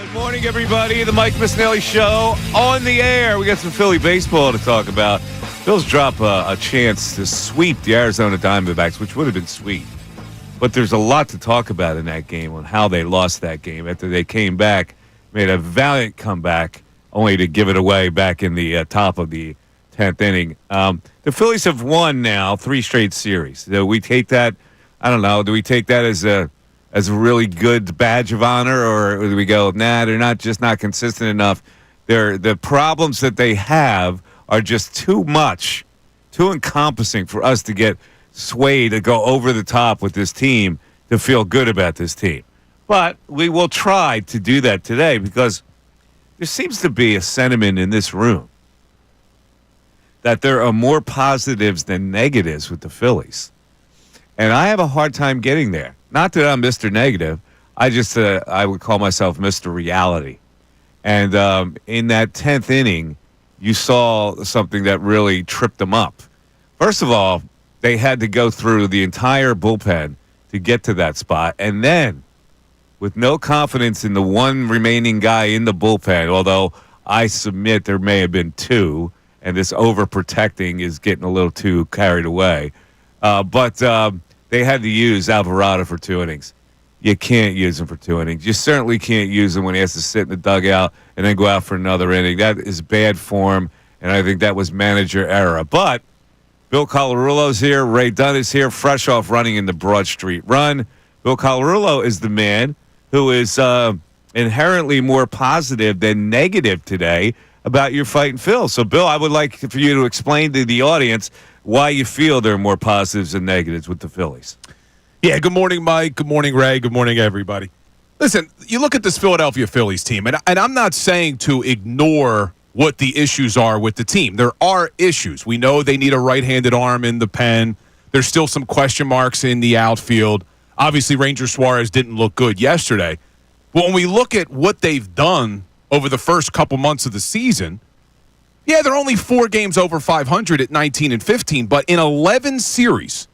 Good morning, everybody. The Mike Missanelli Show on the air. We got some Philly baseball to talk about. Phil's drop a chance to sweep the Arizona Diamondbacks, which would have been sweet. But there's a lot to talk about in that game on how they lost that game after they came back, made a valiant comeback, only to give it away back in the top of the 10th inning. The Phillies have won now 3 straight series. Do we take that? I don't know. Do we take that as a really good badge of honor, or do we go, nah, they're not consistent enough? The problems that they have are just too much, too encompassing for us to get swayed to go over the top with this team to feel good about this team. But we will try to do that today because there seems to be a sentiment in this room that there are more positives than negatives with the Phillies. And I have a hard time getting there. Not that I'm Mr. Negative. I would call myself Mr. Reality. And in that 10th inning, you saw something that really tripped them up. First of all, they had to go through the entire bullpen to get to that spot. And then, with no confidence in the one remaining guy in the bullpen, although I submit there may have been 2, and this overprotecting is getting a little too carried away. But they had to use Alvarado for 2 innings. You can't use him for 2 innings. You certainly can't use him when he has to sit in the dugout and then go out for another inning. That is bad form, and I think that was manager error. But Bill Colarulo's here. Ray Dunn is here, fresh off running in the Broad Street Run. Bill Colarulo is the man who is inherently more positive than negative today about your fight in Phil. So, Bill, I would like for you to explain to the audience why you feel there are more positives than negatives with the Phillies. Yeah, good morning, Mike. Good morning, Ray. Good morning, everybody. Listen, you look at this Philadelphia Phillies team, and I'm not saying to ignore what the issues are with the team. There are issues. We know they need a right-handed arm in the pen. There's still some question marks in the outfield. Obviously, Ranger Suarez didn't look good yesterday. But when we look at what they've done over the first couple months of the season, yeah, they're only 4 games over 500 at 19-15, but in 11 series,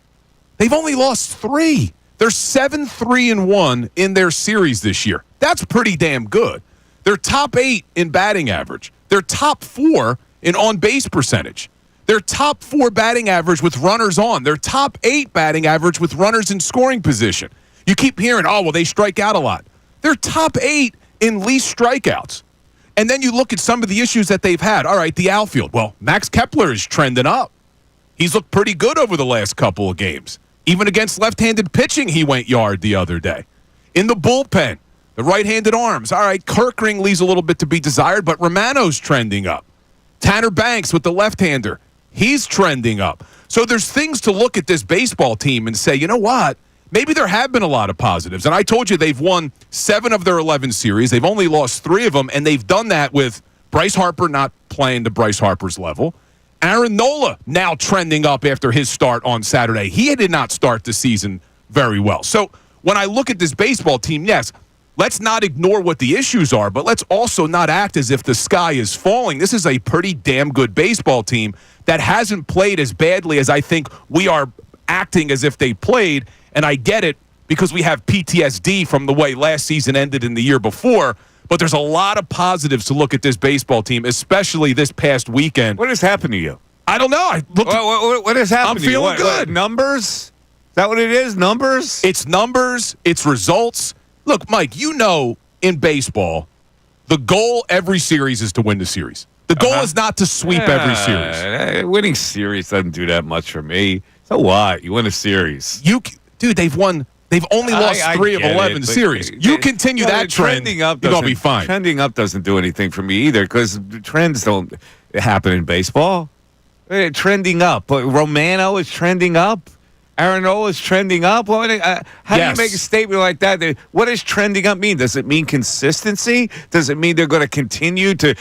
they've only lost 3. They're 7-3-1 in their series this year. That's pretty damn good. They're top 8 in batting average. They're top 4 in on-base percentage. They're top 4 batting average with runners on. They're top 8 batting average with runners in scoring position. You keep hearing, oh, well, they strike out a lot. They're top 8 in least strikeouts. And then you look at some of the issues that they've had. All right, the outfield. Well, Max Kepler is trending up. He's looked pretty good over the last couple of games. Even against left-handed pitching, he went yard the other day. In the bullpen, the right-handed arms. All right, Kirkring leaves a little bit to be desired, but Romano's trending up. Tanner Banks with the left-hander, he's trending up. So there's things to look at this baseball team and say, you know what? Maybe there have been a lot of positives. And I told you they've won 7 of their 11 series. They've only lost 3 of them, and they've done that with Bryce Harper not playing to Bryce Harper's level. Aaron Nola now trending up after his start on Saturday. He did not start the season very well. So when I look at this baseball team, yes, let's not ignore what the issues are, but let's also not act as if the sky is falling. This is a pretty damn good baseball team that hasn't played as badly as I think we are acting as if they played. And I get it because we have PTSD from the way last season ended in the year before. But there's a lot of positives to look at this baseball team, especially this past weekend. What has happened to you? I don't know. What has happened to you? I'm feeling good. What, numbers? Is that what it is? Numbers? It's numbers. It's results. Look, Mike, you know in baseball, the goal every series is to win the series. The goal is not to sweep every series. Winning series doesn't do that much for me. So what? You win a series. Dude, they've only lost 3 of 11 series. You continue that trend, you're going to be fine. Trending up doesn't do anything for me either because trends don't happen in baseball. Trending up. But Romano is trending up. Aaron Nola is trending up. How do you make a statement like that? What does trending up mean? Does it mean consistency? Does it mean they're going to continue to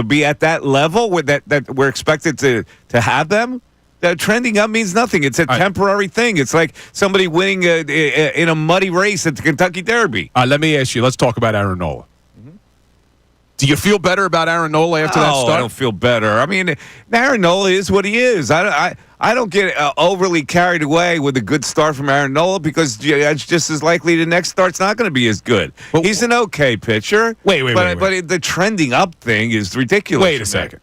be at that level that we're expected to have them? Trending up means nothing. It's a temporary thing. It's like somebody winning in a muddy race at the Kentucky Derby. Let me ask you. Let's talk about Aaron Nola. Mm-hmm. Do you feel better about Aaron Nola after that start? I don't feel better. I mean, Aaron Nola is what he is. I I don't get overly carried away with a good start from Aaron Nola because it's just as likely the next start's not going to be as good. But, he's an okay pitcher. Wait. But the trending up thing is ridiculous. Wait a second.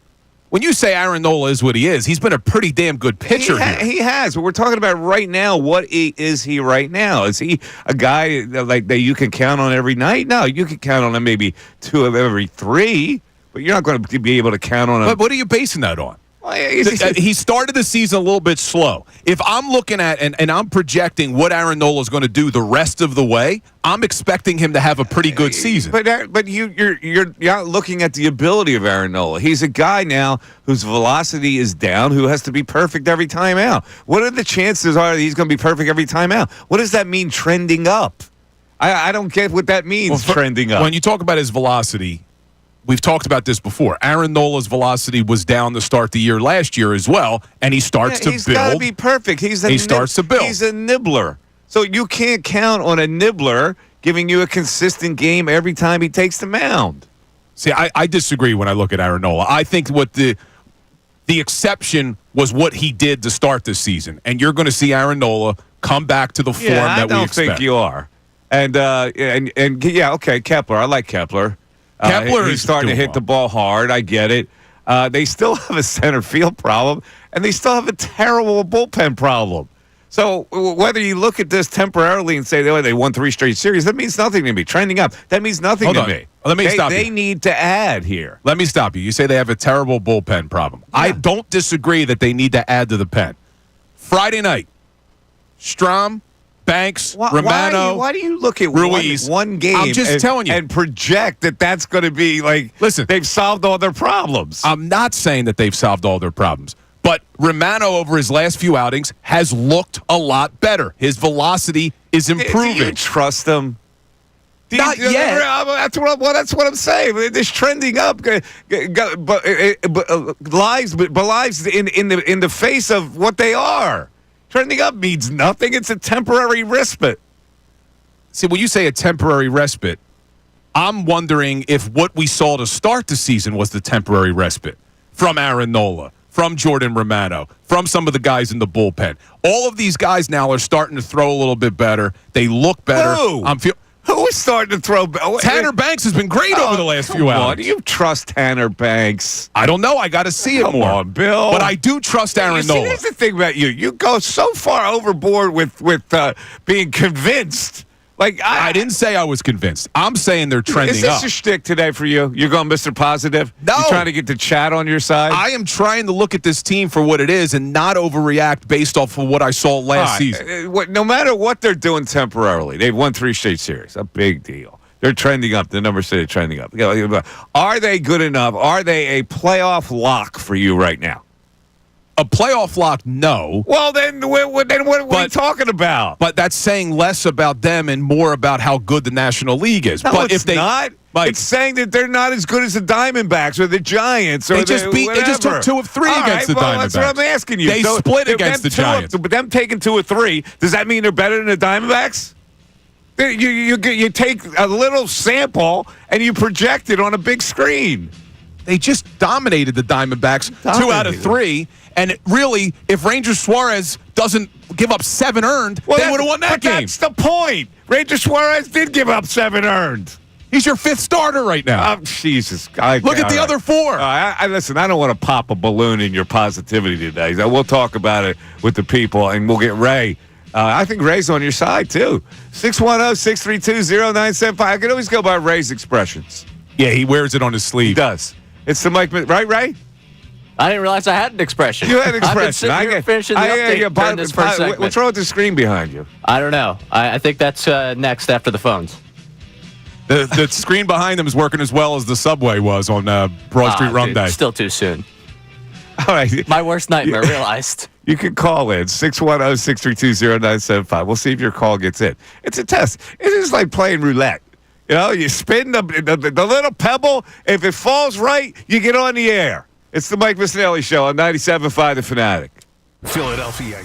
When you say Aaron Nola is what he is, he's been a pretty damn good pitcher here. He has. But we're talking about right now. What is he right now? Is he a guy like that you can count on every night? No, you can count on him maybe 2 of every 3, but you're not going to be able to count on him. But what are you basing that on? Well, he started the season a little bit slow. If I'm looking at and I'm projecting what Aaron Nola is going to do the rest of the way, I'm expecting him to have a pretty good season. But you're not looking at the ability of Aaron Nola. He's a guy now whose velocity is down, who has to be perfect every time out. What are the chances are that he's going to be perfect every time out? What does that mean, trending up? I don't get what that means, trending up. When you talk about his velocity, we've talked about this before. Aaron Nola's velocity was down to start the year last year as well, and he starts to build. He's got to be perfect. He starts to build. He's a nibbler. So you can't count on a nibbler giving you a consistent game every time he takes the mound. See, I disagree when I look at Aaron Nola. I think what the exception was what he did to start this season, and you're going to see Aaron Nola come back to the form that we expect. I don't think you are. And okay, Kepler. I like Kepler. He's starting to hit the ball hard. I get it. They still have a center field problem, and they still have a terrible bullpen problem. So whether you look at this temporarily and say they won 3 straight series, that means nothing to me. Trending up, that means nothing to me. Let me stop you. They need to add here. Let me stop you. You say they have a terrible bullpen problem. Yeah. I don't disagree that they need to add to the pen. Friday night, Strom, Banks, Romano. Why do you look at Ruiz, one game I'm just telling you. And project that that's going to be like, listen, they've solved all their problems? I'm not saying that they've solved all their problems, but Romano over his last few outings has looked a lot better. His velocity is improving. Do you trust him? Not yet. That's what I'm saying. This trending up belies in the face of what they are. Trending up means nothing. It's a temporary respite. See, when you say a temporary respite, I'm wondering if what we saw to start the season was the temporary respite from Aaron Nola, from Jordan Romano, from some of the guys in the bullpen. All of these guys now are starting to throw a little bit better. They look better. Who is starting to throw? Tanner Banks has been great over the last few hours. Do you trust Tanner Banks? I don't know. I got to see it more. Come on, Bill. But I do trust Aaron Nola. Here's the thing about you. You go so far overboard with being convinced. Like I didn't say I was convinced. I'm saying they're trending up. Is this a shtick today for you? You're going Mr. Positive? No. You're trying to get the chat on your side? I am trying to look at this team for what it is and not overreact based off of what I saw last season. No matter what they're doing temporarily, they've won 3 straight series. A big deal. They're trending up. The numbers say they're trending up. Are they good enough? Are they a playoff lock for you right now? A playoff lock, no. Well, then what are you talking about? But that's saying less about them and more about how good the National League is. No, but it's not. It's saying that they're not as good as the Diamondbacks or the Giants. Or they just took 2 of 3 against the Diamondbacks. That's what I'm asking you. They split against the Giants. But them taking 2 or 3, does that mean they're better than the Diamondbacks? You take a little sample and you project it on a big screen. They just dominated the Diamondbacks 2 out of 3. And really, if Ranger Suarez doesn't give up 7 earned, they would have won that game. That's the point. Ranger Suarez did give up 7 earned. He's your 5th starter right now. Jesus. Look at the other 4. Listen, I don't want to pop a balloon in your positivity today. So we'll talk about it with the people, and we'll get Ray. I think Ray's on your side, too. 610-632-0975. I can always go by Ray's expressions. Yeah, he wears it on his sleeve. He does. It's the Mike, right, Ray? I didn't realize I had an expression. You had an expression. I've been sitting here finishing the update during this first segment. What's wrong with the screen behind you? I don't know. I think that's next after the phones. The screen behind him is working as well as the subway was on Broad Street Rum Day. Still too soon. All right. My worst nightmare realized. You can call in 610-632-0975. We'll see if your call gets in. It's a test. It is like playing roulette. You know, you spin the little pebble. If it falls right, you get on the air. It's the Mike Missanelli Show on 97.5 The Fanatic. Philadelphia.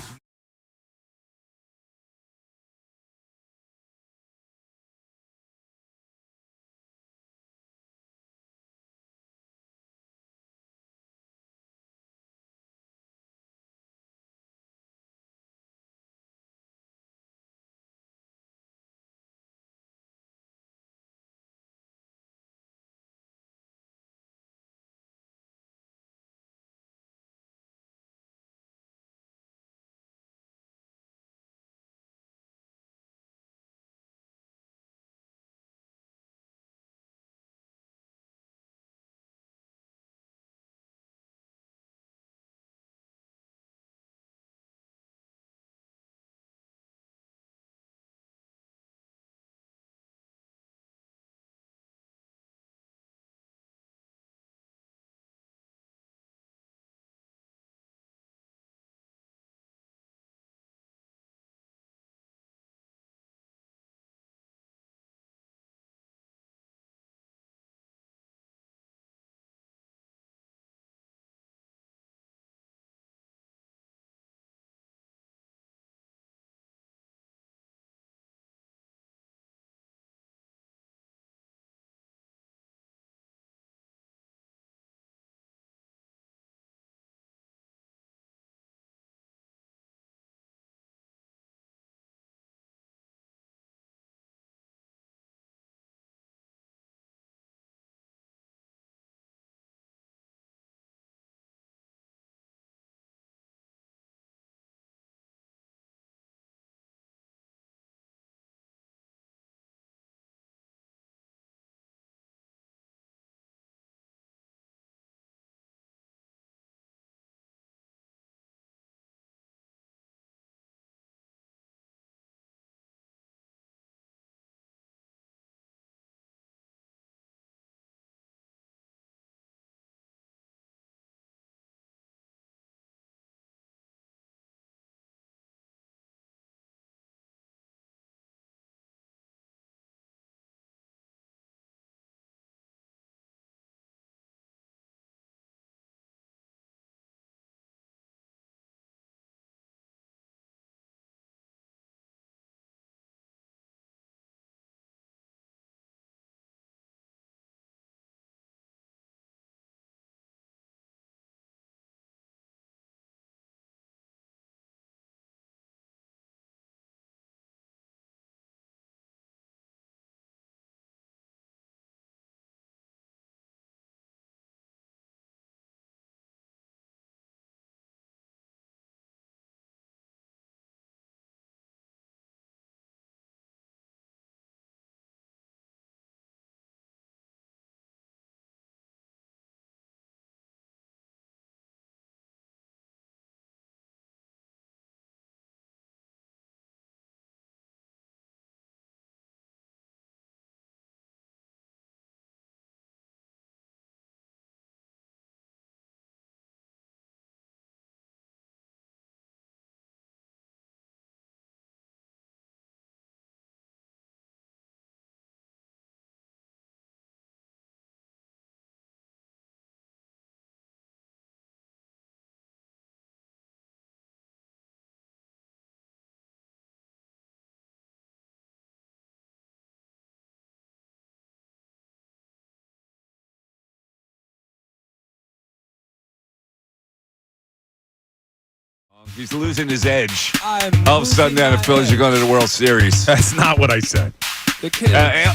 He's losing his edge. All of a sudden, now the Phillies are going to the World Series. That's not what I said.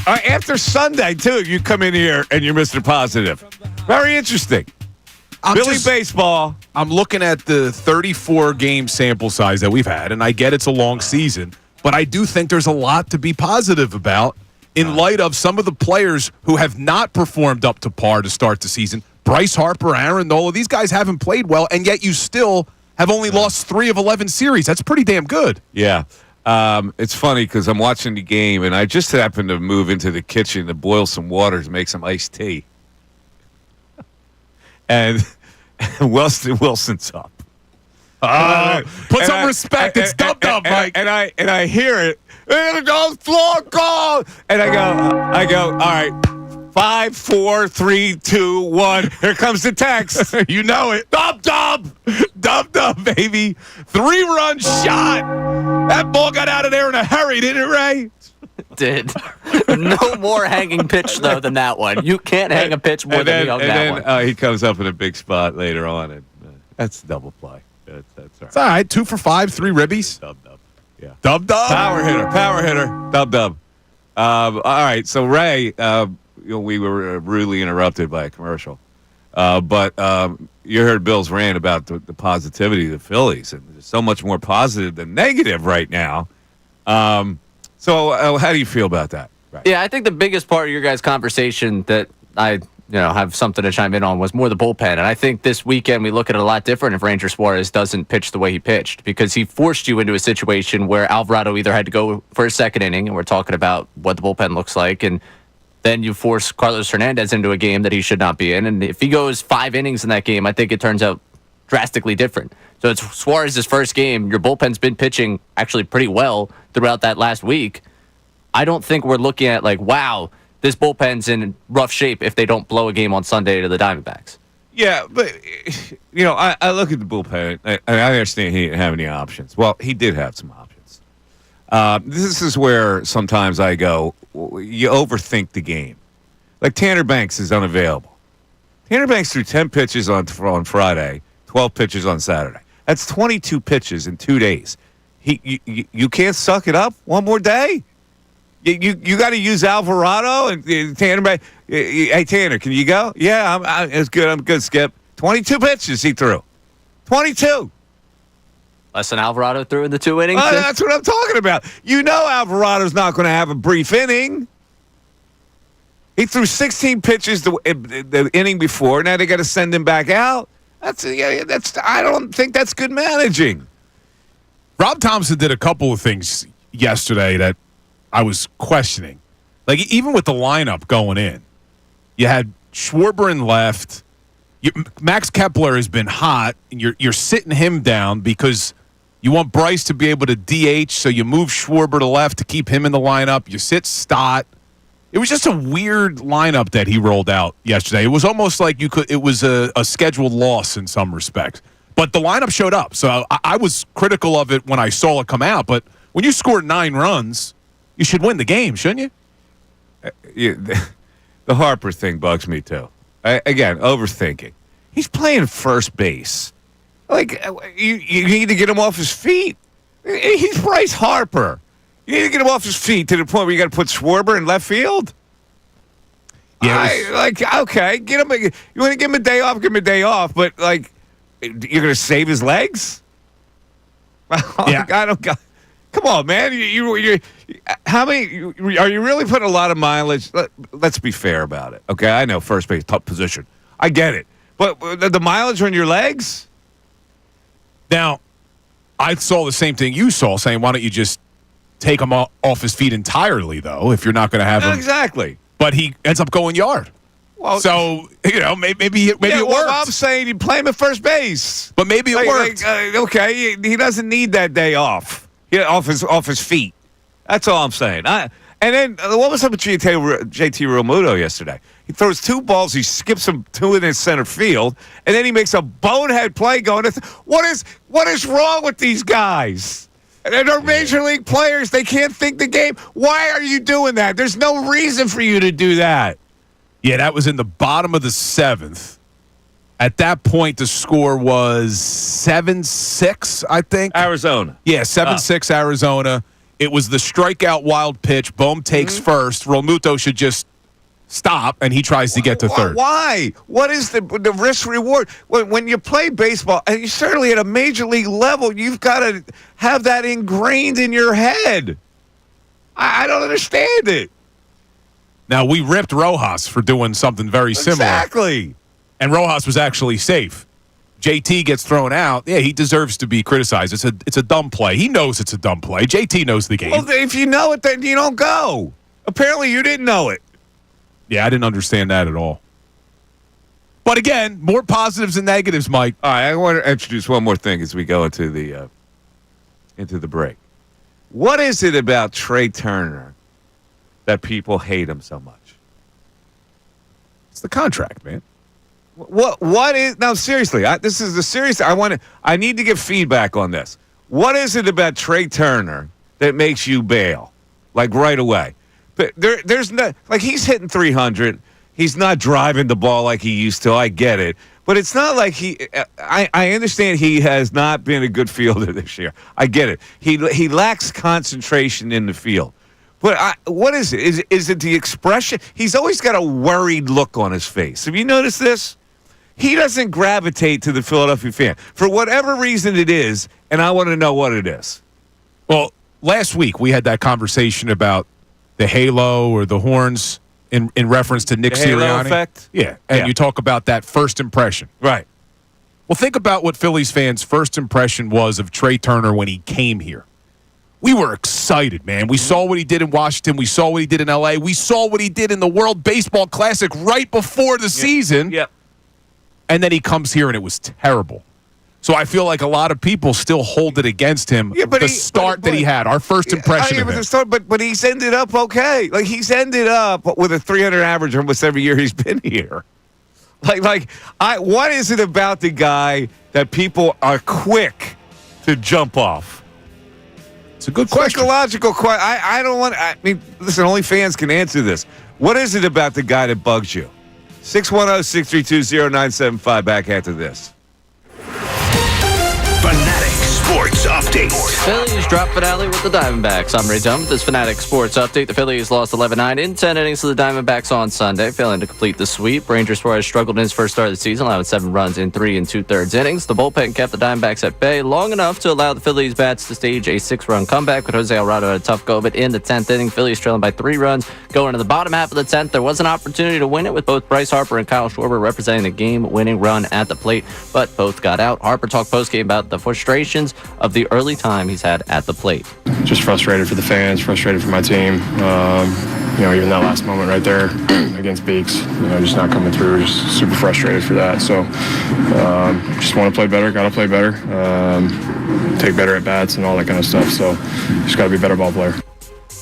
After Sunday, too, you come in here and you're Mr. Positive. Very interesting. Philly baseball. I'm looking at the 34-game sample size that we've had, and I get it's a long season, but I do think there's a lot to be positive about in light of some of the players who have not performed up to par to start the season. Bryce Harper, Aaron Nola, these guys haven't played well, and yet you still have only lost 3 of 11 series. That's pretty damn good. Yeah. It's funny because I'm watching the game, and I just happened to move into the kitchen to boil some water to make some iced tea. And Wilson's up. Put some respect. It's dub-dub, Mike. And I hear it. And I go, all right. 5, 4, 3, 2, 1. Here comes the text. You know it. Dub-dub, baby. 3-run shot. That ball got out of there in a hurry, didn't it, Ray? Did. No more hanging pitch, though, than that one. You can't hang a pitch more than he hung that one. He comes up in a big spot later on, and that's double play. That's all right. It's all right. 2 for 5, 3 ribbies. Dub-dub. Yeah. Dub-dub. Power hitter. Dub-dub. All right, so Ray, we were rudely interrupted by a commercial. But you heard Bill's rant about the positivity of the Phillies, and there's so much more positive than negative right now. So how do you feel about that? Right. Yeah, I think the biggest part of your guys' conversation that I have something to chime in on was more the bullpen. And I think this weekend we look at it a lot different if Ranger Suarez doesn't pitch the way he pitched, because he forced you into a situation where Alvarado either had to go for a second inning, and we're talking about what the bullpen looks like, and then you force Carlos Hernandez into a game that he should not be in. And if he goes 5 innings in that game, I think it turns out drastically different. So it's Suarez's first game. Your bullpen's been pitching actually pretty well throughout that last week. I don't think we're looking at like, wow, this bullpen's in rough shape if they don't blow a game on Sunday to the Diamondbacks. Yeah, but, I look at the bullpen, and I understand he didn't have any options. Well, he did have some options. This is where sometimes I go, you overthink the game. Like Tanner Banks is unavailable. Tanner Banks threw 10 pitches on Friday, 12 pitches on Saturday. That's 22 pitches in 2 days. You can't suck it up one more day? You got to use Alvarado and Tanner. Hey, Tanner, can you go? Yeah, it's good. I'm good, Skip. 22 pitches he threw. 22. Less than Alvarado threw in the 2 innings? That's what I'm talking about. Alvarado's not going to have a brief inning. He threw 16 pitches the inning before. Now they got to send him back out. I don't think that's good managing. Rob Thompson did a couple of things yesterday that I was questioning. Like, even with the lineup going in, you had Schwarber in left. Max Kepler has been hot, and you're sitting him down because you want Bryce to be able to DH, so you move Schwarber to left to keep him in the lineup. You sit Stott. It was just a weird lineup that he rolled out yesterday. It was almost like it was a scheduled loss in some respects. But the lineup showed up, so I was critical of it when I saw it come out. But when you score 9 runs, you should win the game, shouldn't you? The Harper thing bugs me, too. Again, overthinking. He's playing first base. Like, you need to get him off his feet. He's Bryce Harper. You need to get him off his feet to the point where you got to put Schwarber in left field. Yeah, okay, get him. You want to give him a day off? Give him a day off. But you're going to save his legs? Yeah. I don't. Come on, man. You how many? Are you really putting a lot of mileage? Let's be fair about it. Okay, I know first base tough position. I get it, but the mileage on your legs. Now, I saw the same thing you saw, saying, why don't you just take him off his feet entirely, though, if you're not going to have him. Exactly. But he ends up going yard. Well, so, maybe it worked. I'm saying you play him at first base. But maybe it worked. Okay, he doesn't need that day off. Off his feet. That's all I'm saying. And then, what was up with JT Realmuto yesterday? He throws 2 balls, he skips them 2 in his center field, and then he makes a bonehead play going, what is wrong with these guys? And they're major league players. They can't think the game. Why are you doing that? There's no reason for you to do that. Yeah, that was in the bottom of the 7th. At that point, the score was 7-6, I think. Arizona. Yeah, 7-6 Arizona. It was the strikeout wild pitch. Bohm takes first. Realmuto should just stop, and he tries to get to third. Why? What is the risk reward? When you play baseball, and you certainly at a major league level, you've got to have that ingrained in your head. I don't understand it. Now, we ripped Rojas for doing something very similar. Exactly. And Rojas was actually safe. JT gets thrown out. Yeah, he deserves to be criticized. It's a dumb play. He knows it's a dumb play. JT knows the game. Well, if you know it, then you don't go. Apparently, you didn't know it. Yeah, I didn't understand that at all. But again, more positives than negatives, Mike. All right, I want to introduce one more thing as we go into the break. What is it about Trey Turner that people hate him so much? It's the contract, man. What is now? Seriously, this is the serious. I need to get feedback on this. What is it about Trey Turner that makes you bail, like right away? But there's no like he's hitting 300. He's not driving the ball like he used to. I get it, but it's not like he. I understand he has not been a good fielder this year. I get it. He lacks concentration in the field. But what is it? Is it the expression? He's always got a worried look on his face. Have you noticed this? He doesn't gravitate to the Philadelphia fan for whatever reason it is, and I want to know what it is. Well, last week we had that conversation about the halo or the horns in reference to Nick The halo Sirianni. effect? Yeah, and Yeah. you talk about that first impression. Right. Well, think about what Phillies fans' first impression was of Trey Turner when he came here. We were excited, man. We saw what he did in Washington. We saw what he did in L.A. We saw what he did in the World Baseball Classic right before the season. Yep. And then he comes here, and it was terrible. So I feel like a lot of people still hold it against him. Yeah, but the start that he had, our first impression of him. But he's ended up okay. Like he's ended up with a 300 average almost every year he's been here. What is it about the guy that people are quick to jump off? It's a good question. Psychological question. I don't want. I mean, listen. Only fans can answer this. What is it about the guy that bugs you? 610-632-0975. Back after this. Fanatic Sports Update. Phillies drop finale with the Diamondbacks. I'm Ray Dunn with this Fanatic Sports Update. The Phillies lost 11-9 in 10 innings to the Diamondbacks on Sunday, failing to complete the sweep. Ranger Suarez struggled in his first start of the season, allowing 7 runs in 3 2/3 innings. The bullpen kept the Diamondbacks at bay long enough to allow the Phillies bats to stage a 6-run comeback, with Jose Alvarado had a tough go, but in the 10th inning, Phillies trailing by 3 runs. Going into the bottom half of the 10th, there was an opportunity to win it with both Bryce Harper and Kyle Schwarber representing the game-winning run at the plate, but both got out. Harper talked postgame about the frustrations of the early time he's had at the plate. Just frustrated for the fans, frustrated for my team. Even that last moment right there against Beeks, just not coming through, just super frustrated for that. So just want to play better, got to play better, take better at bats and all that kind of stuff. So just got to be a better ball player.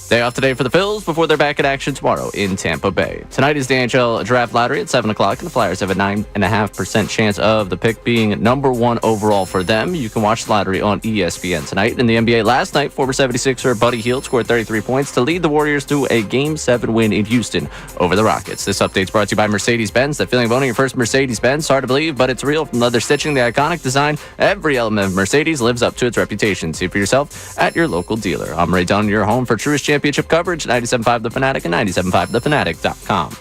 Day off today for the Phils before they're back in action tomorrow in Tampa Bay. Tonight is the NHL Draft Lottery at 7 o'clock, and the Flyers have a 9.5% chance of the pick being number 1 overall for them. You can watch the lottery on ESPN tonight. In the NBA last night, former 76er Buddy Hield scored 33 points to lead the Warriors to a Game 7 win in Houston over the Rockets. This update's brought to you by Mercedes-Benz. That feeling of owning your first Mercedes-Benz, hard to believe, but it's real. From leather stitching, the iconic design, every element of Mercedes lives up to its reputation. See for yourself at your local dealer. I'm Ray Dunn, your home for truest championship coverage, 97.5 The Fanatic and 97.5thefanatic.com.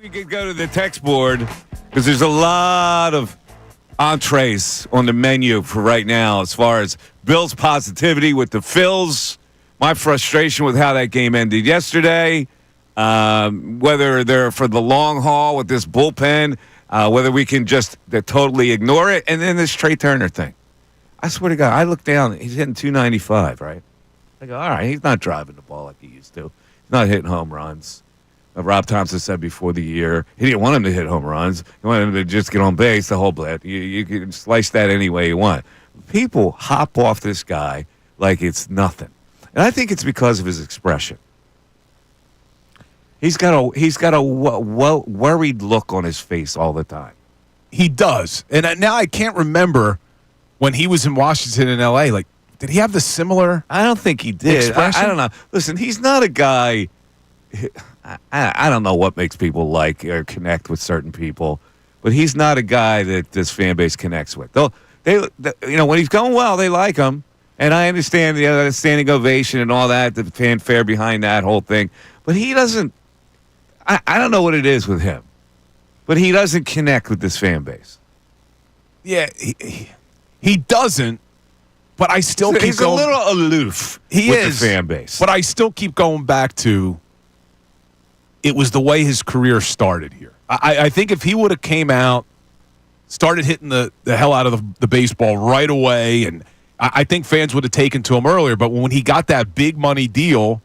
We could go to the text board because there's a lot of entrees on the menu for right now as far as Bill's positivity with the Phils, my frustration with how that game ended yesterday, whether they're for the long haul with this bullpen, whether we can just totally ignore it, and then this Trey Turner thing. I swear to God, I look down, he's hitting 295, right? I go, all right, he's not driving the ball like he used to. He's not hitting home runs. Rob Thompson said before the year he didn't want him to hit home runs. He wanted him to just get on base the whole bit. You can slice that any way you want. People hop off this guy like it's nothing. And I think it's because of his expression. He's got a worried look on his face all the time. He does. And now I can't remember when he was in Washington and L.A. Like, did he have the similar I don't think he did. I don't know. Listen, he's not a guy. I don't know what makes people like or connect with certain people, but he's not a guy that this fan base connects with. When he's going well, they like him. And I understand the standing ovation and all that, the fanfare behind that whole thing. But he doesn't. I don't know what it is with him, but he doesn't connect with this fan base. Yeah, he doesn't, but I still keep he's going. He's a little aloof with the fan base. But I still keep going back to it was the way his career started here. I think if he would have came out, started hitting the hell out of the baseball right away, and I think fans would have taken to him earlier, but when he got that big money deal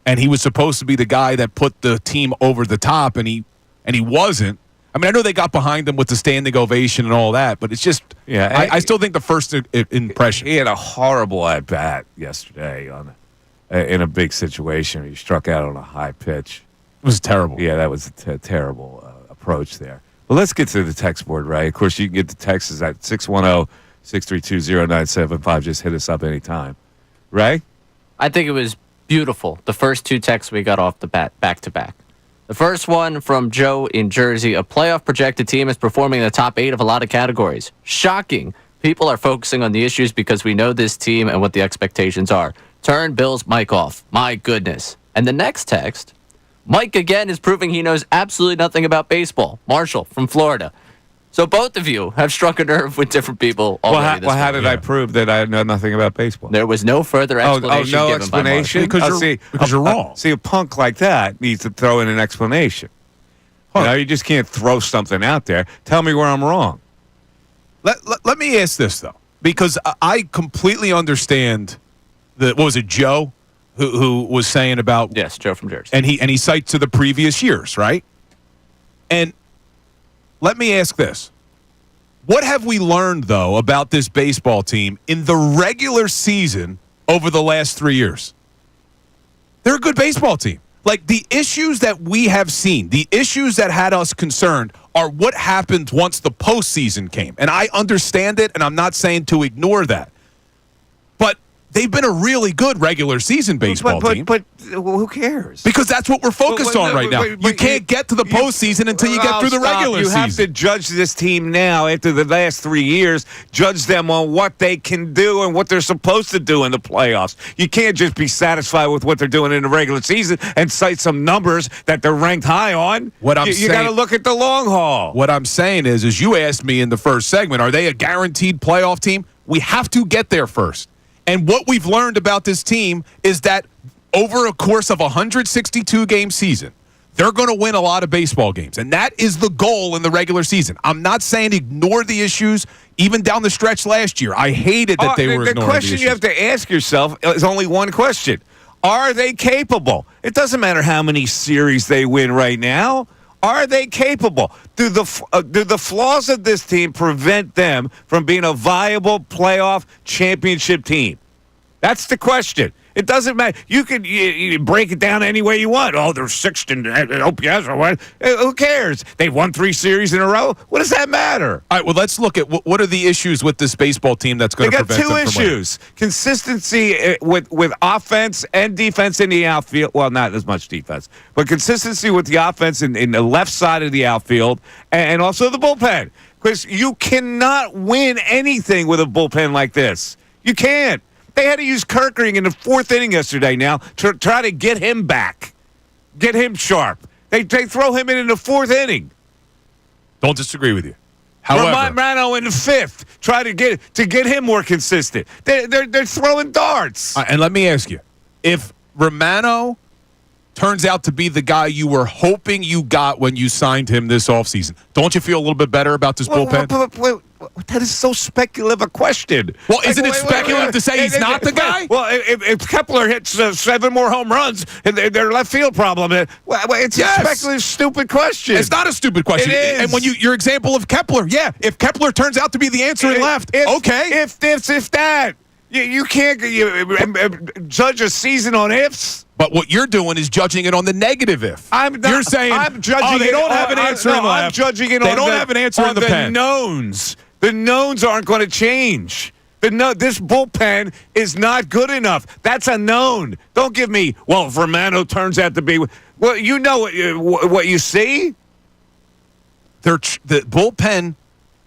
and he was supposed to be the guy that put the team over the top and he wasn't. I mean, I know they got behind him with the standing ovation and all that, but it's just I still think the first impression. He had a horrible at-bat yesterday in a big situation. He struck out on a high pitch. It was terrible. Yeah, that was a terrible approach there. But let's get to the text board, right? Of course, you can get the texts at 610-632-0975. Just hit us up anytime. Ray? I think it was beautiful. The first two texts we got off the bat, back-to-back. The first one from Joe in Jersey. A playoff projected team is performing in the top 8 of a lot of categories. Shocking. People are focusing on the issues because we know this team and what the expectations are. Turn Bill's mic off. My goodness. And the next text, Mike again is proving he knows absolutely nothing about baseball. Marshall from Florida. So both of you have struck a nerve with different people already. Well, how did I prove that I know nothing about baseball? There was no further explanation no given explanation? by Marshall. Because you're wrong. See, a punk like that needs to throw in an explanation. You just can't throw something out there. Tell me where I'm wrong. Let me ask this, though, because I completely understand what was it, Joe, who was saying about... Yes, Joe from Jersey. And he cites to the previous years, right? And let me ask this. What have we learned, though, about this baseball team in the regular season over the last 3 years? They're a good baseball team. Like, the issues that we have seen, the issues that had us concerned are what happened once the postseason came. And I understand it, and I'm not saying to ignore that. But they've been a really good regular season baseball team. But who cares? Because that's what we're focused on right now. You can't get to the postseason until you get through the regular season. You have to judge this team now after the last 3 years. Judge them on what they can do and what they're supposed to do in the playoffs. You can't just be satisfied with what they're doing in the regular season and cite some numbers that they're ranked high on. You got to look at the long haul. What I'm saying is you asked me in the first segment, are they a guaranteed playoff team? We have to get there first. And what we've learned about this team is that over a course of a 162-game season, they're going to win a lot of baseball games. And that is the goal in the regular season. I'm not saying ignore the issues, even down the stretch last year. I hated that they were ignoring the question issues. You have to ask yourself is only one question. Are they capable? It doesn't matter how many series they win right now. Are they capable? Do the flaws of this team prevent them from being a viable playoff championship team? That's the question. It doesn't matter. You can you break it down any way you want. Oh, they're sixth in OPS or what? Who cares? They've won 3 series in a row. What does that matter? All right, well, let's look at what are the issues with this baseball team that's going to prevent them from winning. They got 2 issues. Consistency with offense and defense in the outfield. Well, not as much defense, but consistency with the offense in the left side of the outfield and also the bullpen. Because you cannot win anything with a bullpen like this. You can't. They had to use Kirkering in the 4th inning yesterday now to try to get him back, get him sharp. They throw him in the fourth inning. Don't disagree with you. However, Romano in the fifth. Try to get him more consistent. They're throwing darts. And let me ask you, if Romano turns out to be the guy you were hoping you got when you signed him this offseason, don't you feel a little bit better about this bullpen? That is so speculative a question. Well, isn't it speculative to say he's not the guy? Well, if Kepler hits 7 more home runs and their left field problem, it's a speculative, stupid question. It's not a stupid question. It is. And when your example of Kepler, if Kepler turns out to be the answer in left, okay. If that. You can't judge a season on ifs. But what you're doing is judging it on the negative if. You're saying I'm judging they don't have an answer in left. I'm judging it they on don't have an answer in the pen. knowns. The knowns aren't going to change. This bullpen is not good enough. That's a known. Don't give me, if Romano turns out to be. Well, you know what you see? The bullpen,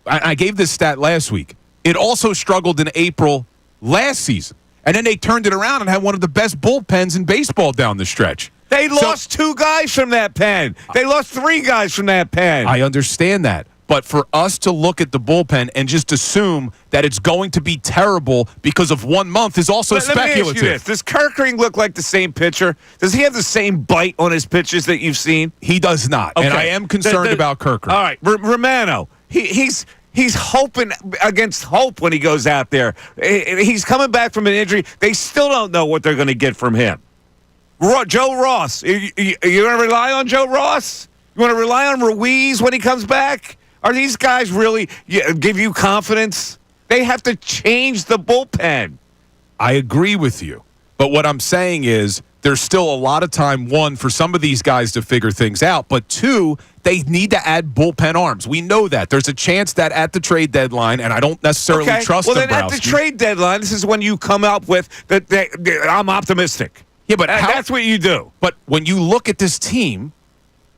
I gave this stat last week. It also struggled in April last season. And then they turned it around and had one of the best bullpens in baseball down the stretch. They lost 2 guys from that pen. They lost 3 guys from that pen. I understand that. But for us to look at the bullpen and just assume that it's going to be terrible because of 1 month is also speculative. Let me ask you this. Does Kerkering look like the same pitcher? Does he have the same bite on his pitches that you've seen? He does not. Okay. And I am concerned about Kerkering. All right. Romano, He's hoping against hope when he goes out there. He's coming back from an injury. They still don't know what they're going to get from him. Joe Ross. You going to rely on Joe Ross? You want to rely on Ruiz when he comes back? Are these guys really give you confidence? They have to change the bullpen. I agree with you. But what I'm saying is there's still a lot of time, 1, for some of these guys to figure things out. But 2, they need to add bullpen arms. We know that. There's a chance that at the trade deadline, and I don't necessarily trust Well, then Dombrowski. at the trade deadline, this is when you come up with that. I'm optimistic. Yeah, but that's what you do. But when you look at this team,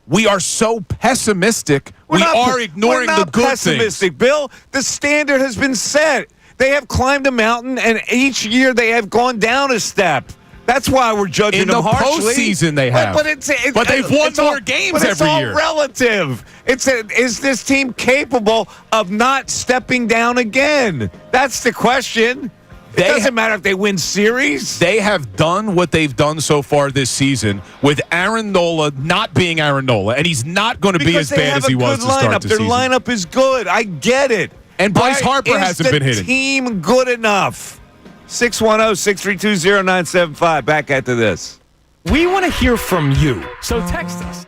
we are so pessimistic. We are ignoring the good pessimistic, things. Bill. The standard has been set. They have climbed a mountain, and each year they have gone down a step. That's why we're judging them harshly. In the postseason, they have. But they've won more games every year. It's all relative. Is this team capable of not stepping down again? That's the question. It doesn't matter if they win series. They have done what they've done so far this season with Aaron Nola not being Aaron Nola, and he's not going to be as bad as he was to start the season. Their lineup is good. I get it. And Bryce Harper hasn't been hitting. Is the team good enough? 610-632-0975. Back after this. We want to hear from you, so text us.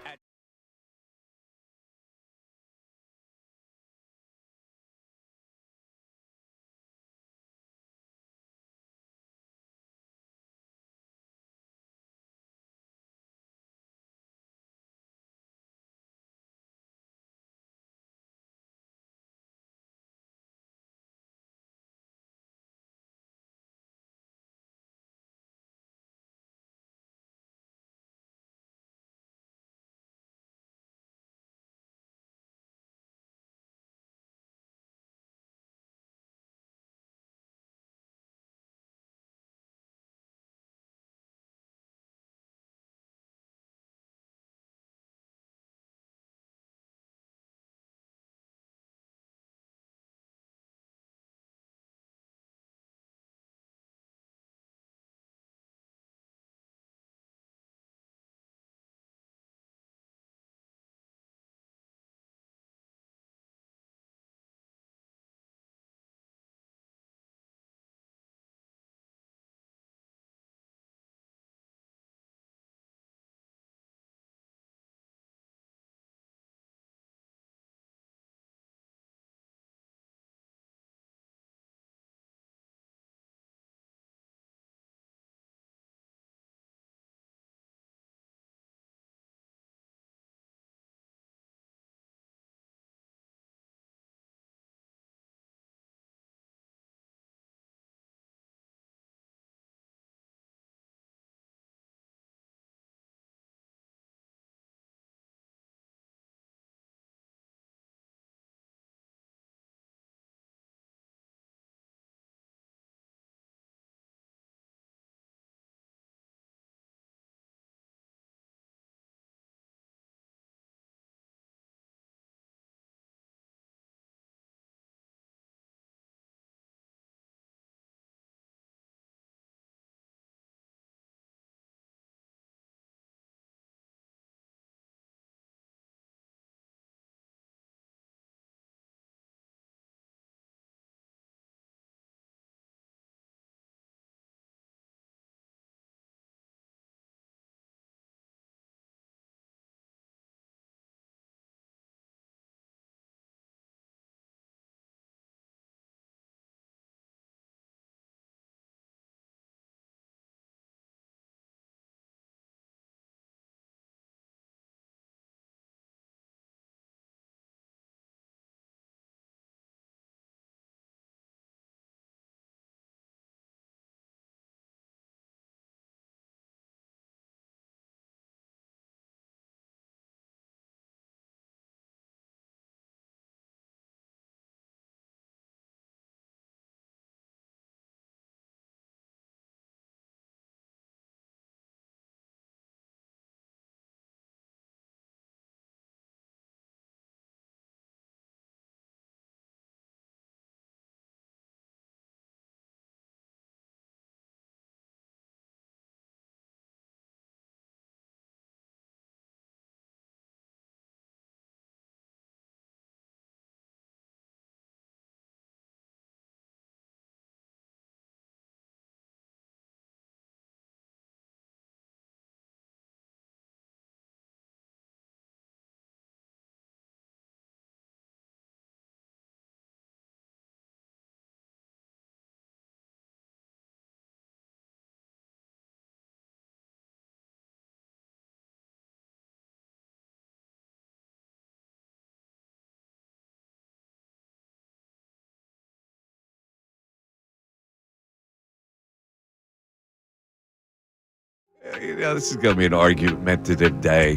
This is going to be an argumentative day.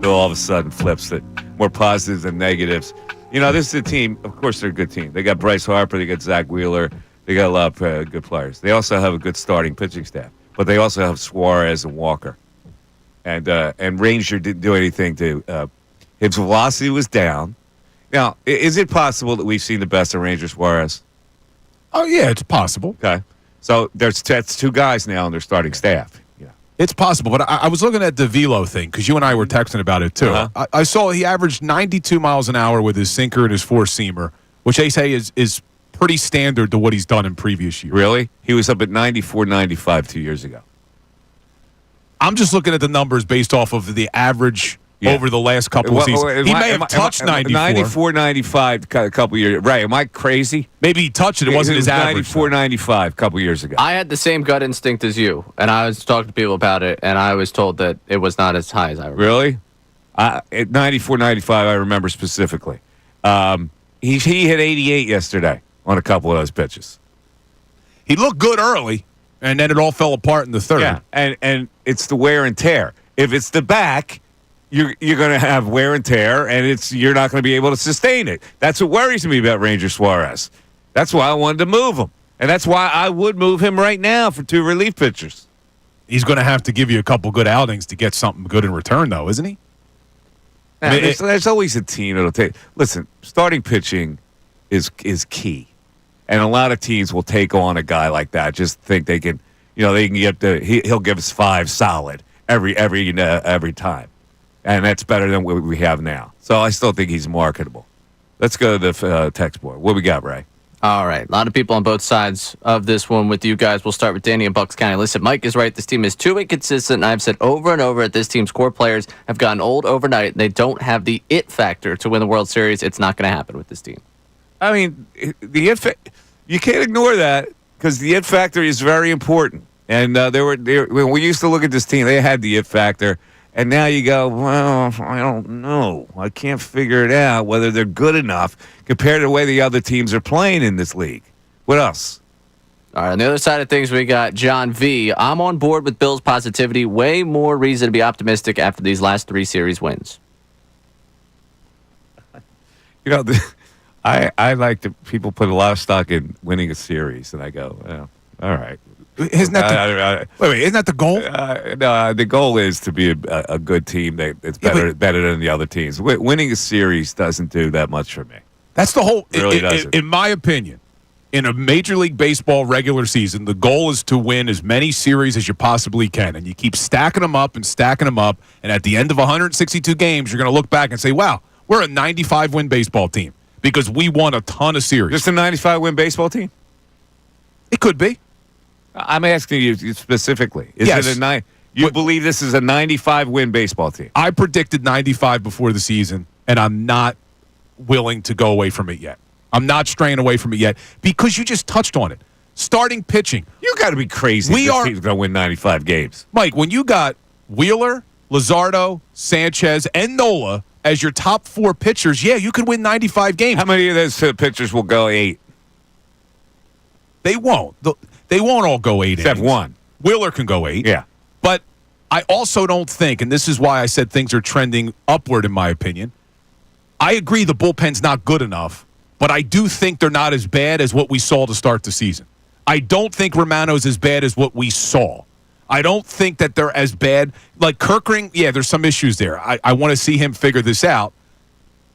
Bill all of a sudden flips it. More positives than negatives. This is a team. Of course, they're a good team. They got Bryce Harper. They got Zach Wheeler. They got a lot of good players. They also have a good starting pitching staff. But they also have Suarez and Walker. And Ranger didn't do anything to his velocity was down. Now, is it possible that we've seen the best of Ranger Suarez? Oh, yeah, it's possible. Okay. So that's two guys now in their starting staff. Yeah. It's possible, but I was looking at the velo thing because you and I were texting about it, too. Uh-huh. I saw he averaged 92 miles an hour with his sinker and his four-seamer, which they say is pretty standard to what he's done in previous years. Really? He was up at 94, 95 2 years ago. I'm just looking at the numbers based off of the average over the last couple of seasons. He may have touched 94. 94, 95 a couple years. Right. Am I crazy? Maybe he touched it. It wasn't his average. 94, 95 a couple years ago. I had the same gut instinct as you, and I was talking to people about it, and I was told that it was not as high as I remember. Really? At 94, 95, I remember specifically. He hit 88 yesterday on a couple of those pitches. He looked good early, and then it all fell apart in the third. Yeah, and it's the wear and tear. If it's the back, you're going to have wear and tear, and you're not going to be able to sustain it. That's what worries me about Ranger Suarez. That's why I wanted to move him, and that's why I would move him right now for 2 relief pitchers. He's going to have to give you a couple good outings to get something good in return, though, isn't he? Now, there's always a team that'll take. Listen, starting pitching is key, and a lot of teams will take on a guy like that. Just think they can, they can get he'll give us 5 solid every time. And that's better than what we have now. So I still think he's marketable. Let's go to the text board. What we got, Ray? All right. A lot of people on both sides of this one with you guys. We'll start with Danny in Bucks County. Listen, Mike is right. This team is too inconsistent. And I've said over and over that this team's core players have gotten old overnight. And they don't have the it factor to win the World Series. It's not going to happen with this team. I mean, the it you can't ignore that because the it factor is very important. And when we used to look at this team, they had the it factor. And now you go, well, I don't know. I can't figure it out whether they're good enough compared to the way the other teams are playing in this league. What else? All right, on the other side of things, we got John V. I'm on board with Bill's positivity. Way more reason to be optimistic after these last 3 series wins. I like to people put a lot of stock in winning a series, and I go, well, all right. Isn't that isn't that the goal? No, the goal is to be a good team that's better than the other teams. Winning a series doesn't do that much for me. That's the whole. It really doesn't. In my opinion, in a Major League Baseball regular season, the goal is to win as many series as you possibly can, and you keep stacking them up and stacking them up. And at the end of 162 games, you're going to look back and say, "Wow, we're a 95-win baseball team because we won a ton of series." Just a 95-win baseball team? It could be. I'm asking you specifically. Is yes. it a You believe this is a 95-win baseball team? I predicted 95 before the season, and I'm not willing to go away from it yet. I'm not straying away from it yet because you just touched on it. Starting pitching. You got to be crazy. This team's going to win 95 games. Mike, when you got Wheeler, Luzardo, Sanchez, and Nola as your top 4 pitchers, yeah, you could win 95 games. How many of those pitchers will go 8? They won't. They won't all go 8 Except innings. one. Wheeler can go 8. Yeah. But I also don't think, and this is why I said things are trending upward in my opinion, I agree the bullpen's not good enough, but I do think they're not as bad as what we saw to start the season. I don't think Romano's as bad as what we saw. I don't think that they're as bad. Like Kerkering, yeah, there's some issues there. I want to see him figure this out.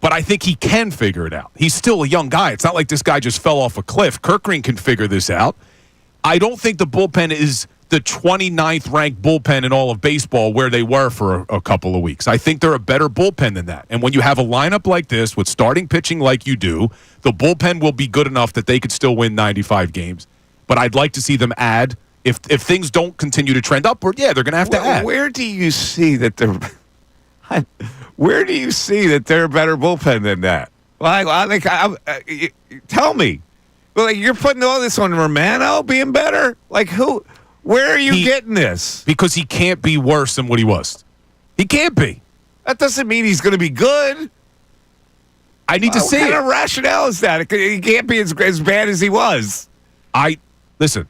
But I think he can figure it out. He's still a young guy. It's not like this guy just fell off a cliff. Kerkering can figure this out. I don't think the bullpen is the 29th ranked bullpen in all of baseball where they were for a couple of weeks. I think they're a better bullpen than that. And when you have a lineup like this with starting pitching like you do, the bullpen will be good enough that they could still win 95 games. But I'd like to see them add. If things don't continue to trend upward, yeah, they're going to have to add. Where do you see that they're Where do you see that they're a better bullpen than that? Tell me. Well, you're putting all this on Romano being better? Like who? Where are you getting this? Because he can't be worse than what he was. He can't be. That doesn't mean he's going to be good. I need to see it. What kind of rationale is that? He can't be as bad as he was. Listen.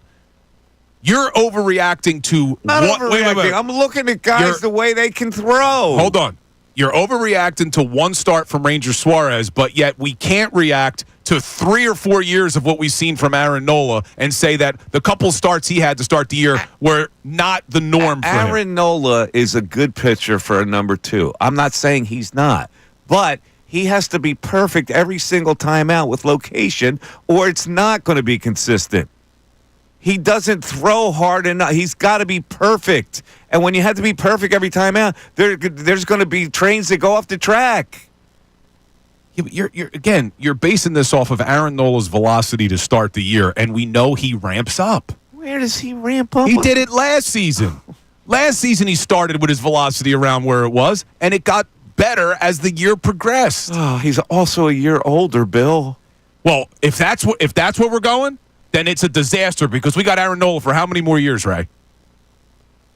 You're overreacting to Not what? overreacting. I'm looking at guys You're- the way they can throw. Hold on. You're overreacting to one start from Ranger Suarez, but yet we can't react to 3 or 4 years of what we've seen from Aaron Nola and say that the couple starts he had to start the year were not the norm for him. Aaron Nola is a good pitcher for a number 2. I'm not saying he's not, but he has to be perfect every single time out with location, or it's not going to be consistent. He doesn't throw hard enough. He's got to be perfect. And when you have to be perfect every time out, there's going to be trains that go off the track. Yeah, but you're basing this off of Aaron Nola's velocity to start the year, and we know he ramps up. Where does he ramp up? He did it last season. Last season he started with his velocity around where it was, and it got better as the year progressed. Oh, he's also a year older, Bill. Well, if that's where we're going, then it's a disaster because we got Aaron Nola for how many more years, Ray?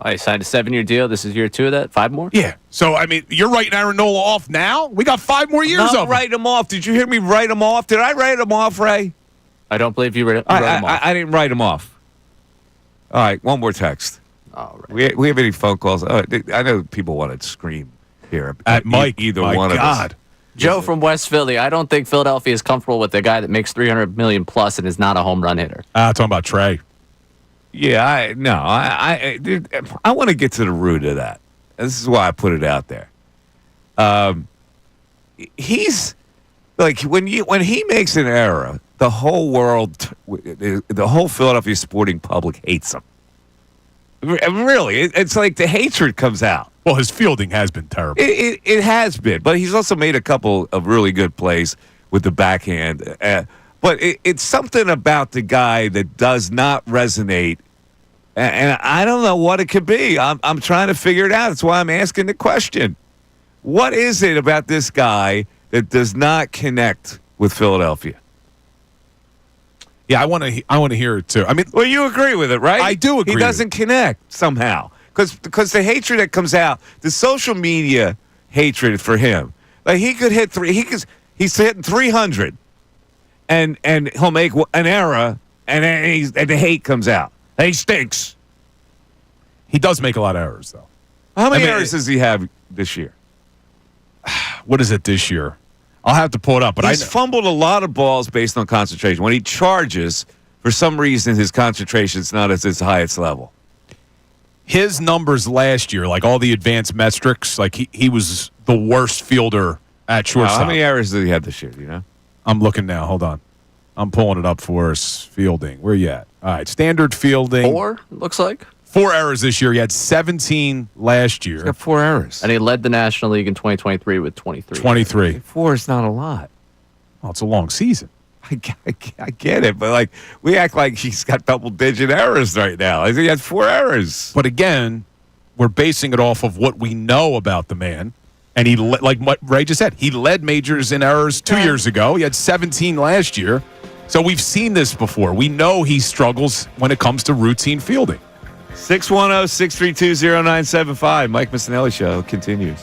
I signed a 7-year deal. This is year 2 of that. 5 more? Yeah. So, I mean, you're writing Aaron Nola off now? We got 5 more years Not of him. write him off. Did you hear me write him off? Did I write him off, Ray? I don't believe you wrote him off. I didn't write him off. All right, one more text. All right. We have any phone calls? I know people want to scream here At Mike. Either My one God. of us. Joe from West Philly. I don't think Philadelphia is comfortable with a guy that makes $300 million plus and is not a home run hitter. Talking about Trey. Yeah, I want to get to the root of that. This is why I put it out there. He's like when he makes an error, the whole world, the whole Philadelphia sporting public hates him. Really, it's like the hatred comes out. Well, his fielding has been terrible. It has been, but he's also made a couple of really good plays with the backhand. But it's something about the guy that does not resonate, and I don't know what it could be. I'm trying to figure it out. That's why I'm asking the question. What is it about this guy that does not connect with Philadelphia? Yeah, I want to hear it too. I mean, Well, you agree with it, right? I do agree He with doesn't connect somehow because the hatred that comes out, the social media hatred for him, like he could hit he's hitting 300, and he'll make an error, and the hate comes out. He stinks. he does make a lot of errors, though. How many I mean, errors does he have this year? What is it this year? I'll have to pull it up, but He's fumbled a lot of balls based on concentration. When he charges, for some reason, his concentration's not at its highest level. his numbers last year, like all the advanced metrics, like he was the worst fielder at shortstop. How many errors did he have this year? Do you know? I'm looking now. Hold on. I'm pulling it up for us. Fielding. Where you at? All right. Standard fielding. 4, it looks like. 4 errors this year. He had 17 last year. He's got 4 errors. And he led the National League in 2023 with 23. 23. 4 is not a lot. Oh, it's a long season. I get it, but like we act like he's got double-digit errors right now. He had 4 errors. But again, we're basing it off of what we know about the man. And he, like what Ray just said, he led majors in errors 2 years ago. He had 17 last year. So we've seen this before. We know he struggles when it comes to routine fielding. 610-632-0975. Mike Missanelli Show continues.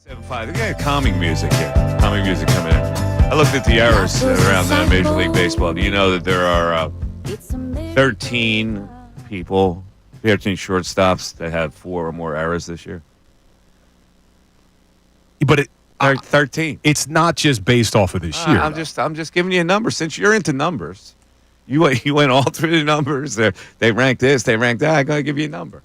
7-5. They got calming music here. Calming music coming in. I looked at the errors around Major League Baseball. Do you know that there are 13 people, 13 shortstops that have 4 or more errors this year? But 13. it's not just based off of this year. I'm just giving you a number. Since you're into numbers, you went all through the numbers. They ranked this, they ranked that. I got to give you a number.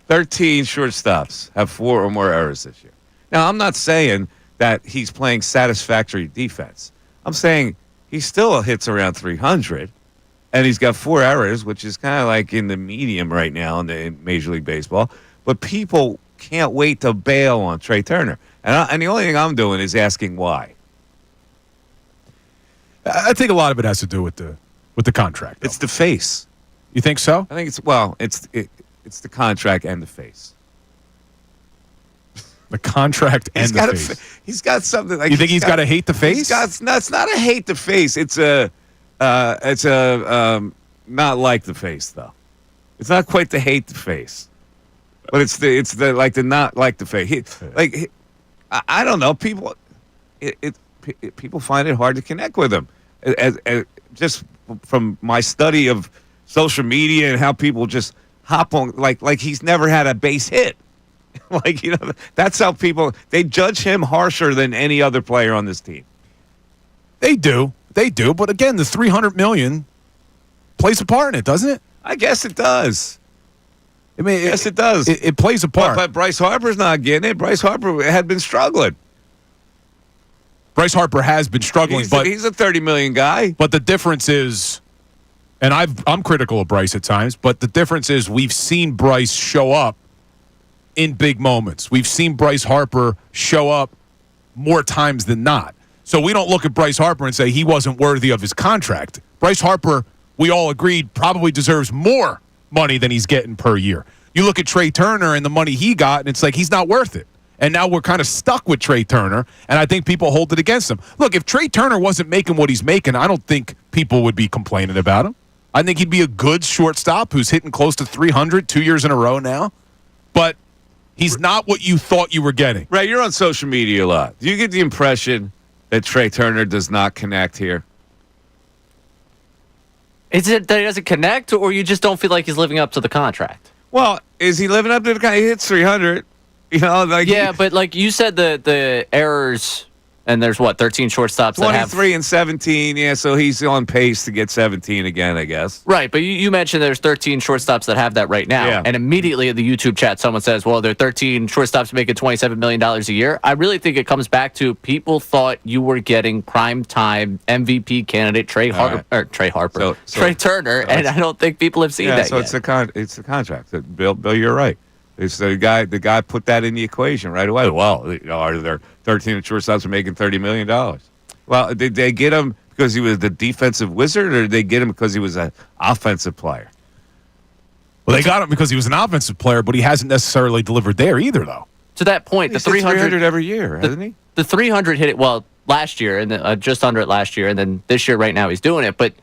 13 shortstops have 4 or more errors this year. Now, I'm not saying that he's playing satisfactory defense. I'm saying he still hits around 300, and he's got 4 errors, which is kind of like in the medium right now in Major League Baseball. But people can't wait to bail on Trey Turner. And the only thing I'm doing is asking why. I think a lot of it has to do with the contract. Though. It's the face. You think so? I think it's the contract and the face. The contract and the face. He's got something like. You think he's got to hate the face? No, it's not a hate the face. It's a not like the face though. It's not quite the hate the face, but it's the like the not like the face. I don't know. People, people find it hard to connect with him. Just from my study of social media and how people just hop on like he's never had a base hit. That's how they judge him harsher than any other player on this team. They do. But again, the $300 million plays a part in it, doesn't it? I guess it does. I mean, yes, it does. It plays a part. But Bryce Harper's not getting it. Bryce Harper had been struggling. Bryce Harper has been struggling, but he's a $30 million guy. But the difference is, and I'm critical of Bryce at times, but the difference is we've seen Bryce show up in big moments. We've seen Bryce Harper show up more times than not. So we don't look at Bryce Harper and say he wasn't worthy of his contract. Bryce Harper, we all agreed, probably deserves more money than he's getting per year. You look at Trey Turner and the money he got, and it's like he's not worth it. And now we're kind of stuck with Trey Turner, and I think people hold it against him. Look, if Trey Turner wasn't making what he's making, I don't think people would be complaining about him. I think he'd be a good shortstop who's hitting close to 300 2 years in a row now. But he's not what you thought you were getting. Right, you're on social media a lot. Do you get the impression that Trey Turner does not connect here? Is it that he doesn't connect, or you just don't feel like he's living up to the contract? Well, is he living up to the contract? He hits 300. But like you said, the errors, and there's 13 shortstops 23 that have 23 and 17. Yeah, so he's on pace to get 17 again, I guess. Right, but you mentioned there's 13 shortstops that have that right now, yeah. And immediately in the YouTube chat, someone says, "Well, there are 13 shortstops making $27 million a year." I really think it comes back to people thought you were getting prime time MVP candidate Trey Turner, and I don't think people have seen that. So yet. it's the contract. Bill, you're right. It's the guy put that in the equation right away. Well, are there 13 shortstops are making $30 million? Well, did they get him because he was the defensive wizard, or did they get him because he was an offensive player? Well, they got him because he was an offensive player, but he hasn't necessarily delivered there either, though. To that point, the 300 every year, hasn't he? The 300 hit it last year, and just under it last year, and then this year right now he's doing it. But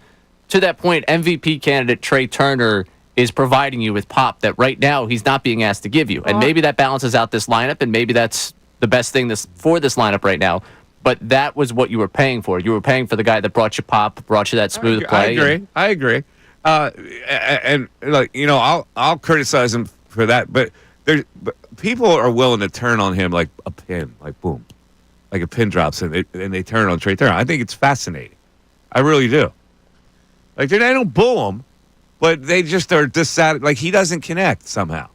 to that point, MVP candidate Trey Turner is providing you with pop that right now he's not being asked to give you. And maybe that balances out this lineup, and maybe that's the best thing for this lineup right now. But that was what you were paying for. You were paying for the guy that brought you pop, brought you that smooth play. I agree. And I'll criticize him for that, but people are willing to turn on him like a pin, like boom, like a pin drops, and they turn on Trey Turner. I think it's fascinating. I really do. Like they don't boo him, but they just are dissatisfied. Like he doesn't connect somehow.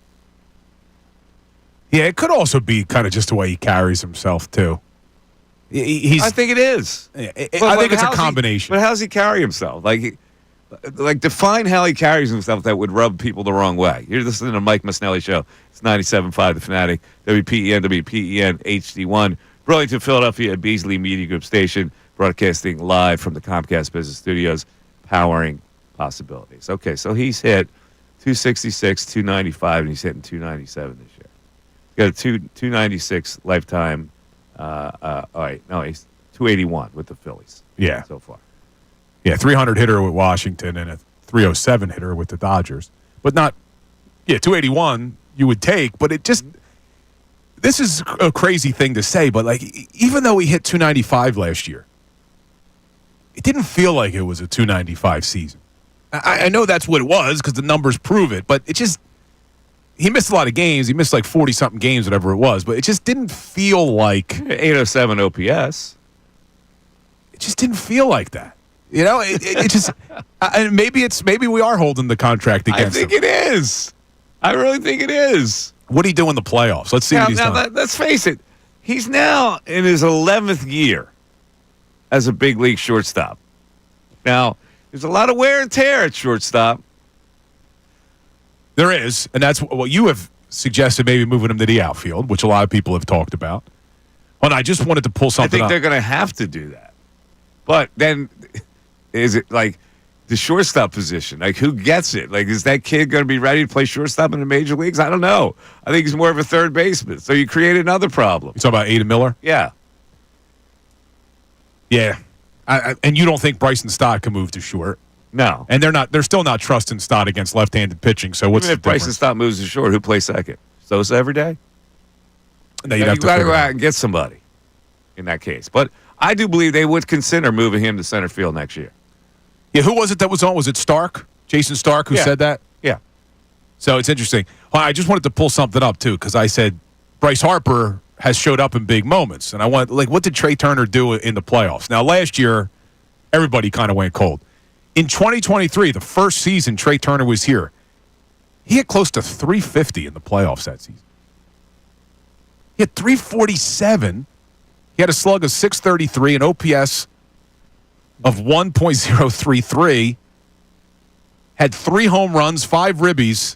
Yeah, it could also be kind of just the way he carries himself too. I think it is. I think it's a combination. But how's he carry himself? Like define how he carries himself that would rub people the wrong way. You're listening to Mike Missanelli Show. It's 97.5 The Fanatic, WPEN, HD1, Burlington, Philadelphia, Beasley Media Group station, broadcasting live from the Comcast Business Studios, powering possibilities. Okay, so he's hit 266, 295, and he's hitting 297 this year. He's got a 296 lifetime. He's 281 with the Phillies. Yeah, so far. Yeah, 300 hitter with Washington and a 307 hitter with the Dodgers, but not. Yeah, 281 you would take, but it just this is a crazy thing to say, but like even though he hit 295 last year, it didn't feel like it was a 295 season. I know that's what it was because the numbers prove it, but it just he missed a lot of games. He missed like 40-something games, whatever it was, but it just didn't feel like 807 OPS. It just didn't feel like that. You know, it just and maybe we are holding the contract against him. I think it is. I really think it is. What do he do in the playoffs? Let's see what he's done. Let's face it. He's now in his 11th year as a big league shortstop. Now, there's a lot of wear and tear at shortstop. There is, and that's what you have suggested, maybe moving him to the outfield, which a lot of people have talked about. And I just wanted to pull something I think up. they're going to have to do that. But then, is it like the shortstop position? Like, who gets it? Like, is that kid going to be ready to play shortstop in the major leagues? I don't know. I think he's more of a third baseman. So you create another problem. You talking about Aiden Miller? Yeah. Yeah. And you don't think Bryson Stott can move to short? No. And they're still not trusting Stott against left-handed pitching. So what's Even the if Bryson difference? Stott moves to short, who plays second? Sosa every day? No, You you'd have to got to figure go it out and get somebody in that case. But I do believe they would consider moving him to center field next year. Yeah, who was it that was on? Was it Stark? Jason Stark who said that? Yeah. So it's interesting. Well, I just wanted to pull something up, too, because I said Bryce Harper has showed up in big moments. And I want, like, what did Trey Turner do in the playoffs? Now, last year, everybody kind of went cold. In 2023, the first season Trey Turner was here, he hit close to 350 in the playoffs that season. He had 347. He had a slug of 633, an OPS of 1.033, had 3 home runs, 5 ribbies,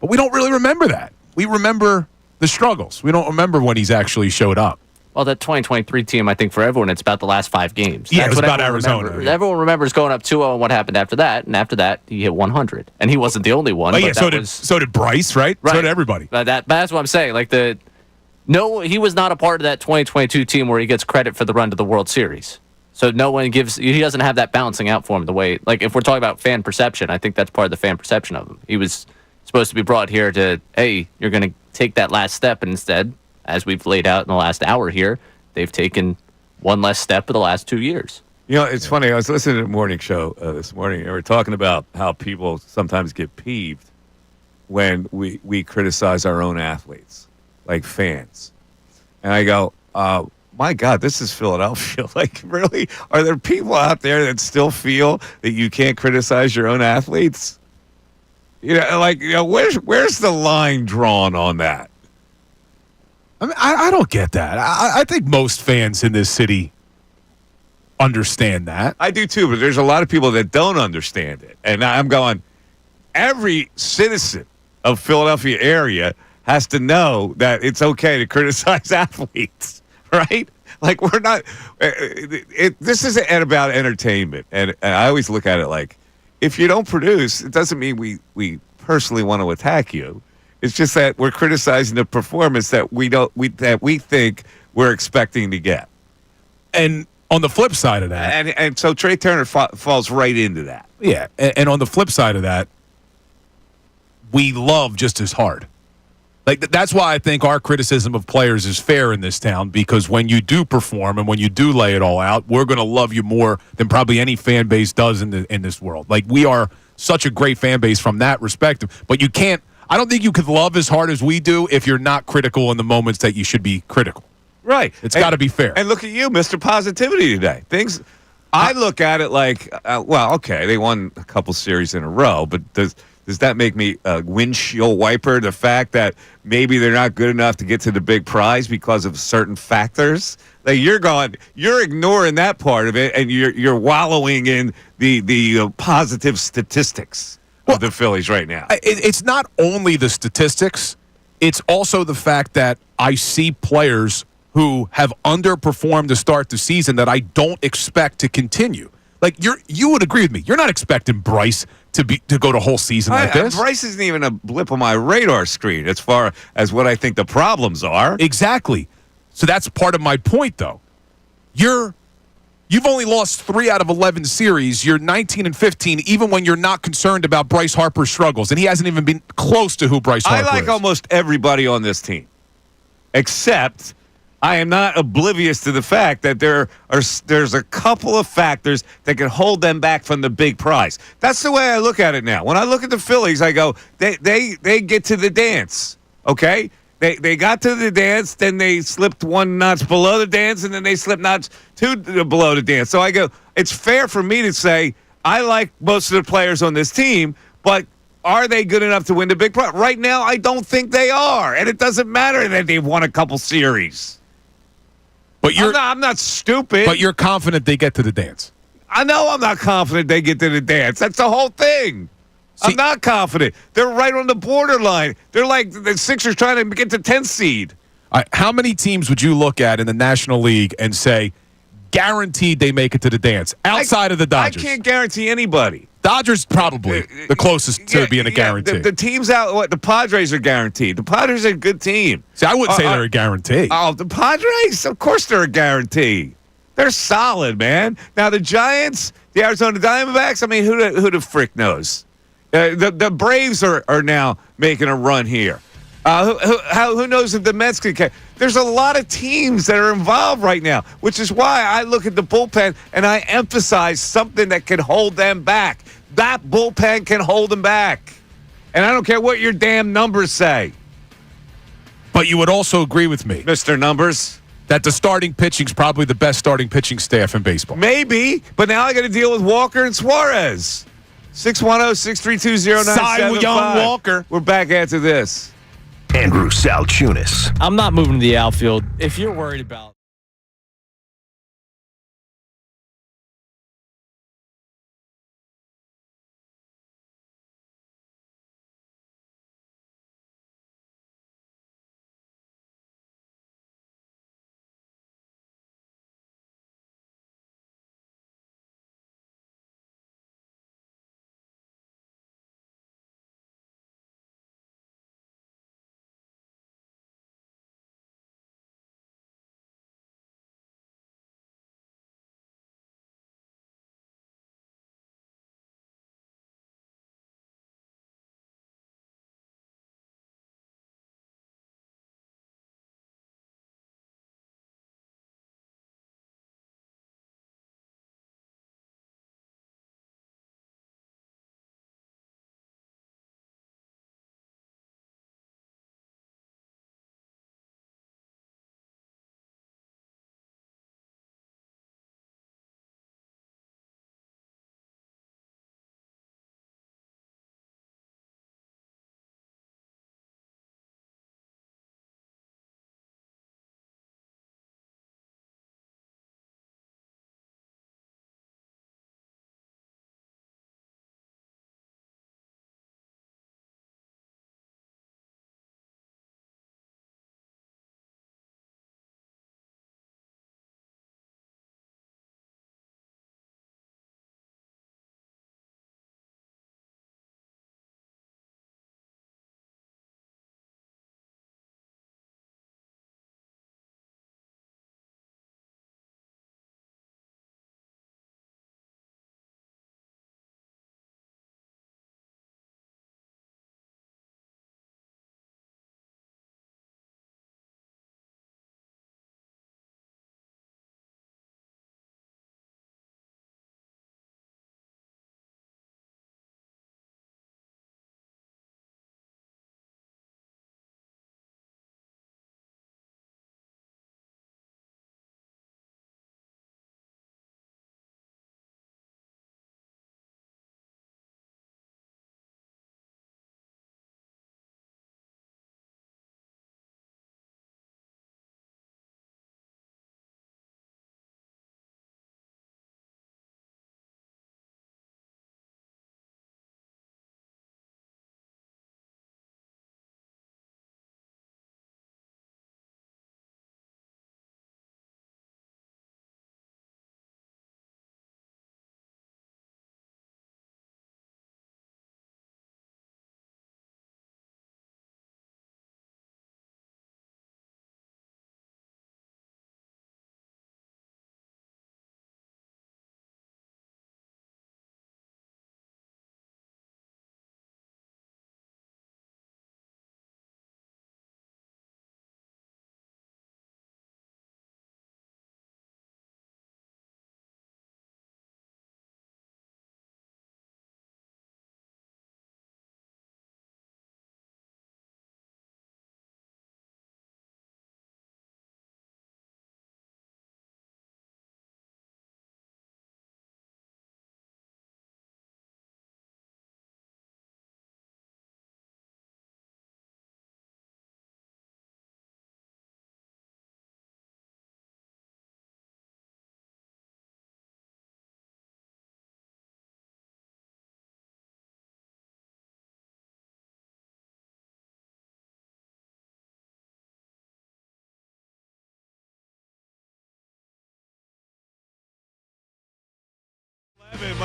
but we don't really remember that. We remember the struggles. We don't remember when he's actually showed up. Well, that 2023 team, I think for everyone, it's about the last 5 games. Yeah, That's it was what about everyone Arizona. remembers. Yeah. Everyone remembers going up 2-0 and what happened after that. And after that, he hit 100. And he wasn't the only one. Oh, but yeah, so did Bryce, right? So did everybody. But that's what I'm saying. Like he was not a part of that 2022 team where he gets credit for the run to the World Series. So he doesn't have that balancing out for him the way, like if we're talking about fan perception, I think that's part of the fan perception of him. He was supposed to be brought here to, hey, you're going to take that last step, and instead, as we've laid out in the last hour here, they've taken one less step in the last 2 years. You know, it's funny. I was listening to the morning show this morning, and we're talking about how people sometimes get peeved when we criticize our own athletes, like fans. And I go, my God, this is Philadelphia. Like, really? Are there people out there that still feel that you can't criticize your own athletes? Where's the line drawn on that? I mean, I don't get that. I think most fans in this city understand that. I do too, but there's a lot of people that don't understand it. And I'm going, every citizen of Philadelphia area has to know that it's okay to criticize athletes, right? Like, we're not this isn't about entertainment. And I always look at it like, if you don't produce, it doesn't mean we personally want to attack you. It's just that we're criticizing the performance that we think we're expecting to get. And on the flip side of that, and so Trey Turner falls right into that. Yeah, and on the flip side of that, we love just as hard. Like, that's why I think our criticism of players is fair in this town, because when you do perform and when you do lay it all out, we're going to love you more than probably any fan base does in this world. Like, we are such a great fan base from that perspective. But you can't. I don't think you could love as hard as we do if you're not critical in the moments that you should be critical. Right. It's got to be fair. And look at you, Mr. Positivity today. I look at it like, okay, they won a couple series in a row, but does that make me a windshield wiper? The fact that maybe they're not good enough to get to the big prize because of certain factors? Like, you're ignoring that part of it, and you're wallowing in the positive statistics of the Phillies right now. It's not only the statistics. It's also the fact that I see players who have underperformed to start the season that I don't expect to continue. Like, you would agree with me. You're not expecting Bryce to go the whole season like this. Bryce isn't even a blip on my radar screen as far as what I think the problems are. Exactly. So that's part of my point, though. You've only lost 3 out of 11 series. You're 19-15, even when you're not concerned about Bryce Harper's struggles, and he hasn't even been close to who Bryce Harper is. I like almost everybody on this team. except I am not oblivious to the fact that there's a couple of factors that can hold them back from the big prize. That's the way I look at it now. When I look at the Phillies, I go, they get to the dance, okay? They got to the dance, then they slipped one notch below the dance, and then they slipped notch two below the dance. So I go, it's fair for me to say I like most of the players on this team, but are they good enough to win the big prize? Right now, I don't think they are, and it doesn't matter that they've won a couple series. But I'm not stupid. But you're confident they get to the dance. I know I'm not confident they get to the dance. That's the whole thing. See, I'm not confident. They're right on the borderline. They're like the Sixers trying to get the 10th seed. How many teams would you look at in the National League and say, guaranteed they make it to the dance, outside of the Dodgers? I can't guarantee anybody. Dodgers probably the closest to being a guarantee. The teams out, the Padres are guaranteed. The Padres are a good team. See, I wouldn't say they're a guarantee. Oh, the Padres? Of course they're a guarantee. They're solid, man. Now, the Giants, the Arizona Diamondbacks, I mean, who the frick knows? The Braves are now making a run here. Who knows if the Mets can catch? There's a lot of teams that are involved right now, which is why I look at the bullpen and I emphasize something that can hold them back. That bullpen can hold them back. And I don't care what your damn numbers say. But you would also agree with me, Mr. Numbers, that the starting pitching is probably the best starting pitching staff in baseball. Maybe, but now I got to deal with Walker and Suarez. 610-632-0975. Cy Young Walker. We're back after this. Andrew Salciunas. I'm not moving to the outfield. If you're worried about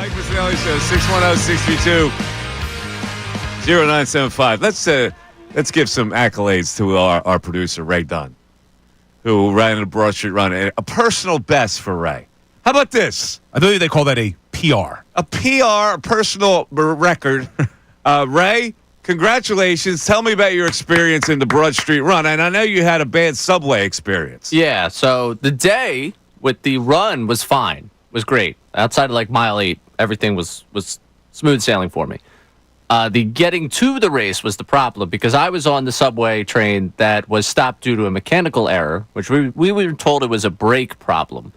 Mike Missanelli Show, 610-632-0975. Let's give some accolades to our producer, Ray Dunn, who ran a Broad Street Run. A personal best for Ray. How about this? I believe they call that a PR. A PR, a personal record. Ray, congratulations. Tell me about your experience in the Broad Street Run. And I know you had a bad subway experience. Yeah, so the day with the run was fine. Was great. Outside of like mile 8, everything was smooth sailing for me. The getting to the race was the problem because I was on the subway train that was stopped due to a mechanical error, which we were told it was a brake problem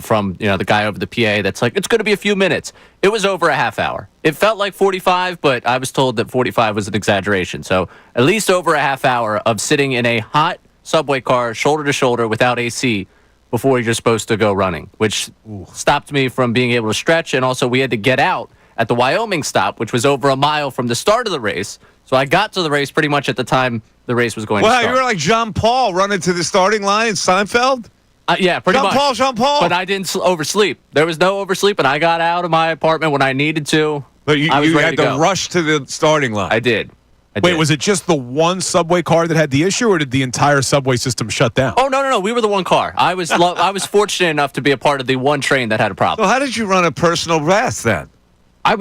from the guy over the PA that's like, it's going to be a few minutes. It was over a half hour. It felt like 45, but I was told that 45 was an exaggeration. So at least over a half hour of sitting in a hot subway car, shoulder to shoulder, without AC, before you're supposed to go running, which stopped me from being able to stretch. And also we had to get out at the Wyoming stop, which was over a mile from the start of the race. So I got to the race pretty much at the time the race was going to start. Wow, you were like Jean Paul running to the starting line in Seinfeld? Yeah, pretty much. Jean Paul. But I didn't oversleep. There was no oversleep, and I got out of my apartment when I needed to. But you had to rush to the starting line. I did. Wait, was it just the one subway car that had the issue, or did the entire subway system shut down? Oh, no. We were the one car. I was fortunate enough to be a part of the one train that had a problem. So how did you run a personal best then? I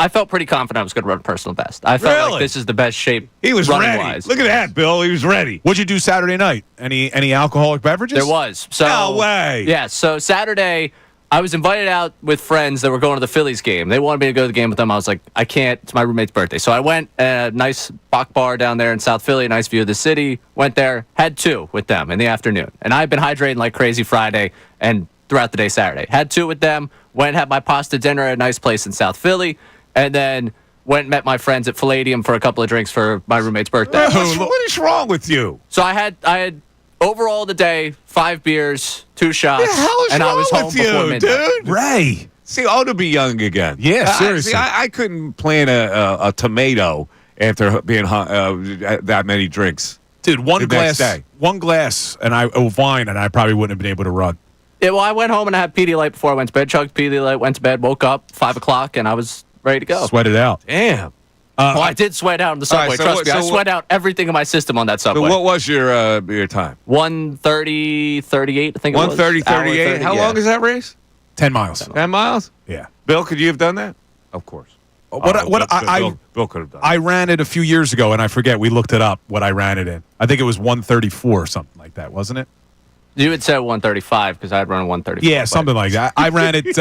felt pretty confident I was going to run a personal best. I felt like this is the best shape. He was ready. Wise. Look at that, Bill. He was ready. What'd you do Saturday night? Any alcoholic beverages? There was. So, no way. Yeah, so Saturday, I was invited out with friends that were going to the Phillies game. They wanted me to go to the game with them. I was like, I can't. It's my roommate's birthday. So I went a nice Bach bar down there in South Philly, a nice view of the city. Went there, had 2 with them in the afternoon. And I've been hydrating like crazy Friday and throughout the day Saturday. Had 2 with them, went and had my pasta dinner at a nice place in South Philly, and then went and met my friends at Palladium for a couple of drinks for my roommate's birthday. What is wrong with you? So I had overall the day, 5 beers, 2 shots, and I was home before midnight. Dude? Ray. See, I ought to be young again. Yeah, seriously. I couldn't plant a tomato after being that many drinks. Dude, one glass and of wine, and I probably wouldn't have been able to run. Yeah, well, I went home and I had Pedialyte before I went to bed. Chugged Pedialyte, went to bed, woke up 5 o'clock, and I was ready to go. Sweat it out. Damn. I did sweat out on the subway. Trust me, I sweat out everything in my system on that subway. So what was your time? 1:30, 38, I think it was. 1:30, 38. How long is that race? 10 miles. 10 miles? Yeah. Bill, could you have done that? Of course. Bill could have done it. I ran it a few years ago, and I forget. We looked it up, what I ran it in. I think it was 1:34 or something like that, wasn't it? You would say 1:35 because I'd run 1:34. Yeah, something like that. I ran it.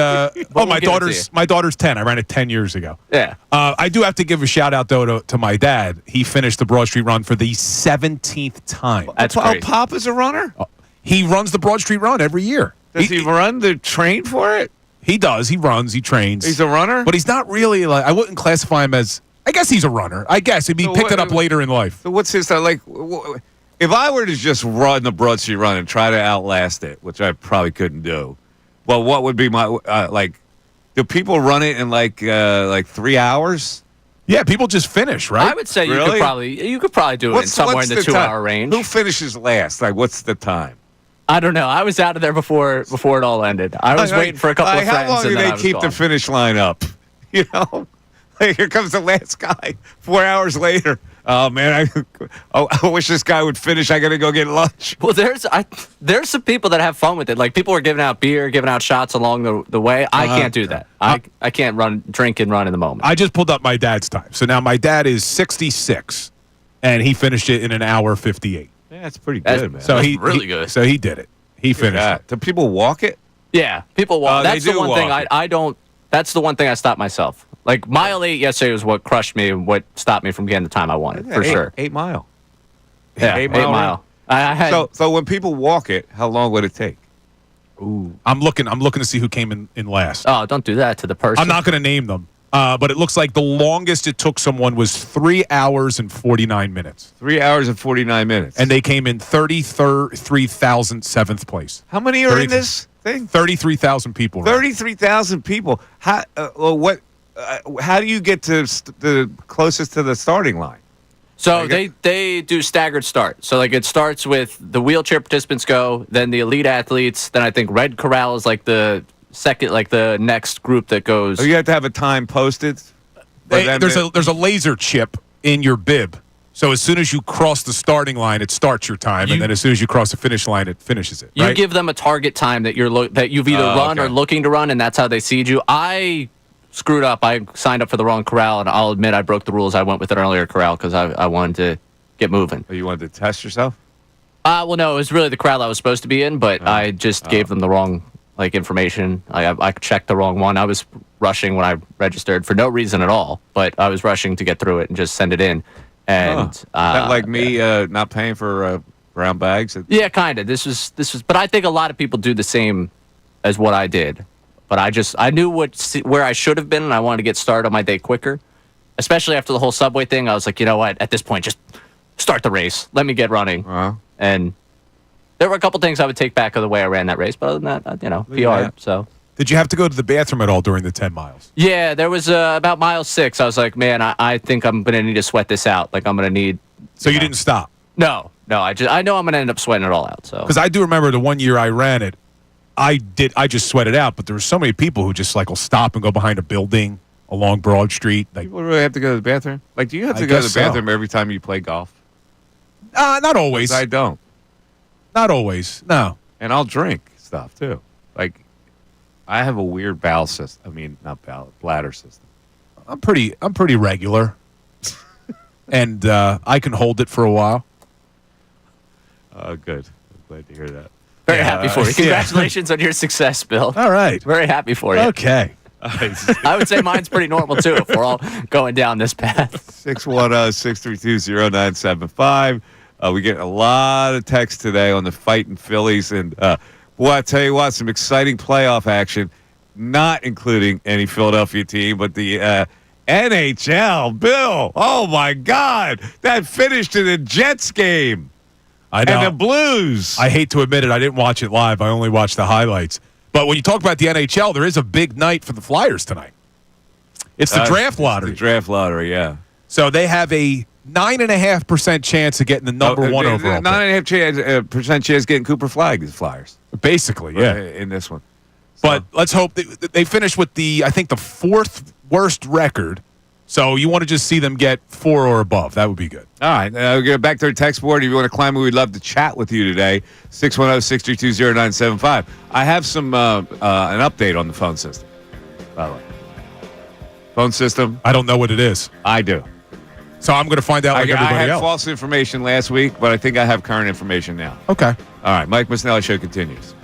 My daughter's 10. I ran it 10 years ago. Yeah. I do have to give a shout out though to my dad. He finished the Broad Street Run for the 17th time. That's great. Pop is a runner. He runs the Broad Street Run every year. Does he run the train for it? He does. He runs. He trains. He's a runner, but he's not really like. I wouldn't classify him as. I guess he's a runner. I guess he picked it up later in life. So what's his like? If I were to just run the Broad Street Run and try to outlast it, which I probably couldn't do, well, what would be my like? Do people run it in like 3 hours? Yeah, people just finish, right? I would say Really? you could probably do it somewhere in the 2-hour range. Who finishes last? Like, what's the time? I don't know. I was out of there before it all ended. I was waiting for a couple of friends. How long do they keep the finish line up? You know, like, here comes the last guy. 4 hours later. Oh man, I wish this guy would finish. I gotta go get lunch. Well, there's some people that have fun with it. Like people are giving out beer, giving out shots along the way. I can't do that. I can't drink and run in the moment. I just pulled up my dad's time. So now my dad is 66, and he finished it in an hour 58. Yeah, that's pretty good, man. So that's really good. So he did it. He finished it. Do people walk it? Yeah, people walk. That's the one thing it. I don't. That's the one thing I stopped myself. Like mile 8 yesterday was what crushed me and what stopped me from getting the time I wanted for sure. 8 mile. Yeah, 8 mile. I had, so when people walk it, how long would it take? Ooh, I'm looking to see who came in last. Oh, don't do that to the person. I'm not going to name them, but it looks like the longest it took someone was 3 hours and 49 minutes. 3 hours and 49 minutes, and they came in 33,007th place. How many are in this thing? 33,000 people. 33,000 people. How? How do you get to the closest to the starting line? So they do staggered start. So like it starts with the wheelchair participants go, then the elite athletes, then I think Red Corral is like the second, like the next group that goes. Oh, you have to have a time posted. There's a laser chip in your bib. So as soon as you cross the starting line, it starts your time, and then as soon as you cross the finish line, it finishes it. You right? give them a target time that that you've either run or looking to run, and that's how they seed you. I screwed up. I signed up for the wrong corral, and I'll admit I broke the rules. I went with an earlier corral because I wanted to get moving. Oh, you wanted to test yourself? Well, no, it was really the corral I was supposed to be in, but I just gave them the wrong information. I checked the wrong one. I was rushing when I registered for no reason at all, but I was rushing to get through it and just send it in. And that like me not paying for brown bags? Yeah, kind of. This was, but I think a lot of people do the same as what I did. But I knew where I should have been, and I wanted to get started on my day quicker. Especially after the whole subway thing, I was like, you know what? At this point, just start the race. Let me get running. And there were a couple things I would take back of the way I ran that race, but other than that, PR. Yeah. So. Did you have to go to the bathroom at all during the 10 miles? Yeah, there was about mile 6. I was like, man, I think I'm going to need to sweat this out. Like, I'm going to need... So you didn't stop? No. I know I'm going to end up sweating it all out. So because I do remember the one year I ran it, I just sweated out, but there were so many people who just will stop and go behind a building along Broad Street. People really have to go to the bathroom? Like, do you have to go to the bathroom every time you play golf? Not always. I don't. Not always. No. And I'll drink stuff too. Like, I have a weird bowel system. I mean, not bladder system. I'm pretty regular, and I can hold it for a while. Good. I'm glad to hear that. Very happy for you. Congratulations on your success, Bill. All right. Very happy for you. Okay. I would say mine's pretty normal too if we're all going down this path. 610-632-0975. We get a lot of text today on the fighting Phillies, and boy, I tell you what, some exciting playoff action, not including any Philadelphia team, but the NHL. Bill, oh my God, that finished in a Jets game. I know. And the Blues. I hate to admit it, I didn't watch it live. I only watched the highlights. But when you talk about the NHL, there is a big night for the Flyers tonight. It's the draft lottery. The draft lottery, yeah. So they have a 9.5% chance of getting the number one overall. 9.5% chance of getting Cooper Flagg, the Flyers. Basically, yeah. In this one. But let's hope they finish with I think the 4th worst record. So you want to just see them get 4 or above. That would be good. All right. We'll get back to our text board. If you want to climb, we'd love to chat with you today. 610-632-0975. I have some an update on the phone system, by the way. Phone system. I don't know what it is. I do. So I'm going to find out like everybody I had else. false information last week, but I think I have current information now. Okay. All right. Mike Missanelli Show continues.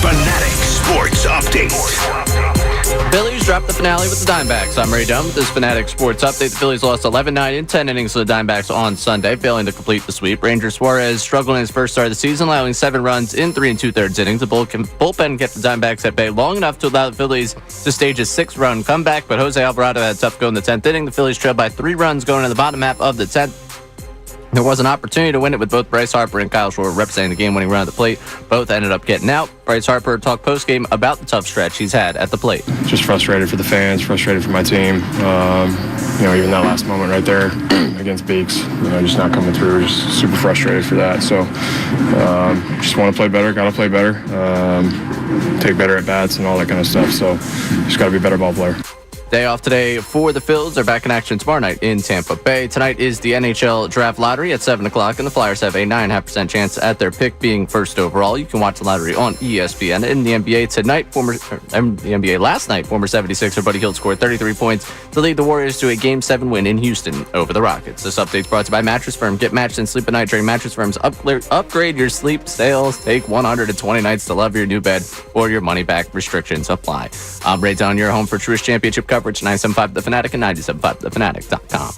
Fanatic Sports Update. Phillies dropped the finale with the Diamondbacks. I'm Ray Dunn with this Fanatic Sports Update. The Phillies lost 11-9 in 10 innings to the Diamondbacks on Sunday, failing to complete the sweep. Ranger Suarez struggled in his first start of the season, allowing 7 runs in 3 2/3 innings. The bullpen kept the Diamondbacks at bay long enough to allow the Phillies to stage a 6-run comeback, but Jose Alvarado had a tough go in the 10th inning. The Phillies trailed by 3 runs going in the bottom half of the 10th. There was an opportunity to win it with both Bryce Harper and Kyle Schwarber representing the game-winning run at the plate. Both ended up getting out. Bryce Harper talked post-game about the tough stretch he's had at the plate. Just frustrated for the fans, frustrated for my team. Even that last moment right there against Beeks, just not coming through. Just super frustrated for that. So just want to play better, got to play better, take better at bats and all that kind of stuff. So just got to be a better ball player. Day off today for the Phils. They're back in action tomorrow night in Tampa Bay. Tonight is the NHL Draft Lottery at 7 o'clock, and the Flyers have a 9.5% chance at their pick being first overall. You can watch the lottery on ESPN. In the NBA tonight, the NBA last night, former 76er Buddy Hield scored 33 points to lead the Warriors to a Game 7 win in Houston over the Rockets. This update's brought to you by Mattress Firm. Get matched and sleep at night during Mattress Firm's upgrade your sleep sales. Take 120 nights to love your new bed or your money-back restrictions apply. I'm Ray Dunn, your home for Truist Championship coverage, 975 The Fanatic and 975thefanatic.com.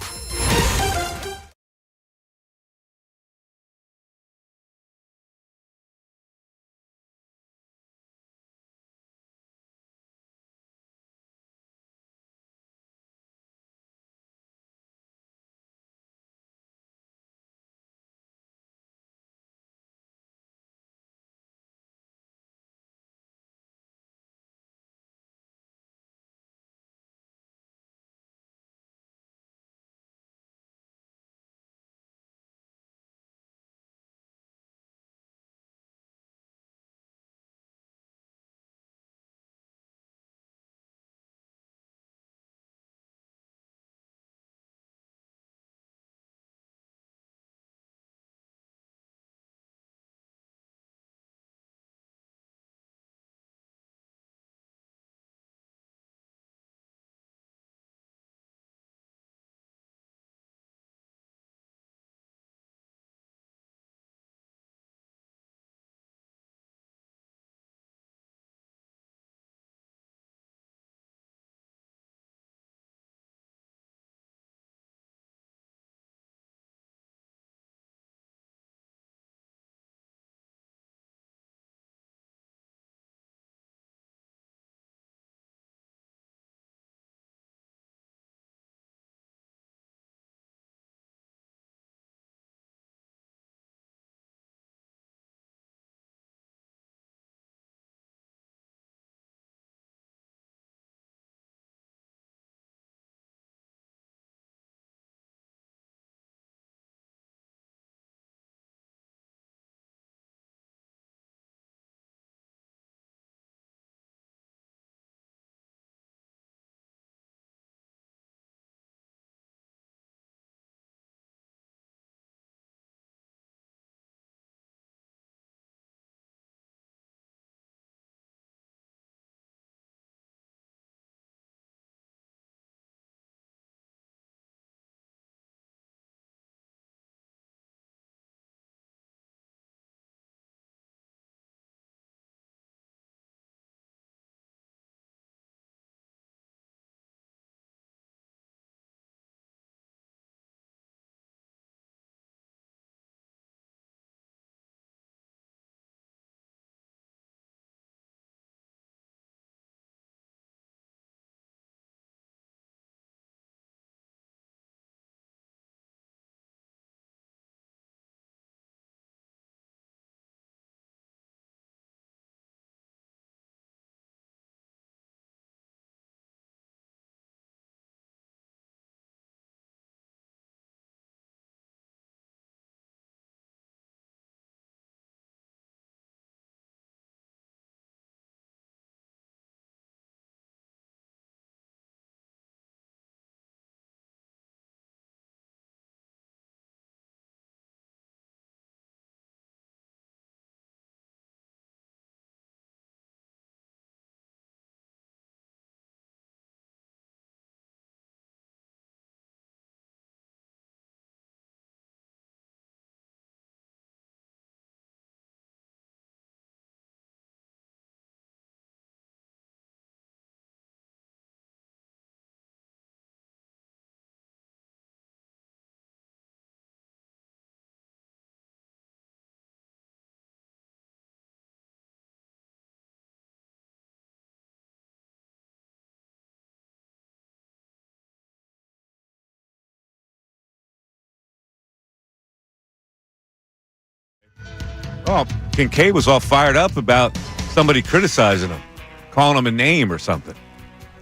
Oh, Kincade was all fired up about somebody criticizing him, calling him a name or something.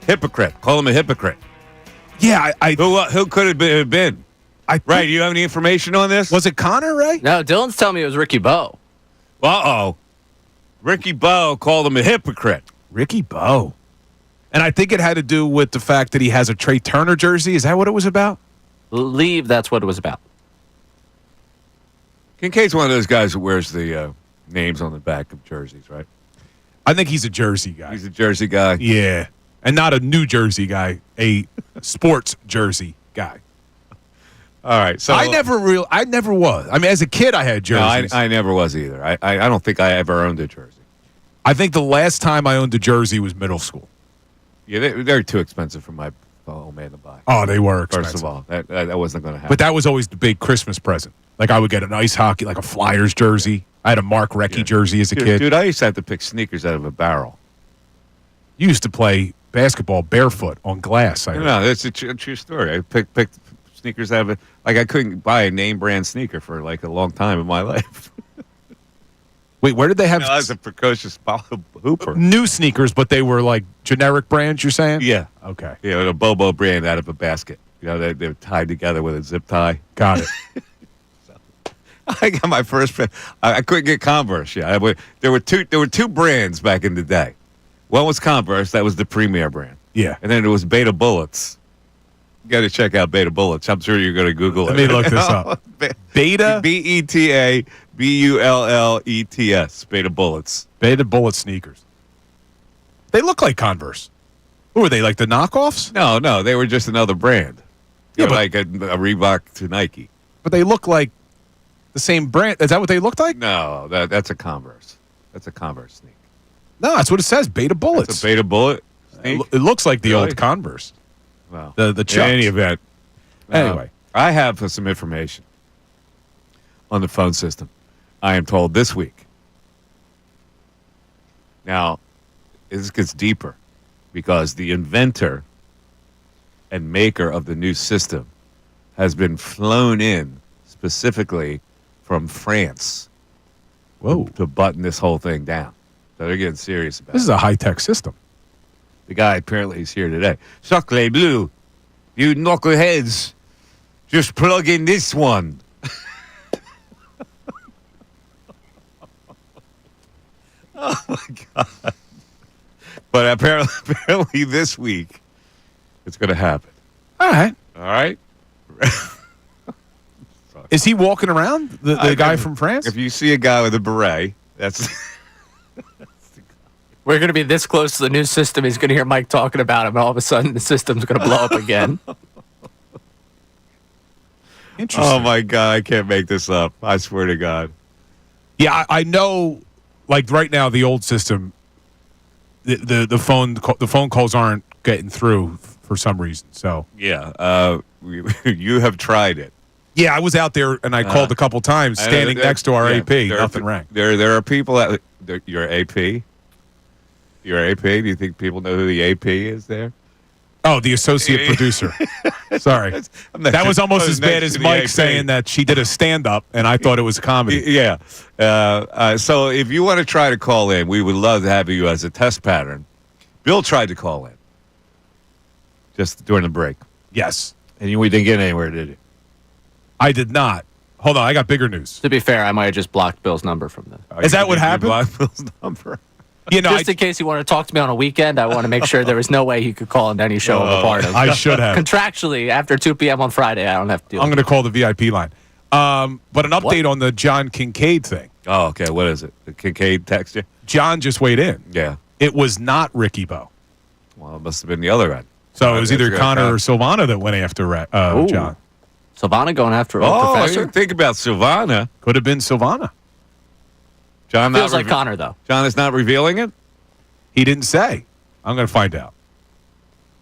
Hypocrite. Call him a hypocrite. Yeah, Who could it have been? Right, do you have any information on this? Was it Connor, Ray? No, Dylan's telling me it was Ricky Bo. Uh-oh. Ricky Bo called him a hypocrite. Ricky Bo. And I think it had to do with the fact that he has a Trey Turner jersey. Is that what it was about? Believe that's what it was about. Kincaid's one of those guys who wears the names on the back of jerseys, right? I think he's a Jersey guy. He's a Jersey guy. Yeah. And not a New Jersey guy, a sports jersey guy. All right. So I never was. I mean, as a kid, I had jerseys. No, I never was either. I don't think I ever owned a jersey. I think the last time I owned a jersey was middle school. Yeah, they're too expensive for my old man to buy. Oh, they were expensive. First of all, that wasn't going to happen. But that was always the big Christmas present. Like I would get an ice hockey, like a Flyers jersey. I had a Mark Recchi jersey as a kid. Dude, I used to have to pick sneakers out of a barrel. You used to play basketball barefoot on glass. No, that's a true story. I picked sneakers out of it. Like I couldn't buy a name brand sneaker for like a long time in my life. Wait, where did they have? I was a precocious hooper. New sneakers, but they were like generic brands. You're saying? Yeah. Okay. Yeah, with a Bobo brand out of a basket. You know, they were tied together with a zip tie. Got it. I got my first. I couldn't get Converse. Yeah, there were two brands back in the day. One was Converse. That was the premier brand. Yeah. And then there was Beta Bullets. You got to check out Beta Bullets. I'm sure you're going to Google it. Let me look this up. Beta? BETA BULLETS. Beta Bullets. Beta Bullet sneakers. They look like Converse. Who were they, like the knockoffs? No, they were just another brand. Yeah, They're like a Reebok to Nike. But they look like the same brand. Is that what they looked like? No, that's a Converse. That's a Converse sneak. No, that's what it says. Beta Bullets. It's a Beta Bullet sneak? It looks like the Really? old Converse. Well, The in Chucks. any event. Anyway. I have some information on the phone system. I am told this week. Now, this gets deeper because the inventor and maker of the new system has been flown in specifically from France Whoa. to button this whole thing down. So they're getting serious about This it. is a high-tech system. The guy apparently is here today. Sacre bleu, you knuckleheads, just plug in this one. Oh my God! But apparently this week it's going to happen. All right. All right. Is he walking around, the guy from France? If you see a guy with a beret, that's. We're going to be this close to the new system. He's going to hear Mike talking about him, and all of a sudden the system's going to blow up again. Interesting. Oh my God! I can't make this up. I swear to God. Yeah, I know. Like right now, the old system, the phone calls aren't getting through for some reason. So Yeah. You have tried it. yeah, I was out there and I called a couple times, standing next to our AP. Nothing rang. There are people that your AP. Your AP. Do you think people know who the AP is there? Oh, the associate producer. Sorry, that was almost as bad as Mike saying that she did a stand-up and I thought it was comedy. Yeah. So if you want to try to call in, we would love to have you as a test pattern. Bill tried to call in just during the break, Yes, and we didn't get anywhere, did you? I did not. Hold on, I got bigger news. To be fair, I might have just blocked Bill's number from the. Is that what happened? Blocked Bill's number. You know, Just in case he wanted to talk to me on a weekend, I want to make sure there was no way he could call into any show I'm a part of. I should have. Contractually, after 2 p.m. on Friday, I don't have to deal I'm with going to call the VIP line. But an update on the John Kincade thing. Oh, okay. What is it? The Kincade text you? John just weighed in. Yeah. It was not Ricky Bo. Well, it must have been the other end. So it was either That's Connor or good. Silvana that went after John. Savannah going after a Oh, I professor. didn't think about Silvana. Could have been Silvana. John Feels not like Connor, though. John is not revealing it. He didn't say. I'm going to find out.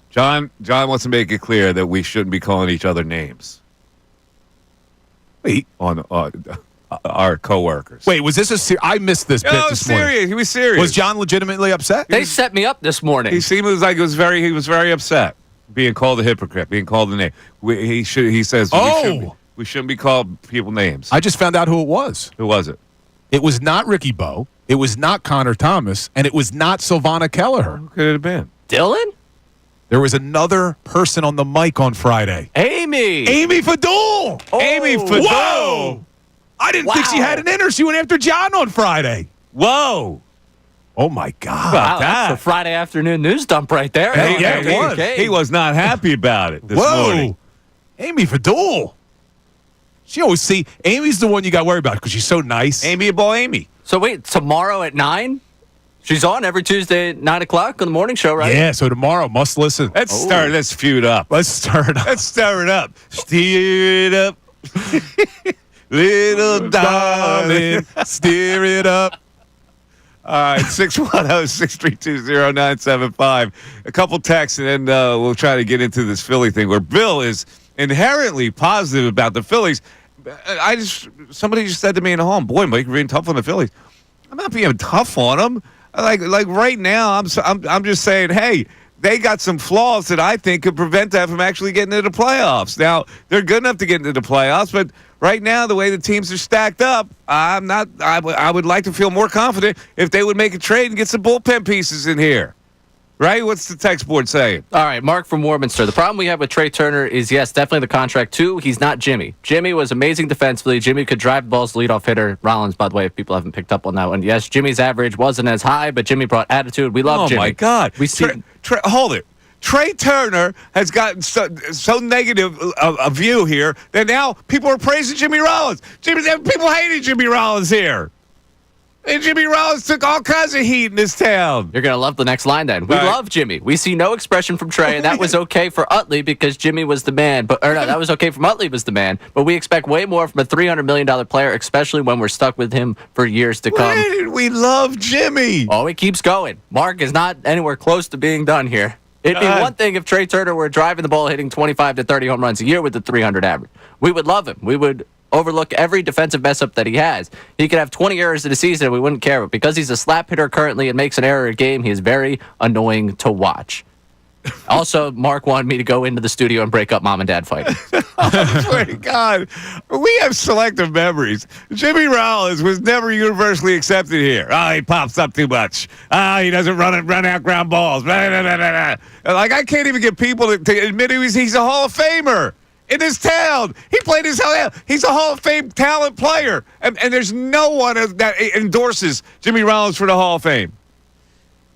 John wants to make it clear that we shouldn't be calling each other names Wait, on our coworkers. wait. Was this I missed this bit No, this morning. serious. He was serious. Was John legitimately upset? They set me up this morning. He seemed like he was very upset being called a hypocrite, being called a name. He says Oh. we shouldn't be called people names. I just found out who it was. Who was it? It was not Ricky Bo. It was not Connor Thomas. And it was not Silvana Kelleher. Who could it have been? Dylan? There was another person on the mic on Friday. Amy Fadul. Oh. Amy Fadul. Whoa. I didn't think she had an inner. She went after John on Friday. Whoa. Oh, my God. Wow, That's a Friday afternoon news dump right there. He was not happy about it this morning. Amy Fadul. She always see Amy's the one you got to worry about because she's so nice. Amy, boy, Amy. So wait, tomorrow at 9? She's on every Tuesday at 9 o'clock on the morning show, right? Yeah, so tomorrow, must listen. Let's feud up. Let's stir it up. Let's stir it up. Steer it up. Little darling. Steer it up. All right, 610-632-0975. A couple texts, and then we'll try to get into this Philly thing where Bill is inherently positive about the Phillies. Somebody just said to me in the home, boy, Mike, you're being tough on the Phillies. I'm not being tough on them. Like right now, I'm just saying, hey, they got some flaws that I think could prevent them from actually getting into the playoffs. Now, they're good enough to get into the playoffs, but right now, the way the teams are stacked up, I would like to feel more confident if they would make a trade and get some bullpen pieces in here. Right? What's the text board saying? All right, Mark from Warminster. The problem we have with Trey Turner is, yes, definitely the contract. 2, he's not Jimmy. Jimmy was amazing defensively. Jimmy could drive the ball's leadoff hitter. Rollins, by the way, if people haven't picked up on that one. Yes, Jimmy's average wasn't as high, but Jimmy brought attitude. We love Jimmy. Oh, my God. Hold it. Trey Turner has gotten so negative a view here that now people are praising Jimmy Rollins. People hated Jimmy Rollins here. And Jimmy Rollins took all kinds of heat in this town. You're going to love the next line then. We love Jimmy. We see no expression from Trey, and that was okay for Utley because Jimmy was the man. That was okay from Utley was the man. But we expect way more from a $300 million player, especially when we're stuck with him for years to come. We love Jimmy. Oh, it keeps going. Mark is not anywhere close to being done here. It'd be one thing if Trey Turner were driving the ball, hitting 25 to 30 home runs a year with the 300 average. We would love him. We would overlook every defensive mess up that he has. He could have 20 errors in a season and we wouldn't care. But because he's a slap hitter currently and makes an error a game, he is very annoying to watch. Also, Mark wanted me to go into the studio and break up mom and dad fighting. I swear to God, we have selective memories. Jimmy Rollins was never universally accepted here. Oh, he pops up too much. Oh, he doesn't run out ground balls. Blah, blah, blah, blah. Like, I can't even get people to admit he's a Hall of Famer in this town. He played his hell out. He's a Hall of Fame talent player. And there's no one that endorses Jimmy Rollins for the Hall of Fame.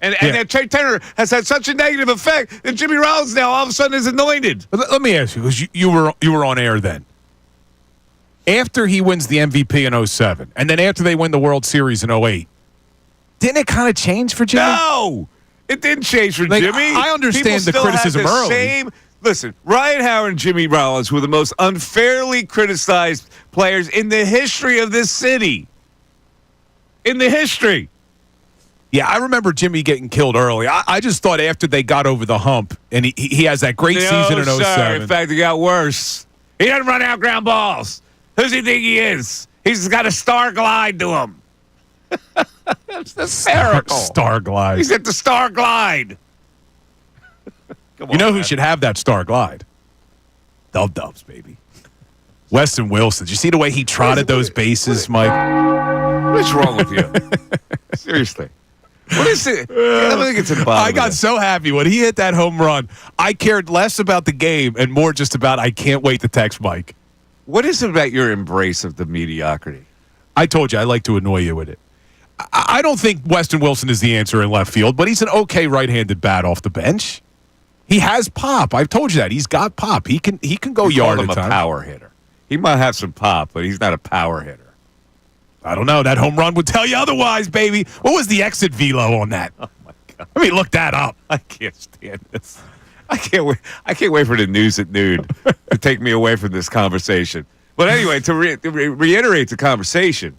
And that Trey Turner has had such a negative effect that Jimmy Rollins now all of a sudden is anointed. But let me ask you, because you were on air then. After he wins the MVP in 07, and then after they win the World Series in 08, didn't it kind of change for Jimmy? No, it didn't change for Jimmy. I understand People the criticism still have the early. Listen, Ryan Howard and Jimmy Rollins were the most unfairly criticized players in the history of this city. In the history. Yeah, I remember Jimmy getting killed early. I just thought after they got over the hump, and he has that great season in 07. Sir. In fact, it got worse. He doesn't run out ground balls. Who does he think he is? He's got a star glide to him. That's hysterical. Star glide. He's at the star glide. You know who should have that star glide? Dubs, baby. Weston Wilson. Did you see the way he trotted those bases, Mike? What's wrong with you? Seriously. What is it? I think it's in the bottom. I got so happy when he hit that home run. I cared less about the game and more just about I can't wait to text Mike. What is it about your embrace of the mediocrity? I told you I like to annoy you with it. I don't think Weston Wilson is the answer in left field, but he's an okay right-handed bat off the bench. He has pop. I've told you that. He's got pop. He can go yard at a time. Power hitter. He might have some pop, but he's not a power hitter. I don't know. That home run would tell you otherwise, baby. What was the exit velo on that? Oh my God! Let me look that up. I can't stand this. I can't wait for the news at noon to take me away from this conversation. But anyway, to reiterate the conversation,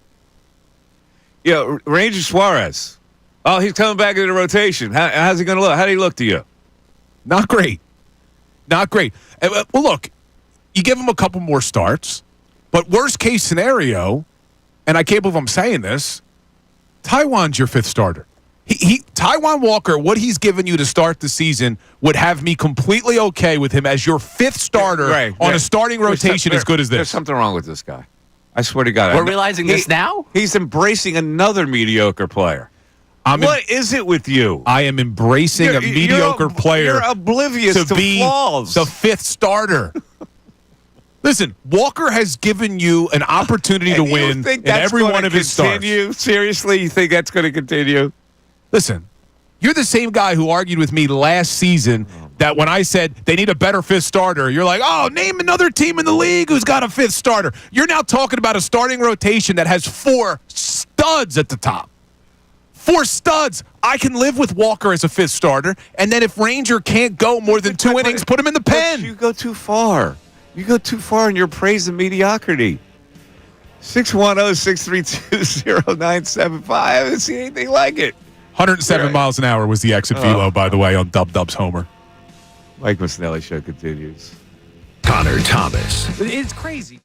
Ranger Suarez. Oh, he's coming back into the rotation. How's he going to look? How did he look to you? Not great. Not great. Well, look, you give him a couple more starts, but worst case scenario. And I can't believe I'm saying this, Taijuan's your fifth starter. Taijuan Walker, what he's given you to start the season would have me completely okay with him as your fifth starter on a starting rotation as good as this. There's something wrong with this guy. I swear to God. We're realizing this now? He's embracing another mediocre player. What is it with you? I am embracing a mediocre player. You're oblivious to be flaws. The fifth starter. Listen, Walker has given you an opportunity to win in every one of his starts. Seriously, you think that's going to continue? Listen, you're the same guy who argued with me last season that when I said they need a better fifth starter, you're like, oh, name another team in the league who's got a fifth starter. You're now talking about a starting rotation that has 4 studs at the top. 4 studs. I can live with Walker as a fifth starter, and then if Ranger can't go more than 2 innings, put him in the pen. You go too far. You go too far in your praise of mediocrity. 610-632-0975. I haven't seen anything like it. 107 miles an hour was the exit velo, by the way, on Dub's homer. Mike Missanelli Show continues. Connor Thomas. It's crazy.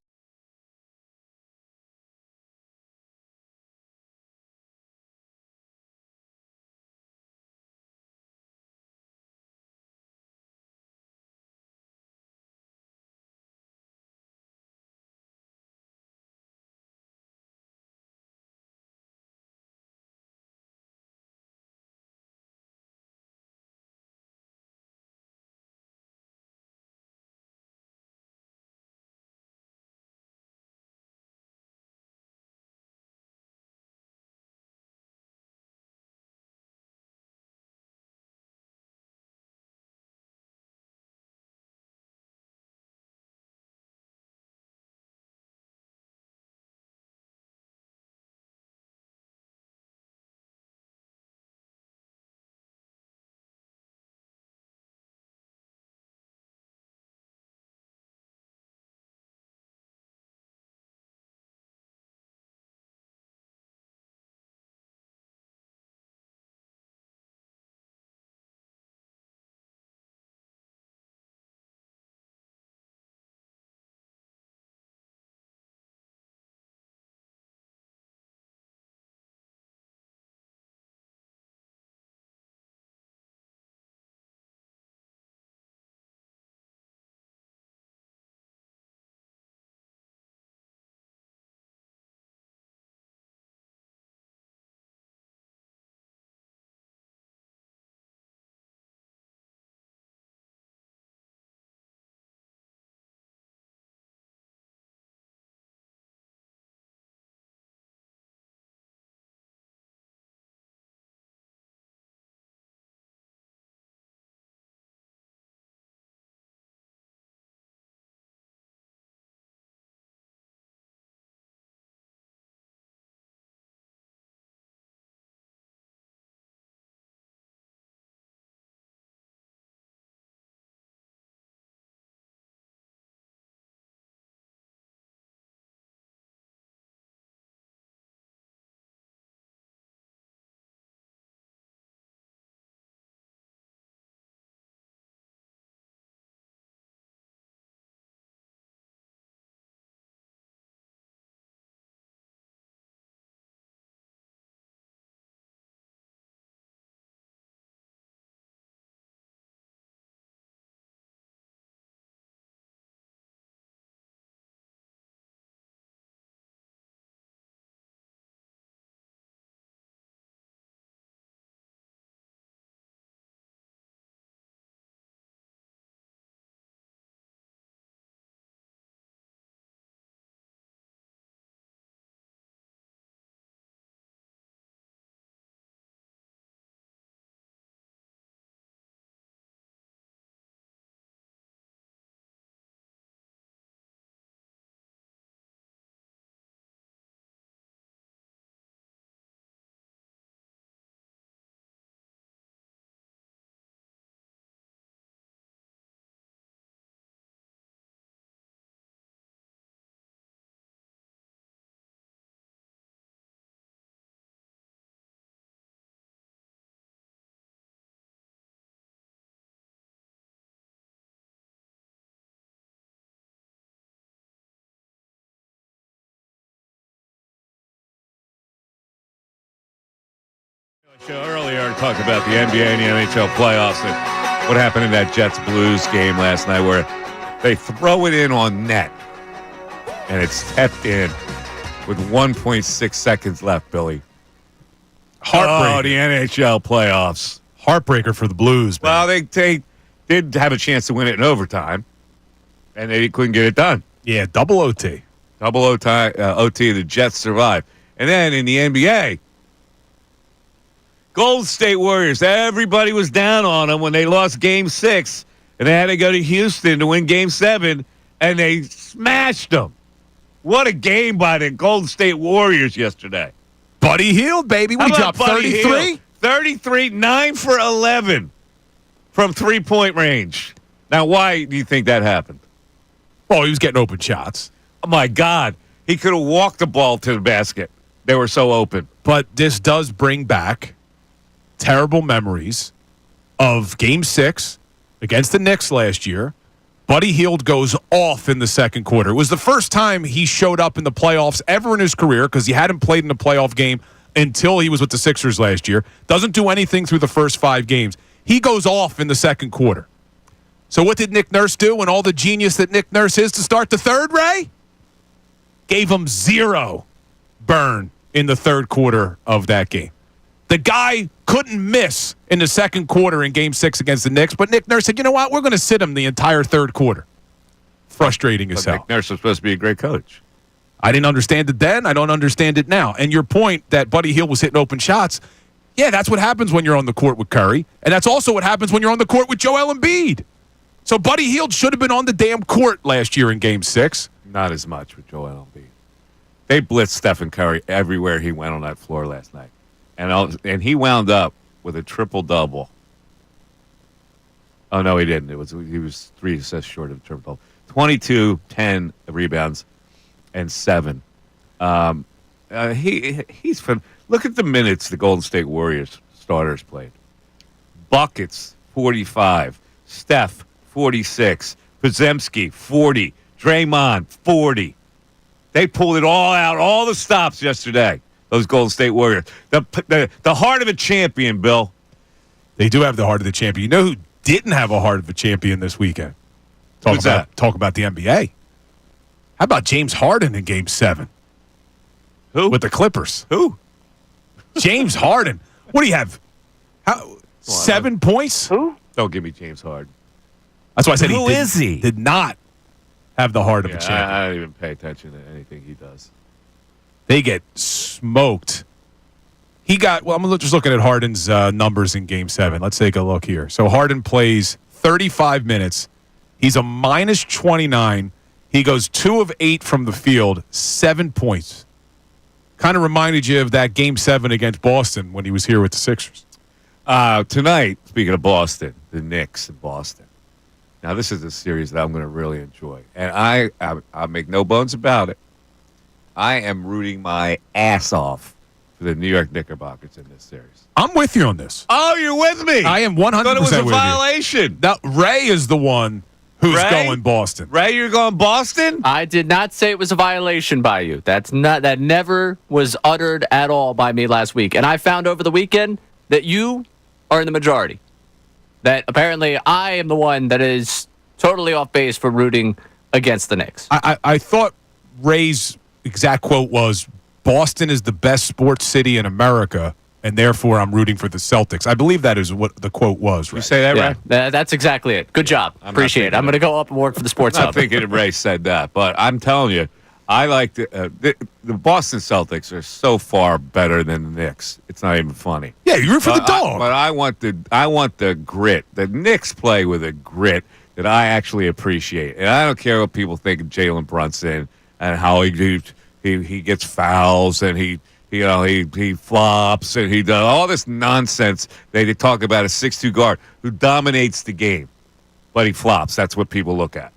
Show earlier talked about the NBA and the NHL playoffs and what happened in that Jets-Blues game last night where they throw it in on net and it's stepped in. with 1.6 seconds left, Billy. Heartbreaker. Oh, the NHL playoffs. Heartbreaker for the Blues, man. Well, they did have a chance to win it in overtime, and they couldn't get it done. Yeah, double OT. Double OT, the Jets survived. And then in the NBA, Golden State Warriors, everybody was down on them when they lost Game 6, and they had to go to Houston to win Game 7, and they smashed them. What a game by the Golden State Warriors yesterday. Buddy Hield, baby. We dropped 33. 33, 9 for 11 from three-point range. Now, why do you think that happened? Oh, he was getting open shots. Oh, my God. He could have walked the ball to the basket. They were so open. But this does bring back terrible memories of Game 6 against the Knicks last year. Buddy Hield goes off in the second quarter. It was the first time he showed up in the playoffs ever in his career because he hadn't played in a playoff game until he was with the Sixers last year. Doesn't do anything through the first 5 games. He goes off in the second quarter. So what did Nick Nurse do and all the genius that Nick Nurse is to start the third, Ray? Gave him 0 burn in the third quarter of that game. The guy couldn't miss in the second quarter in Game 6 against the Knicks, but Nick Nurse said, you know what, we're going to sit him the entire third quarter. Frustrating as hell. Nick Nurse was supposed to be a great coach. I didn't understand it then. I don't understand it now. And your point that Buddy Hield was hitting open shots, yeah, that's what happens when you're on the court with Curry. And that's also what happens when you're on the court with Joel Embiid. So Buddy Hield should have been on the damn court last year in Game 6. Not as much with Joel Embiid. They blitzed Stephen Curry everywhere he went on that floor last night. And he wound up with a triple-double. Oh, no, he didn't. He was 3 assists short of a triple-double. 22, 10 rebounds, and 7. He's fun. Look at the minutes the Golden State Warriors starters played. Buckets, 45. Steph, 46. Podziemski, 40. Draymond, 40. They pulled it all out, all the stops yesterday, those Golden State Warriors. The heart of a champion, Bill. They do have the heart of the champion. You know who didn't have a heart of a champion this weekend? Talk about the NBA. How about James Harden in Game 7? Who? With the Clippers. Who? James Harden. What do you have? 7 points? Who? Don't give me James Harden. That's why I said Who is he? Did not have the heart of a champion. I don't even pay attention to anything he does. They get smoked. I'm just looking at Harden's numbers in Game 7. Let's take a look here. So Harden plays 35 minutes. He's a minus 29. He goes 2 of 8 from the field, 7 points. Kind of reminded you of that Game 7 against Boston when he was here with the Sixers. Tonight, speaking of Boston, the Knicks in Boston. Now, this is a series that I'm going to really enjoy. And I make no bones about it. I am rooting my ass off for the New York Knickerbockers in this series. I'm with you on this. Oh, you're with me? I am 100% I thought it was a with violation. You. Now, Ray is the one who's going Boston. Ray, you're going Boston? I did not say it was a violation by you. That never was uttered at all by me last week. And I found over the weekend that you are in the majority. That apparently I am the one that is totally off base for rooting against the Knicks. I thought Ray's exact quote was, Boston is the best sports city in America, and therefore I'm rooting for the Celtics. I believe that is what the quote was, Ray. You say that, yeah, Ray? that's exactly it. Good job. Appreciate it. I'm going to go up and work for the Sports I'm Hub. not thinking Ray said that, but I'm telling you, I like the Boston Celtics are so far better than the Knicks. It's not even funny. Yeah, you root for the dog. But I want the grit. The Knicks play with a grit that I actually appreciate, and I don't care what people think of Jalen Brunson and how he gets fouls and he flops and he does all this nonsense. They talk about a 6'2" guard who dominates the game, but he flops. That's what people look at.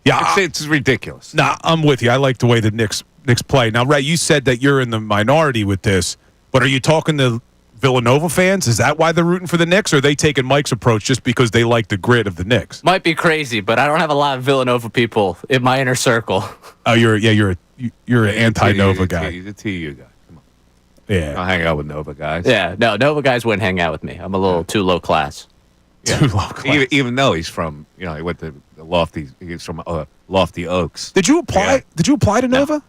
Yeah, it's ridiculous. Nah, I'm with you. I like the way the Knicks play. Now, Ray, you said that you're in the minority with this, but are you talking to Villanova fans? Is that why they're rooting for the Knicks, or are they taking Mike's approach just because they like the grit of the Knicks? Might be crazy, but I don't have a lot of Villanova people in my inner circle. Oh, you're an anti-Nova guy. He's a TU guy. Come on. Yeah. I'll hang out with Nova guys. Yeah, no, Nova guys wouldn't hang out with me. I'm a little too low class. Yeah. Too low class. Even though he's from, he went to Lofty. He's from Lofty Oaks. Did you apply? Yeah. Did you apply to Nova?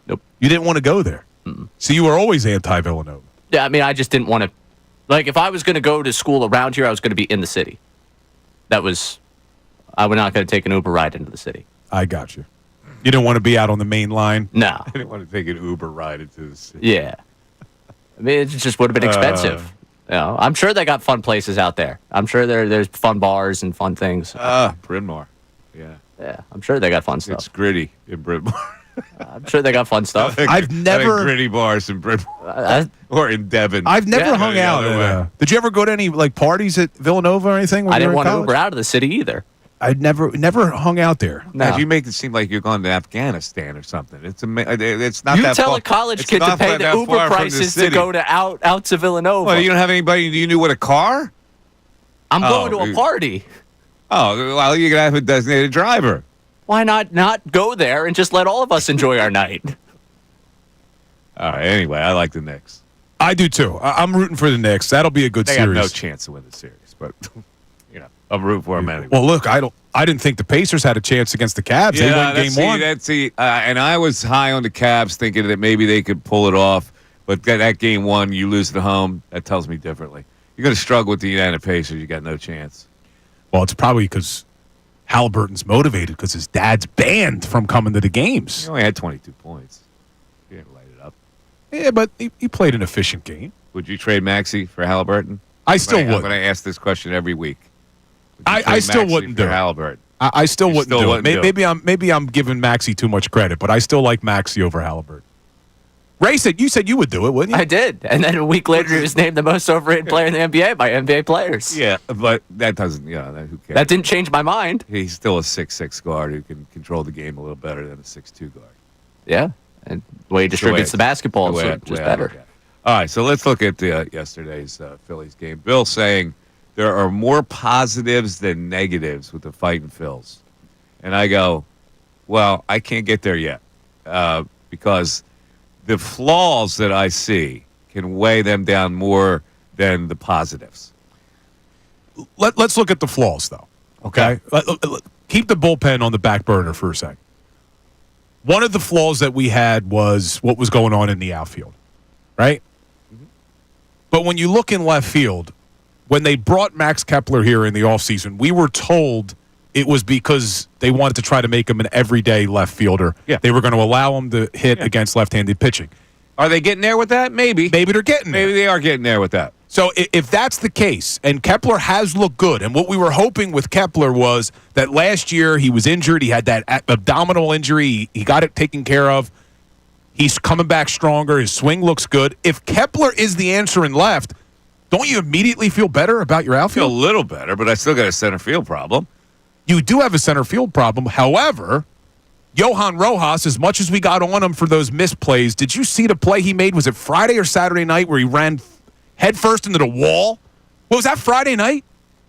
Nope. You didn't want to go there. So you were always anti-Villanova. Yeah, I mean, I just didn't want to. Like, if I was going to go to school around here, I was going to be in the city. I was not going to take an Uber ride into the city. I got you. You didn't want to be out on the main line? No. I didn't want to take an Uber ride into the city. Yeah. I mean, it just would have been expensive. I'm sure they got fun places out there. I'm sure there's fun bars and fun things. Bryn Mawr. Yeah. Yeah, I'm sure they got fun stuff. It's gritty in Bryn Mawr. I'm sure they got fun stuff. I've never gritty bars in Bryn Mawr. Or in Devon. I've never Yeah. hung out. The other way. Did you ever go to any like parties at Villanova or anything? When I you didn't were in want to college? Uber out of the city either. I'd never hung out there. No. God, you make it seem like you're going to Afghanistan or something. It's not You that tell far. a college It's kid to not pay that the Uber far from the prices to city. go to out to Villanova. Well, you don't have anybody. Do you know what a car? I'm going to Oh, a party. Oh, well, you're gonna have a designated driver. Why not go there and just let all of us enjoy our night? All right. Anyway, I like the Knicks. I do too. I'm rooting for the Knicks. That'll be a good They series. have no chance to win the series, but I'm rooting for them anyway. Well, look, I didn't think the Pacers had a chance against the Cavs. They won game one. And I was high on the Cavs, thinking that maybe they could pull it off. But that game one, you lose at home. That tells me differently. You're going to struggle with the Indiana Pacers. You got no chance. Well, it's probably because Halliburton's motivated because his dad's banned from coming to the games. He only had 22 points. He didn't light it up. Yeah, but he played an efficient game. Would you trade Maxey for Halliburton? I still I'm would. going to ask this question every week. I still wouldn't do it. Halliburton. I still wouldn't still do wouldn't it. do it. Maybe I'm giving Maxey too much credit, but I still like Maxey over Halliburton. Ray said you would do it, wouldn't you? I did. And then a week later, he was named the most overrated player in the NBA by NBA players. Yeah, but that doesn't, who cares? That didn't change my mind. He's still a 6'6" guard who can control the game a little better than a 6'2" guard. Yeah. And the way he distributes the basketball is just better. All right, so let's look at yesterday's Phillies game. Bill saying there are more positives than negatives with the Fightin' Phils. And I go, well, I can't get there yet because the flaws that I see can weigh them down more than the positives. Let's look at the flaws, though. Okay? Keep the bullpen on the back burner for a second. One of the flaws that we had was what was going on in the outfield, right? Mm-hmm. But when you look in left field, when they brought Max Kepler here in the offseason, we were told it was because they wanted to try to make him an everyday left fielder. Yeah. They were going to allow him to hit against left-handed pitching. Are they getting there with that? Maybe. Maybe they're getting there. Maybe they are getting there with that. So if that's the case, and Kepler has looked good, and what we were hoping with Kepler was that last year he was injured, he had that abdominal injury, he got it taken care of, he's coming back stronger, his swing looks good. If Kepler is the answer in left, don't you immediately feel better about your I feel a outfield? little better, but I still got a center field problem. You do have a center field problem. However, Johan Rojas, as much as we got on him for those missed plays, did you see the play he made? Was it Friday or Saturday night where he ran head first into the wall? What was that, Friday night?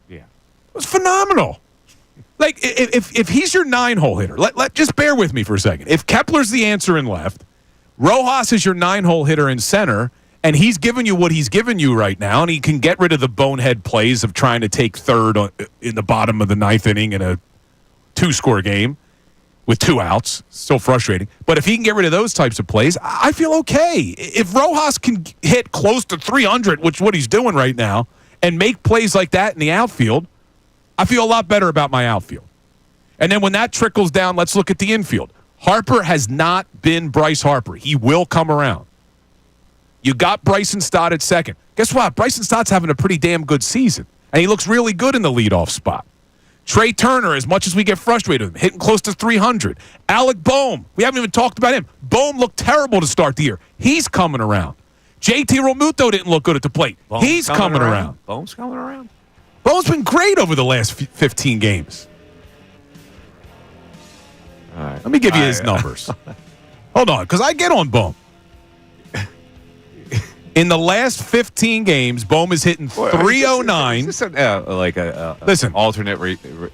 Yeah. It was phenomenal. Like, if he's your 9-hole hitter, let just bear with me for a second. If Kepler's the answer in left, Rojas is your 9-hole hitter in center, and he's giving you what he's giving you right now, and he can get rid of the bonehead plays of trying to take third in the bottom of the 9th inning in a 2-score game with 2 outs. Still frustrating. But if he can get rid of those types of plays, I feel okay. If Rojas can hit close to 300, which is what he's doing right now, and make plays like that in the outfield, I feel a lot better about my outfield. And then when that trickles down, let's look at the infield. Harper has not been Bryce Harper. He will come around. You got Bryson Stott at second. Guess what? Bryson Stott's having a pretty damn good season, and he looks really good in the leadoff spot. Trey Turner, as much as we get frustrated with him, hitting close to 300. Alec Boehm, we haven't even talked about him. Boehm looked terrible to start the year. He's coming around. JT Realmuto didn't look good at the plate. He's coming around. Boehm's coming around. Boehm's been great over the last 15 games. All right. Let me give you his numbers. Hold on, because I get on Boehm. In the last 15 games, Boehm is hitting 309. Is this a Listen, alternate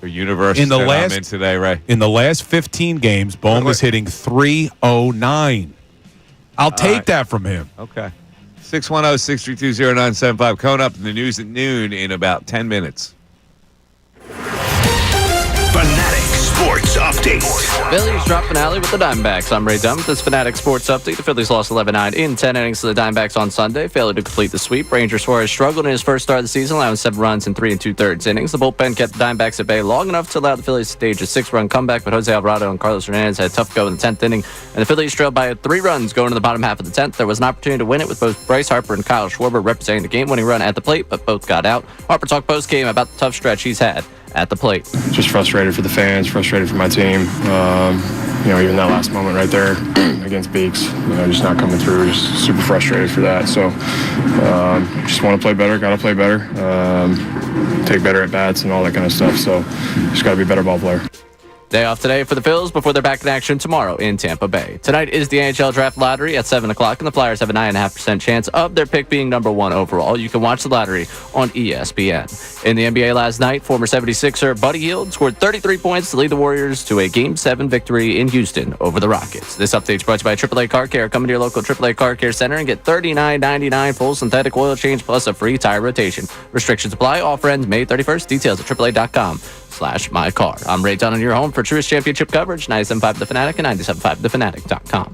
universe in the that last I'm in today, right? In the last 15 games, Boehm is hitting 309. I'll take that from him. Okay. 610-632-0975. Coming up in the news at noon in about 10 minutes. Fanatic Sports Update. update. Phillies drop finale with the Diamondbacks. I'm Ray Dunn with this Fanatic Sports Update. The Phillies lost 11-9 in 10 innings to the Diamondbacks on Sunday. Failure to complete the sweep. Ranger Suarez struggled in his first start of the season, allowing 7 runs in 3 2/3 innings. The bullpen kept the Diamondbacks at bay long enough to allow the Phillies to stage a 6-run comeback, but Jose Alvarado and Carlos Hernandez had a tough go in the 10th inning, and the Phillies trailed by 3 runs going to the bottom half of the 10th. There was an opportunity to win it with both Bryce Harper and Kyle Schwarber representing the game-winning run at the plate, but both got out. Harper talked post-game about the tough stretch he's had at the plate. Just frustrated for the fans, frustrated for my team. Even that last moment right there against Beeks, just not coming through. Just super frustrated for that. So just want to play better, got to play better, take better at bats and all that kind of stuff. So just got to be a better ball player. Day off today for the Phils before they're back in action tomorrow in Tampa Bay. Tonight is the NHL Draft Lottery at 7 o'clock, and the Flyers have a 9.5% chance of their pick being number 1 overall. You can watch the lottery on ESPN. In the NBA last night, former 76er Buddy Hield scored 33 points to lead the Warriors to a Game 7 victory in Houston over the Rockets. This update is brought to you by AAA Car Care. Come to your local AAA Car Care Center and get $39.99 full synthetic oil change plus a free tire rotation. Restrictions apply. Offer ends May 31st. Details at AAA.com/mycar. I'm Ray Dunn, your home for Truist Championship coverage, 97.5 The Fanatic and 97.5thefanatic.com.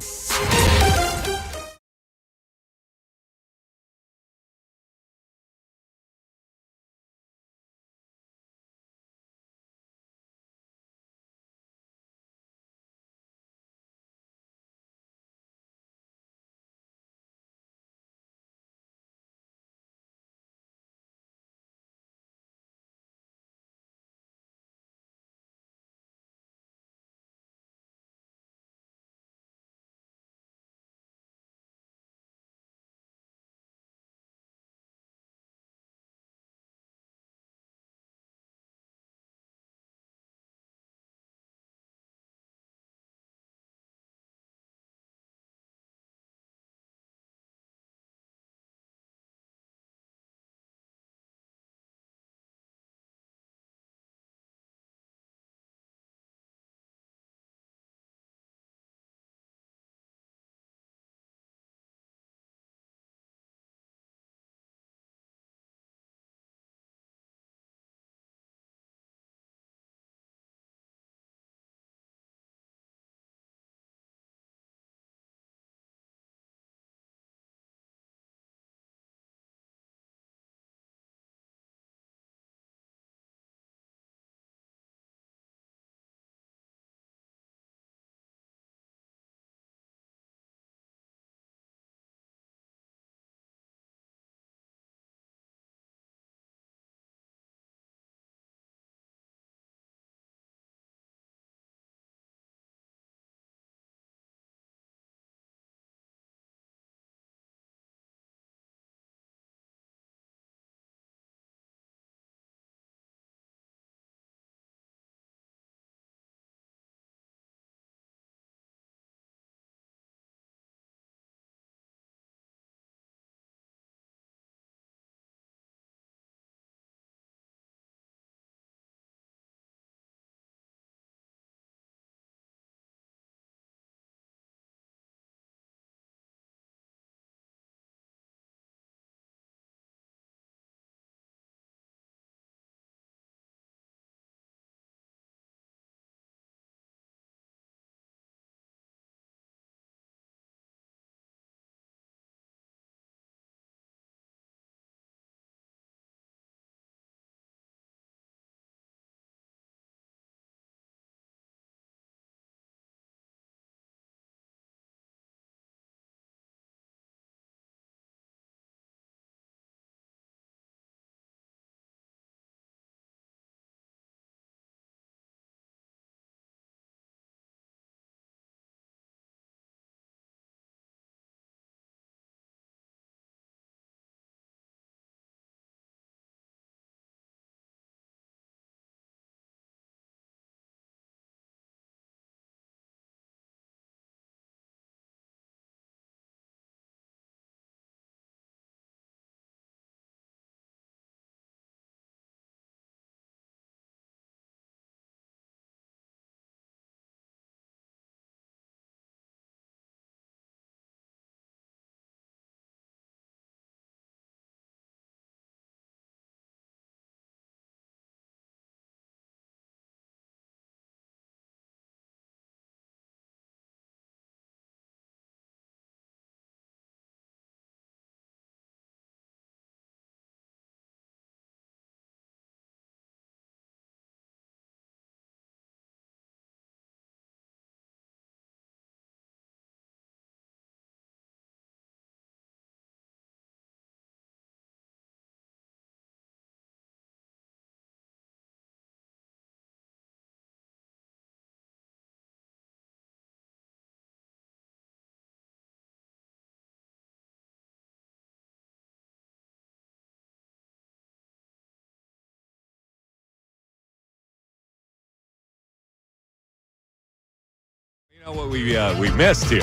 What we missed here.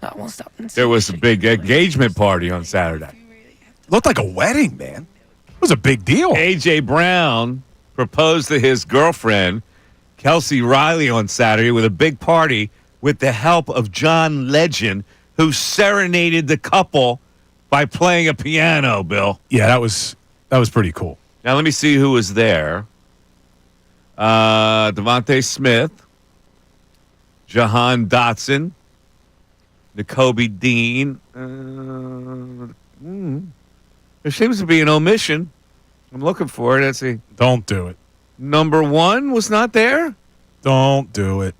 I won't stop. There was a big engagement party on Saturday. Looked like a wedding, man. It was a big deal. A.J. Brown proposed to his girlfriend, Kelsey Riley, on Saturday with a big party with the help of John Legend, who serenaded the couple by playing a piano, Bill. Yeah, that was pretty cool. Now, let me see who was there. Devontae Smith, Jahan Dotson, N'Kobe Dean. There seems to be an omission. I'm looking for it. Let's see. Don't do it. Number 1 was not there? Don't do it.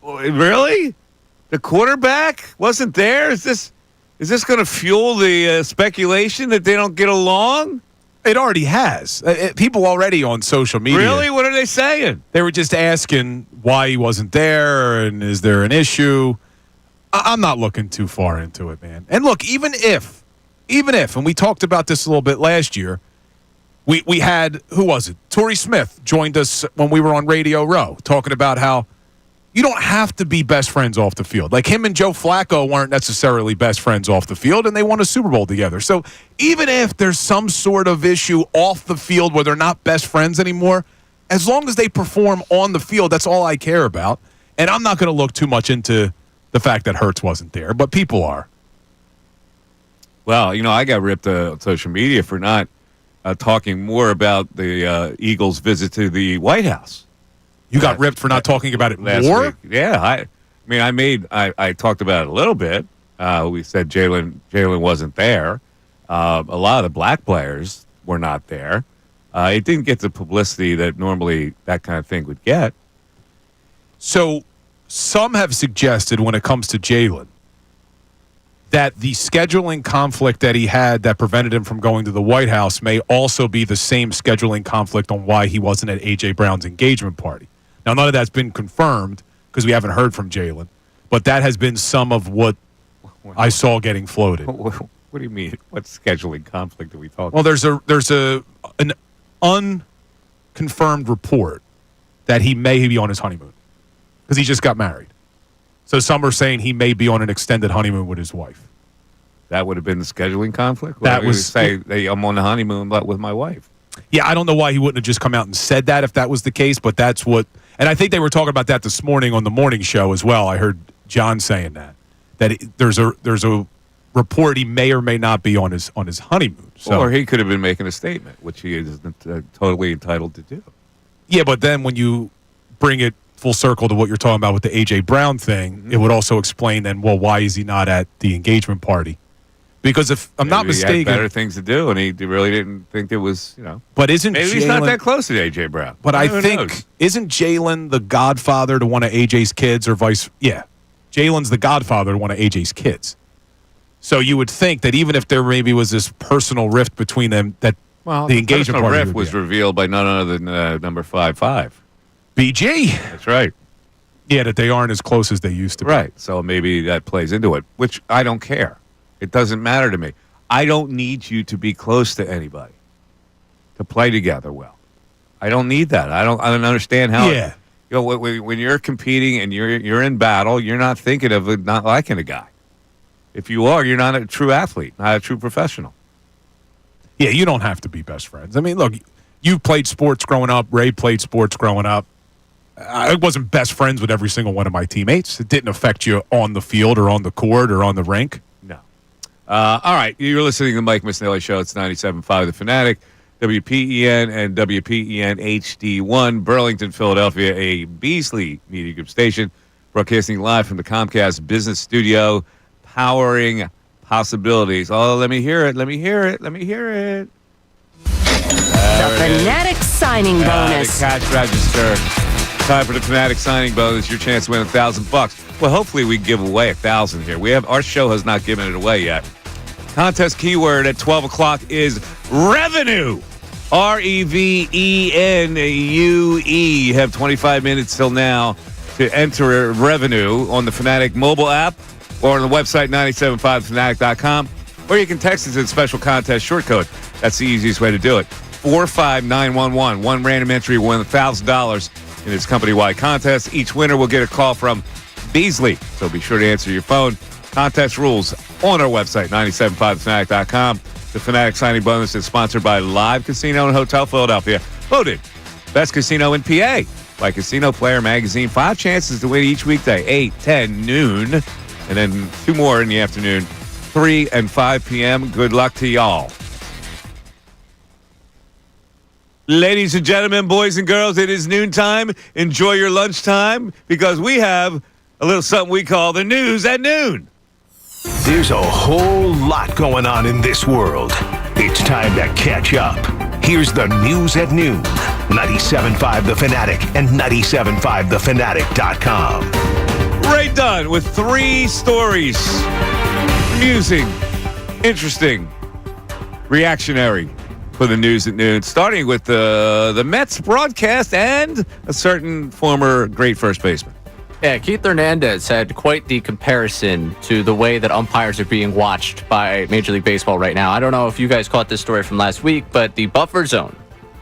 Really? The quarterback wasn't there? Is this going to fuel the speculation that they don't get along? It already has. People already on social media. Really? What are they saying? They were just asking why he wasn't there and is there an issue? I'm not looking too far into it, man. And look, even if, and we talked about this a little bit last year, we had, who was it? Torrey Smith joined us when we were on Radio Row talking about how you don't have to be best friends off the field. Like him and Joe Flacco weren't necessarily best friends off the field, and they won a Super Bowl together. So even if there's some sort of issue off the field where they're not best friends anymore, as long as they perform on the field, that's all I care about. And I'm not going to look too much into the fact that Hurts wasn't there, but people are. Well, I got ripped on social media for not talking more about the Eagles' visit to the White House. You got ripped for not talking about it last more? week. Yeah, I talked about it a little bit. We said Jalen wasn't there. A lot of the black players were not there. It didn't get the publicity that normally that kind of thing would get. So some have suggested when it comes to Jalen that the scheduling conflict that he had that prevented him from going to the White House may also be the same scheduling conflict on why he wasn't at A.J. Brown's engagement party. Now, none of that's been confirmed because we haven't heard from Jalen, but that has been some of what I saw getting floated. What do you mean? What scheduling conflict are we talking Well, there's an unconfirmed report that he may be on his honeymoon because he just got married. So some are saying he may be on an extended honeymoon with his wife. That would have been the scheduling conflict? That was say, hey, I'm on the honeymoon but with my wife. Yeah, I don't know why he wouldn't have just come out and said that if that was the case, but that's what – and I think they were talking about that this morning on the morning show as well. I heard John saying that there's a report he may or may not be on his honeymoon. So. Or he could have been making a statement, which he is totally entitled to do. Yeah, but then when you bring it full circle to what you're talking about with the A.J. Brown thing, it would also explain then, well, why is he not at the engagement party? Because if I'm not mistaken, he had better things to do, and he really didn't think it was, But isn't maybe he's not that close to A.J. Brown? But I think isn't Jalen the godfather to one of A.J.'s kids, or vice? Yeah, Jalen's the godfather to one of A.J.'s kids. So you would think that even if there maybe was this personal rift between them, that the engagement party rift was revealed by none other than number 55. BG. That's right. Yeah, that they aren't as close as they used to be. Right. So maybe that plays into it, which I don't care. It doesn't matter to me. I don't need you to be close to anybody to play together well. I don't need that. I don't understand how. Yeah. When you're competing and you're in battle, you're not thinking of not liking a guy. If you are, you're not a true athlete, not a true professional. Yeah, you don't have to be best friends. I mean, look, you played sports growing up. Ray played sports growing up. I wasn't best friends with every single one of my teammates. It didn't affect you on the field or on the court or on the rink. No. All right, you're listening to the Mike Missanelli Show. It's 97.5 The Fanatic, WPEN and WPEN HD1, Burlington, Philadelphia, a Beasley Media Group station, broadcasting live from the Comcast Business Studio, powering possibilities. Oh, let me hear it. Let me hear it. Let me hear it. The Fanatic signing bonus. The cash register. Time for the Fanatic signing bonus. Your chance to win $1,000. Well, hopefully we give away 1,000 here. Our show has not given it away yet. Contest keyword at 12 o'clock is revenue. REVENUE. You have 25 minutes till now to enter revenue on the Fanatic mobile app or on the website 975thefanatic.com, or you can text us at special contest short code. That's the easiest way to do it. 45911. One random entry will win $1,000. in this company-wide contest. Each winner will get a call from Beasley, so be sure to answer your phone. Contest rules on our website, 975thefanatic.com. The Fanatic signing bonus is sponsored by Live Casino and Hotel Philadelphia. Voted Best Casino in PA by Casino Player Magazine. 5 chances to win each weekday, 8, 10, noon, and then 2 more in the afternoon, 3 and 5 p.m. Good luck to y'all. Ladies and gentlemen, boys and girls, it is noontime. Enjoy your lunchtime because we have a little something we call the news at noon. There's a whole lot going on in this world. It's time to catch up. Here's the news at noon. 97.5 The Fanatic and 97.5thefanatic.com. Ray Dunn with 3 stories. Amusing, interesting, reactionary for the news at noon. Starting with the Mets broadcast and a certain former great first baseman. Yeah, Keith Hernandez had quite the comparison to the way that umpires are being watched by Major League Baseball right now. I don't know if you guys caught this story from last week, but the buffer zone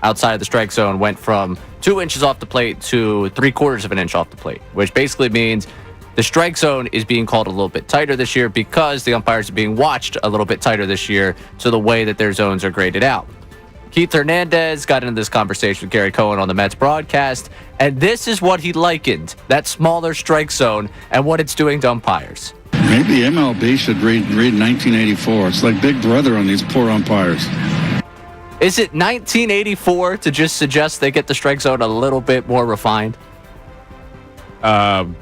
outside of the strike zone went from 2 inches off the plate to 3/4 of an inch off the plate, which basically means the strike zone is being called a little bit tighter this year because the umpires are being watched a little bit tighter this year to the way that their zones are graded out. Keith Hernandez got into this conversation with Gary Cohen on the Mets broadcast, and this is what he likened that smaller strike zone and what it's doing to umpires. Maybe MLB should read 1984. It's like Big Brother on these poor umpires. Is it 1984 to just suggest they get the strike zone a little bit more refined? No,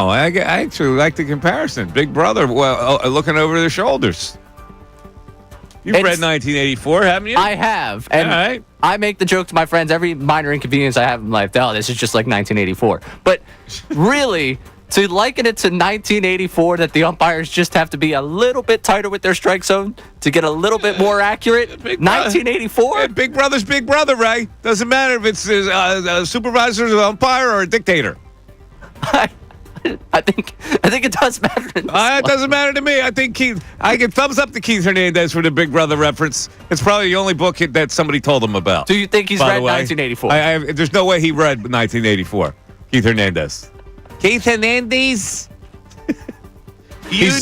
I actually like the comparison. Big Brother, looking over their shoulders. You've read 1984, haven't you? I have. And all right. I make the joke to my friends every minor inconvenience I have in life. Oh, this is just like 1984. But really, to liken it to 1984, that the umpires just have to be a little bit tighter with their strike zone to get a little bit more accurate. 1984? Yeah, Big Brother's Big Brother, Ray. Doesn't matter if it's a supervisor, an umpire, or a dictator. I think it does matter. It doesn't matter to me. I think I give thumbs up to Keith Hernandez for the Big Brother reference. It's probably the only book that somebody told him about. Do you think he's read 1984? There's no way he read 1984. Keith Hernandez. Keith Hernandez?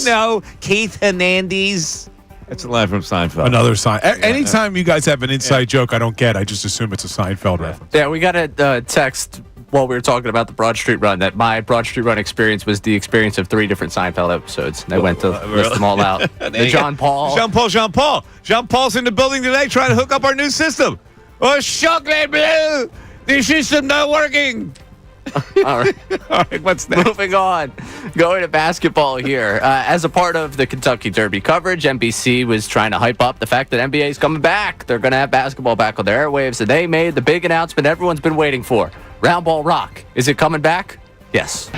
know Keith Hernandez? That's a line from Seinfeld. Another sign. Anytime you guys have an inside joke I don't get, I just assume it's a Seinfeld reference. Yeah, we got a text while we were talking about the Broad Street Run that my Broad Street Run experience was the experience of 3 different Seinfeld episodes. And I went to list them all out. The John Paul. Jean Paul's in the building today trying to hook up our new system. Oh, chocolate blue! The system not working. All right. All right, what's next? Moving on. Going to basketball here. As a part of the Kentucky Derby coverage, NBC was trying to hype up the fact that NBA is coming back. They're going to have basketball back on their airwaves, and they made the big announcement everyone's been waiting for. Round Ball Rock. Is it coming back? Yes.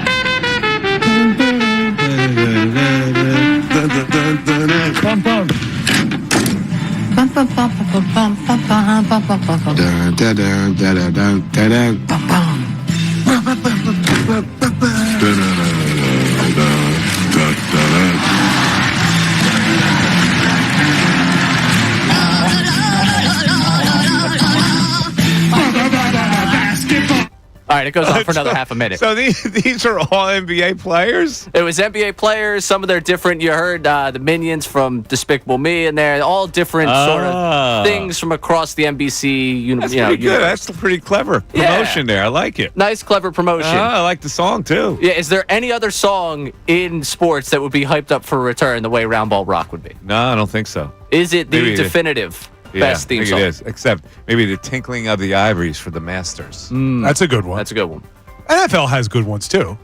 All right, it goes on for another half a minute. So these are all NBA players? It was NBA players. Some of their different, you heard the Minions from Despicable Me in there. All different sort of things from across the NBC That's pretty good. universe. That's a pretty clever promotion there. I like it. Nice, clever promotion. I like the song, too. Yeah, is there any other song in sports that would be hyped up for a return the way Round Ball Rock would be? No, I don't think so. Is it the Maybe definitive best theme I think song? it is, except maybe the tinkling of the ivories for the Masters. That's a good one. That's a good one. NFL has good ones, too.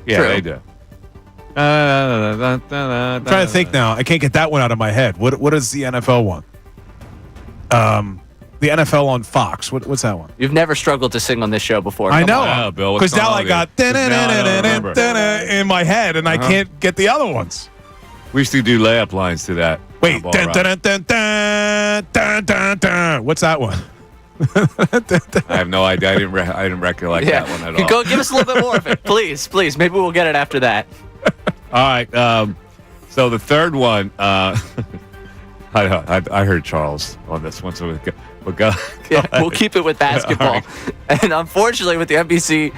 Yeah, True. they do. I'm trying to think now. I can't get that one out of my head. What is the NFL one? The NFL on Fox. What's that one? You've never struggled to sing on this show before. I Come know. on. Wow, Bill, what's Because now going I on got here? in my head, and I can't get the other ones. We used to do layup lines to that. Wait. Ball rock. What's that one? I have no idea. I didn't recollect that one at all. Go give us a little bit more of it, please. Maybe we'll get it after that. All right. So the third one, I heard Charles on this one. So But go Yeah, ahead. we'll keep it with basketball. And unfortunately, with the NBC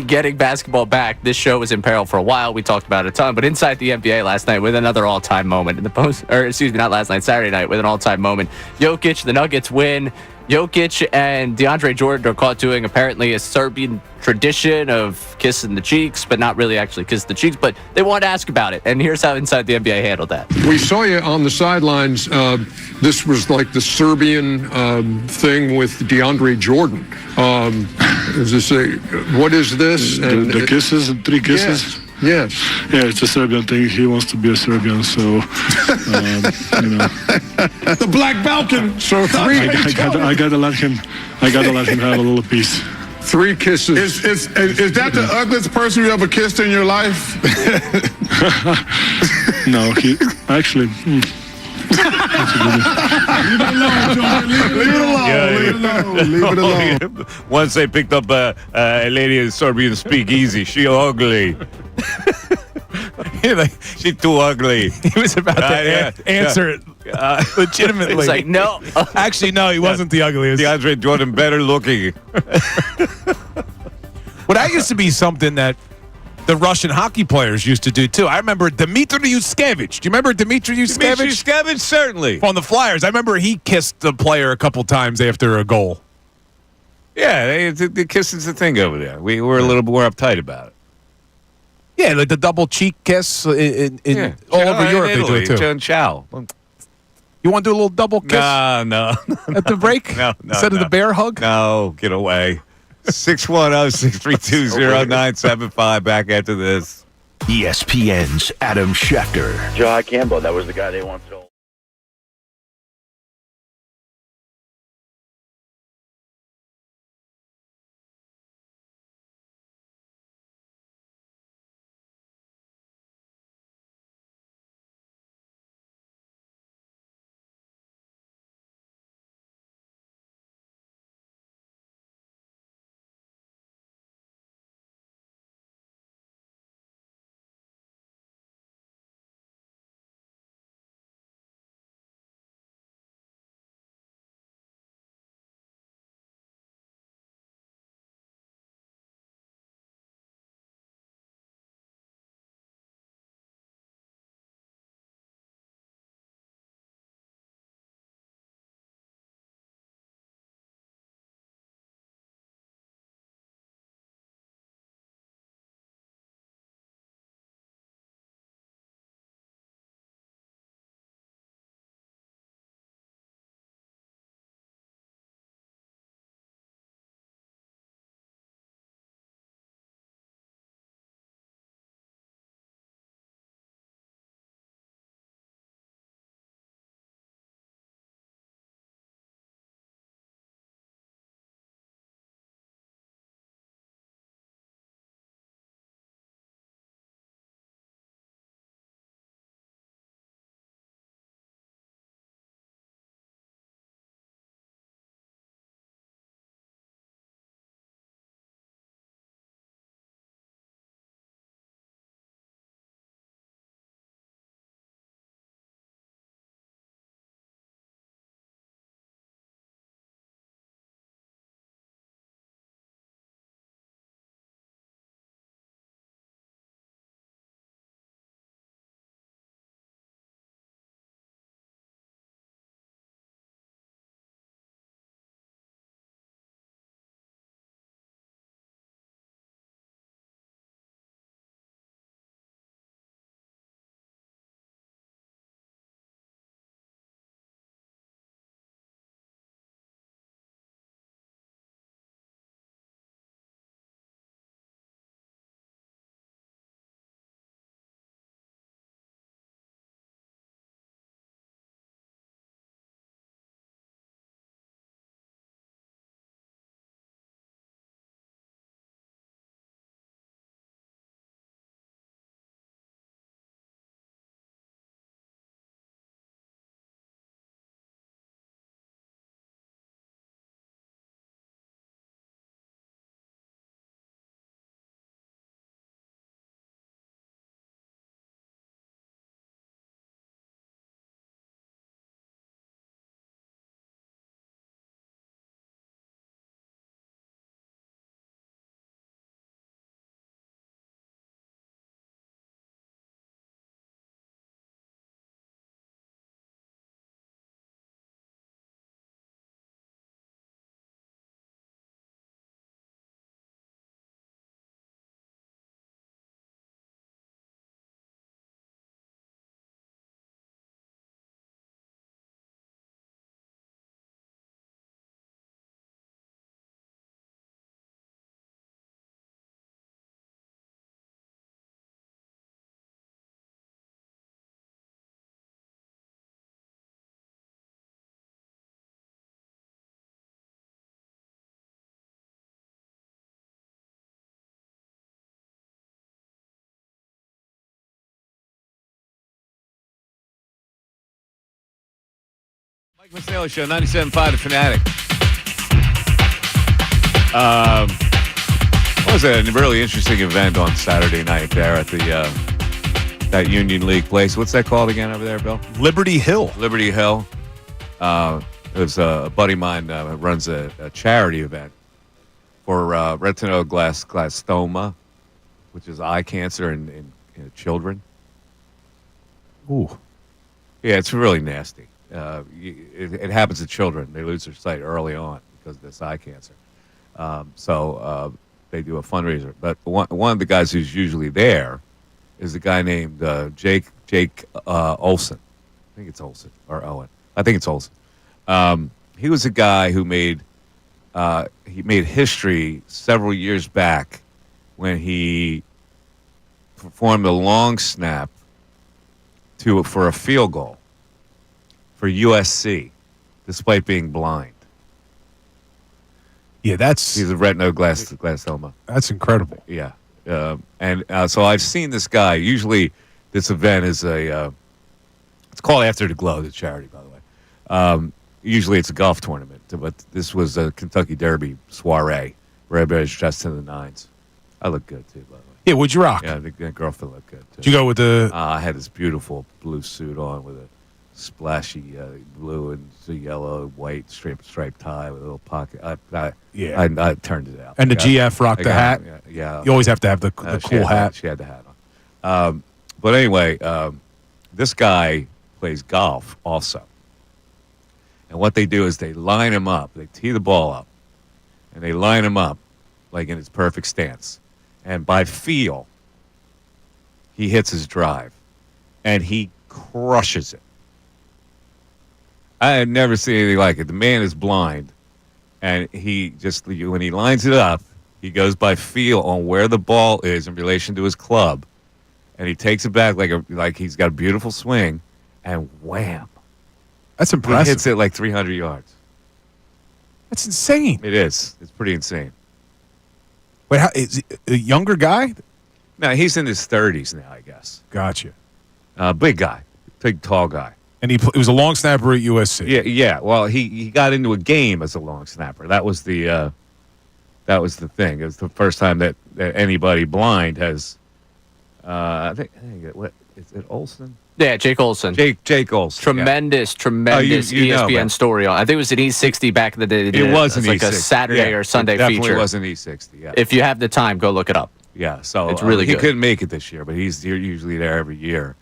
getting basketball back, this show was in peril for a while. We talked about it a ton. But inside the NBA last night, with another all-time moment in the not last night, Saturday night, with an all-time moment. Jokic, the Nuggets win. Jokic and DeAndre Jordan are caught doing apparently a Serbian tradition of kissing the cheeks, but not really actually kiss the cheeks. But they wanted to ask about it, and here's how Inside the NBA handled that. We saw you on the sidelines. This was like the Serbian thing with DeAndre Jordan. What is this? The kisses, 3 kisses. Yes. Yeah, it's a Serbian thing. He wants to be a Serbian, so The Black Balkan. So 3. I gotta let him have a little piece. 3 kisses. Is that the ugliest person you ever kissed in your life? No, he actually. Leave it alone. Once they picked up a lady in Serbian speakeasy. She ugly. She too ugly. He was about to answer it legitimately. It's like, no. Actually, no, he wasn't the ugliest. DeAndre Jordan better looking. Well, that used to be something that the Russian hockey players used to do, too. I remember Dmitry Yushkevich. Do you remember Dmitry Yushkevich? Dmitry Yushkevich, certainly. On the Flyers. I remember he kissed the player a couple times after a goal. Yeah, the kissing's the thing over there. We're a little more uptight about it. Yeah, like the double cheek kiss all over Europe. They do it, too. Ciao. You want to do a little double kiss No. at the break? No. Instead of the bear hug? No, get away. 610-632-0975. Back after this. ESPN's Adam Schefter. Jai Campbell, that was the guy they once sold. Mike Missanelli Show, 97.5 The Fanatic. Was a really interesting event on Saturday night there at the that Union League place. What's that called again over there, Bill? Liberty Hill. Liberty Hill. It was a buddy of mine runs a charity event for retinoblastoma, which is eye cancer in children. Ooh. Yeah, it's really nasty. It happens to children. They lose their sight early on because of this eye cancer. So they do a fundraiser. But one of the guys who's usually there is a guy named Jake Olson. I think it's Olson or Owen. I think it's Olson. He was a guy who made history several years back when he performed a long snap for a field goal for USC, despite being blind. Yeah, he's a retinoblastoma. That's incredible. Yeah, and so I've seen this guy. Usually, this event is it's called After the Glow, the charity, by the way. Usually, it's a golf tournament, but this was a Kentucky Derby soiree where everybody's dressed to the nines. I look good too, by the way. Yeah, would you rock? Yeah, the girlfriend looked good too. Did you go with the? I had this beautiful blue suit on with a splashy blue and yellow, white striped tie with a little pocket. I turned it out. And the GF rocked the hat. Yeah, you always have to have the cool hat. She had the hat on. But anyway, this guy plays golf also. And what they do is they line him up. They tee the ball up, and they line him up like in its perfect stance. And by feel, he hits his drive, and he crushes it. I had never seen anything like it. The man is blind, and he just, when he lines it up, he goes by feel on where the ball is in relation to his club, and he takes it back like he's got a beautiful swing, and wham. That's impressive. He hits it like 300 yards. That's insane. It is. It's pretty insane. Wait, is he a younger guy? No, he's in his 30s now, I guess. Gotcha. Big guy. Big, tall guy. And he was a long snapper at USC. Yeah. Well, he got into a game as a long snapper. That was the thing. It was the first time that anybody blind has. I think what is it, Olson? Yeah, Jake Olson. Jake Olson. Tremendous ESPN story on. I think it was an E60 back in the day. It was an like E60. a Saturday or Sunday it definitely feature. Was an E60. Yeah. If you have the time, go look it up. Yeah. So it's really he good. couldn't make it this year, but he's usually there every year.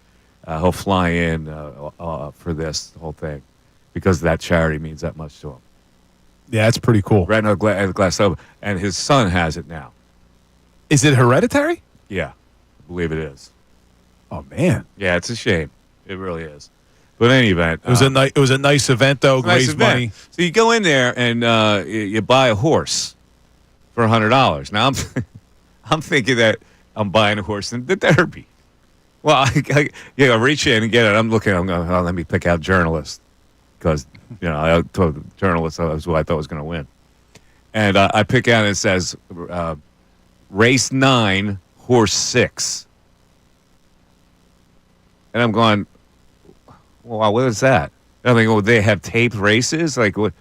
He'll fly in for this whole thing because that charity means that much to him. Yeah, that's pretty cool. Retinoblastoma, and his son has it now. Is it hereditary? Yeah, I believe it is. Oh man. Yeah, it's a shame. It really is. But in any event, it was a nice event though. Raise money. So you go in there and you buy a horse for $100. Now I'm thinking that I'm buying a horse in the Derby. Well, I reach in and get it. I'm going, oh, let me pick out journalist because I told the journalist that was who I thought was going to win, and I pick out and it says race 9, horse 6. And I'm going, well, what is that? And I'm thinking, they have taped races? Like, what?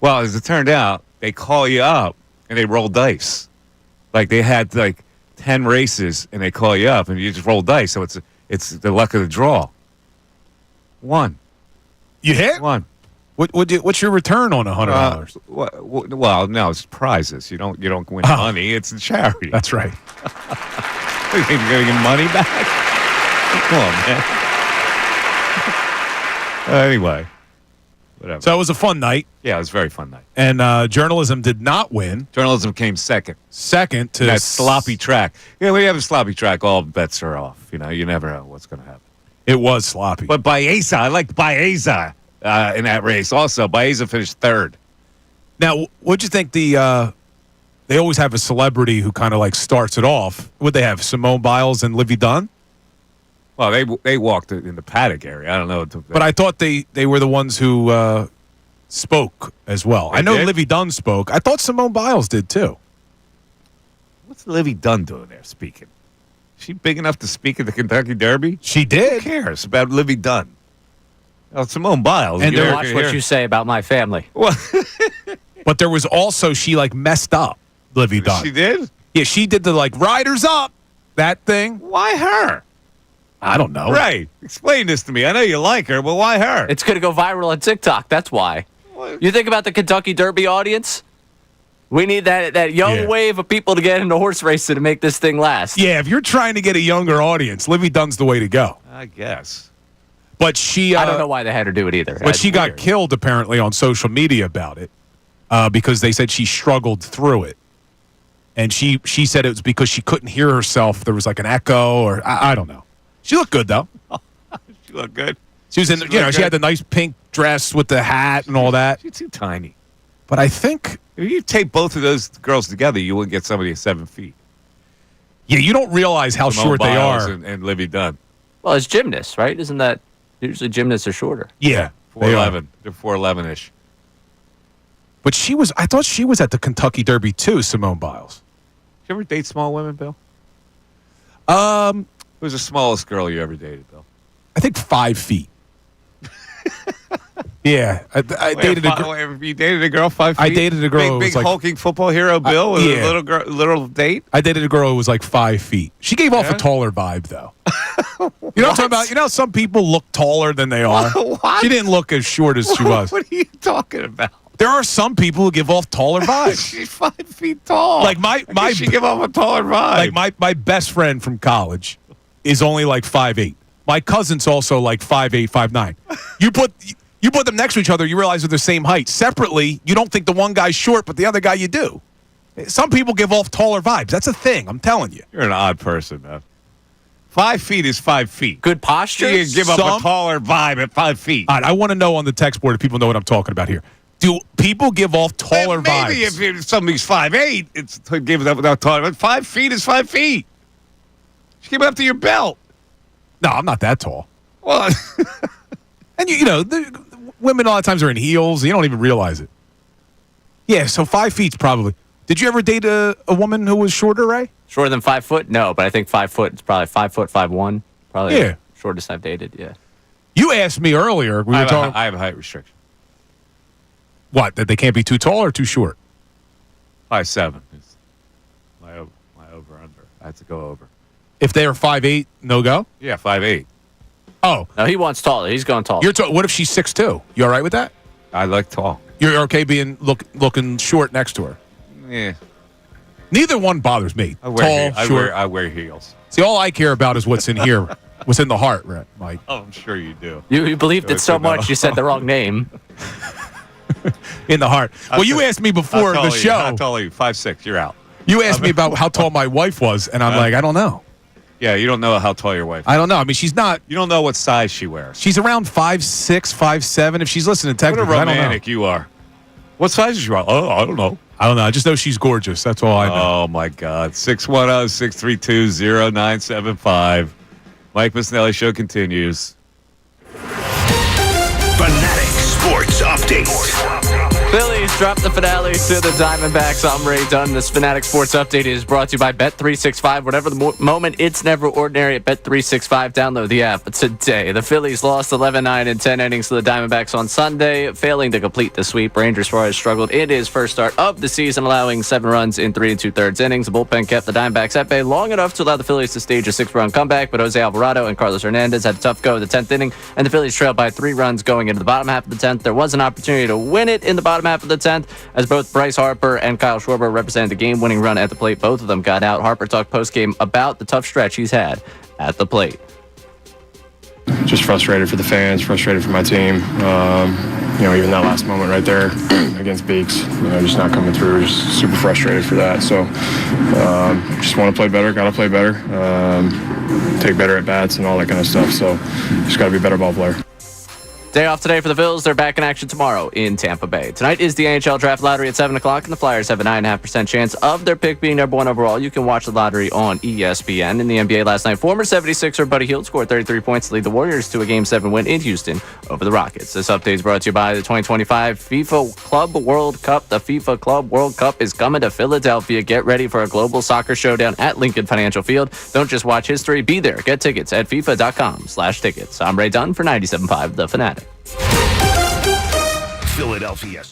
Well, as it turned out, they call you up and they roll dice. Like, they had, 10 races and they call you up and you just roll dice. So it's the luck of the draw. 1. You hit? 1. What's your return on $100? Well, no, it's prizes. You don't win money. It's a charity. That's right. You're going to get money back? Come on, man. Anyway, whatever. So it was a fun night. Yeah, it was a very fun night. And journalism did not win. Journalism came second. Second to that sloppy track. Yeah, when you have a sloppy track, all bets are off. You never know what's going to happen. It was sloppy. But Baeza, I liked Baeza in that race also. Baeza finished third. Now, what'd you think they always have a celebrity who kind of starts it off. Would they have Simone Biles and Livy Dunn? Well, they walked in the paddock area. I don't know. But I thought they were the ones who spoke as well. I know Livy Dunn spoke. I thought Simone Biles did too. What's Livy Dunn doing there speaking? Is she big enough to speak at the Kentucky Derby? She did. Who cares about Livy Dunn? Oh, Simone Biles. And Watch what you say about my family. Well, But there was also, she like messed up, Livy Dunn. she did? Yeah, she did the like riders up, that thing. Why her? I don't know. Right. Explain this to me. I know you like her, but why her? It's going to go viral on TikTok. That's why. You think about the Kentucky Derby audience? We need that young wave of people to get into horse racing to make this thing last. Yeah, if you're trying to get a younger audience, Livy Dunn's the way to go. I guess. But she... I don't know why they had her do it either. But she got killed, apparently, on social media about it because they said she struggled through it. And she said it was because she couldn't hear herself. There was like an echo or... I don't know. She looked good, though. She looked good. She was in... she had the nice pink dress with the hat and all that. She's too tiny. But I think... If you tape both of those girls together, you wouldn't get somebody at 7 feet. Yeah, you don't realize how Simone short they Biles are. And Livy Dunn. Well, it's gymnasts, right? Isn't that usually gymnasts are shorter? Yeah. 4'11". They're 4'11-ish. But I thought she was at the Kentucky Derby too, Simone Biles. Did you ever date small women, Bill? Who was the smallest girl you ever dated, Bill? I think 5 feet. Yeah, I dated a girl. You dated a girl 5 feet? I dated a girl who Big was like, hulking football hero, Bill, with yeah. a little date? I dated a girl who was like 5 feet. She gave off a taller vibe, though. You know what I'm talking about? You know how some people look taller than they are? What? She didn't look as short as she was. What are you talking about? There are some people who give off taller vibes. She's 5 feet tall. Like she give off a taller vibe. Like my best friend from college is only like 5'8". My cousin's also like 5'8", 5'9". You put them next to each other, you realize they're the same height. Separately, you don't think the one guy's short, but the other guy you do. Some people give off taller vibes. That's a thing, I'm telling you. You're an odd person, man. 5 feet is 5 feet. Good posture? You give up a taller vibe at 5 feet. All right, I want to know on the text board if people know what I'm talking about here. Do people give off taller vibes? Maybe if somebody's 5'8", it's gives up without taller. But 5 feet is 5 feet. Just give it up to your belt. No, I'm not that tall. Well, and the women a lot of times are in heels. You don't even realize it. Yeah, so 5 feet's probably. Did you ever date a woman who was shorter, Ray? Shorter than 5 foot? No, but I think 5 foot. It's probably 5 foot, 5'1". Probably Yeah. the shortest I've dated, yeah. You asked me earlier. We were talking. I have a height restriction. What? That they can't be too tall or too short? 5'7" is my over-under. I have to go over. If they are 5'8", no go? Yeah, 5'8". Oh. No, he wants taller. He's going tall. What if she's 6'2"? You all right with that? I like tall. You're okay being looking short next to her? Yeah. Neither one bothers me. I wear heels. See, all I care about is what's in here, what's in the heart, right, Mike? Oh, I'm sure you do. You believed it so much, you said the wrong name. In the heart. Well, you asked me before the show. How tall are you? 5'6". You're out. You asked me about how tall my wife was, and I'm like, I don't know. Yeah, you don't know how tall your wife is. I don't know. I mean, she's not. You don't know what size she wears. She's around 5'6", 5'7". If she's listening to technically, What a romantic you are. What size is you are? Oh, I don't know. I don't know. I just know she's gorgeous. That's all I know. Oh, my God. 610-632-0975. Mike Missanelli Show continues. Fanatic Sports Update. Phillies dropped the finale to the Diamondbacks. I'm Ray Dunn. This Fanatic Sports Update is brought to you by Bet365. Whatever the moment, it's never ordinary at Bet365. Download the app today. The Phillies lost 11-9 in 10 innings to the Diamondbacks on Sunday, failing to complete the sweep. Ranger Suarez struggled in his first start of the season, allowing 7 runs in 3 2/3 innings. The bullpen kept the Diamondbacks at bay long enough to allow the Phillies to stage a 6-run comeback, but Jose Alvarado and Carlos Hernandez had a tough go in the 10th inning, and the Phillies trailed by 3 runs going into the bottom half of the 10th. There was an opportunity to win it in the bottom half of the 10th, as both Bryce Harper and Kyle Schwarber represented the game-winning run at the plate. Both of them got out. Harper talked post-game about the tough stretch he's had at the plate. Just frustrated for the fans, frustrated for my team. Even that last moment right there against Beeks, just not coming through. Just super frustrated for that. So just want to play better, got to play better, take better at bats and all that kind of stuff. So just got to be a better ball player. Day off today for the Phils. They're back in action tomorrow in Tampa Bay. Tonight is the NHL Draft Lottery at 7 o'clock, and the Flyers have a 9.5% chance of their pick being number 1 overall. You can watch the lottery on ESPN. In the NBA last night, former 76er Buddy Hield scored 33 points to lead the Warriors to a Game 7 win in Houston over the Rockets. This update is brought to you by the 2025 FIFA Club World Cup. The FIFA Club World Cup is coming to Philadelphia. Get ready for a global soccer showdown at Lincoln Financial Field. Don't just watch history, be there. Get tickets at FIFA.com/tickets. I'm Ray Dunn for 97.5 The Fanatic. it. Philadelphia.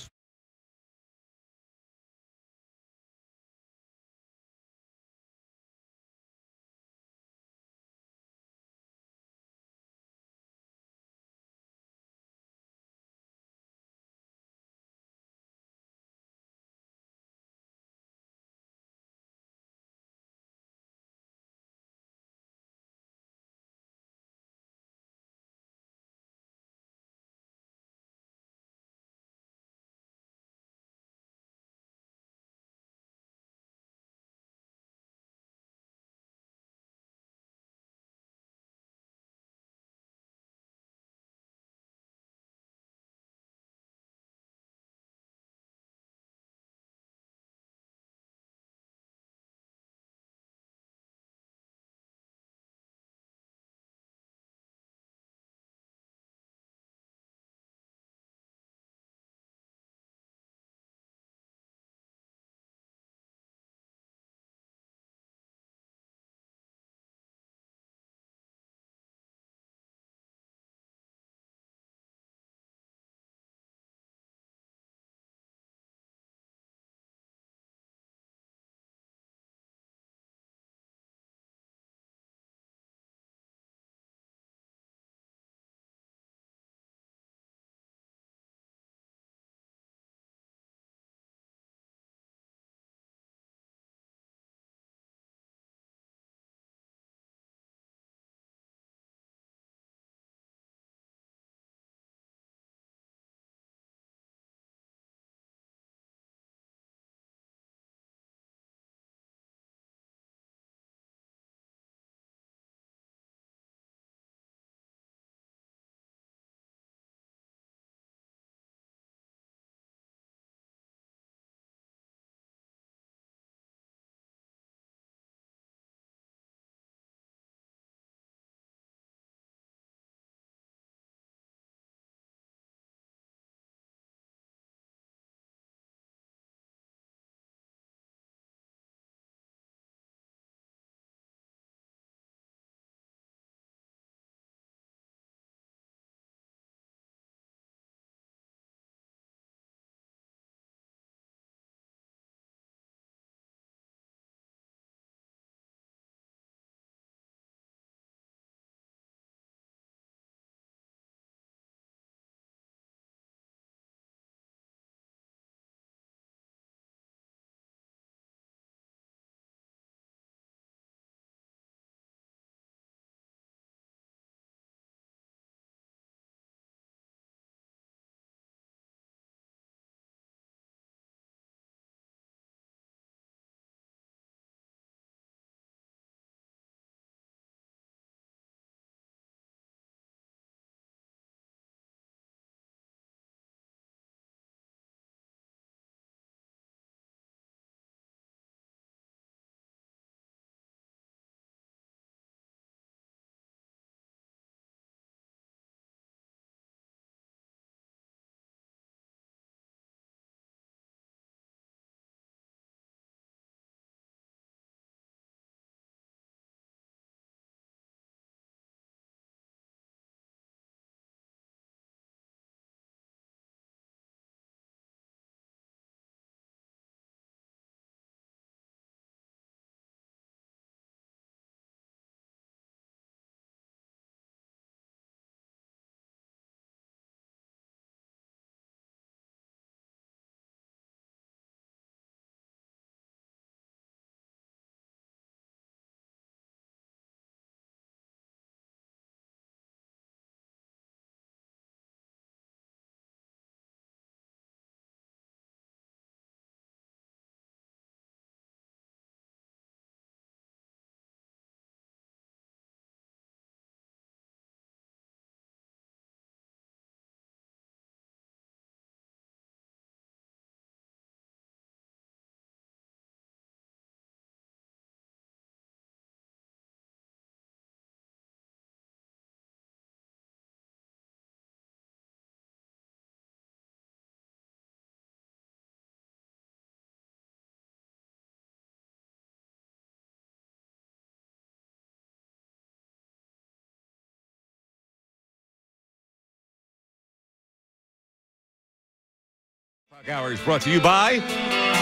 Hour is brought to you by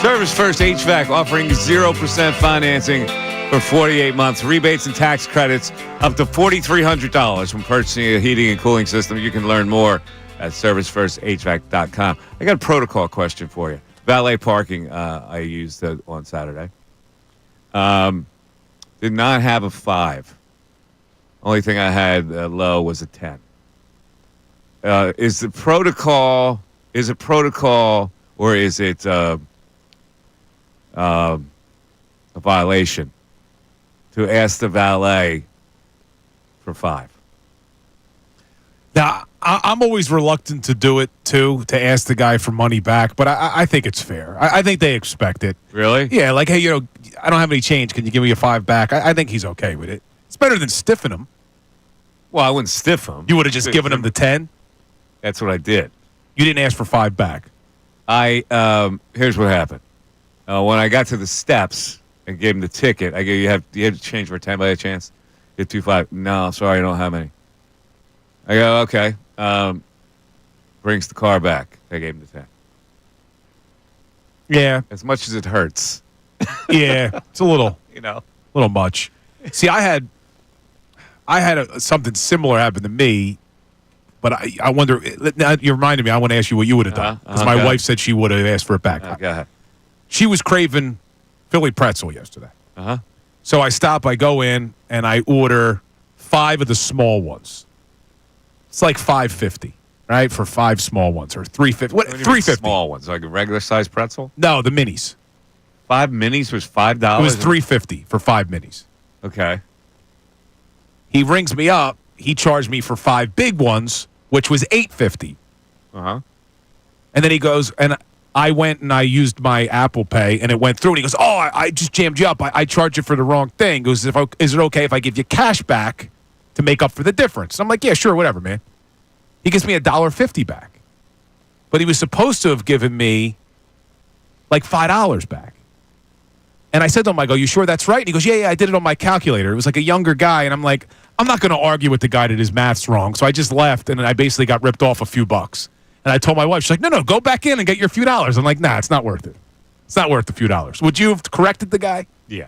Service First HVAC, offering 0% financing for 48 months. Rebates and tax credits up to $4,300 when purchasing a heating and cooling system. You can learn more at ServiceFirstHVAC.com. I got a protocol question for you. Valet parking I used on Saturday. Did not have a 5. Only thing I had low was a 10. Is it protocol or is it a violation to ask the valet for 5? Now, I'm always reluctant to do it, too, to ask the guy for money back, but I think it's fair. I think they expect it. Really? Yeah, like, hey, I don't have any change. Can you give me a 5 back? I think he's okay with it. It's better than stiffing him. Well, I wouldn't stiff him. You would have just given him the 10? That's what I did. You didn't ask for 5 back. Here's what happened. When I got to the steps and gave him the ticket, I go, you have to change for 10 by a chance? Get 2.5. No, sorry, I don't have any. I go, okay. Brings the car back. I gave him the 10. Yeah. As much as it hurts. Yeah, it's a little, little much. See, I had something similar happen to me, but I wonder. Now you reminded me. I want to ask you what you would have done because my wife said she would have asked for it back. Go ahead. She was craving Philly pretzel yesterday. So I stop. I go in and I order 5 of the small ones. It's like $5.50, right, for 5 small ones, or $3.50. What? $3.50. Small ones, like a regular size pretzel. No, the minis. 5 minis was $5. It was $3.50 for 5 minis. Okay. He rings me up. He charged me for 5 big ones, which was $8.50. And then he goes, and I went and I used my Apple Pay, and it went through. And he goes, "Oh, I just jammed you up. I charged you for the wrong thing." He goes, "Is it okay if I give you cash back to make up for the difference?" I'm like, "Yeah, sure, whatever, man." He gives me $1.50 back, but he was supposed to have given me like $5 back. And I said to him, I go, "You sure that's right?" And he goes, yeah, I did it on my calculator. It was like a younger guy, and I'm like, I'm not going to argue with the guy that his math's wrong. So I just left, and I basically got ripped off a few bucks. And I told my wife, she's like, no, go back in and get your few dollars. I'm like, nah, it's not worth it. It's not worth the few dollars. Would you have corrected the guy? Yeah.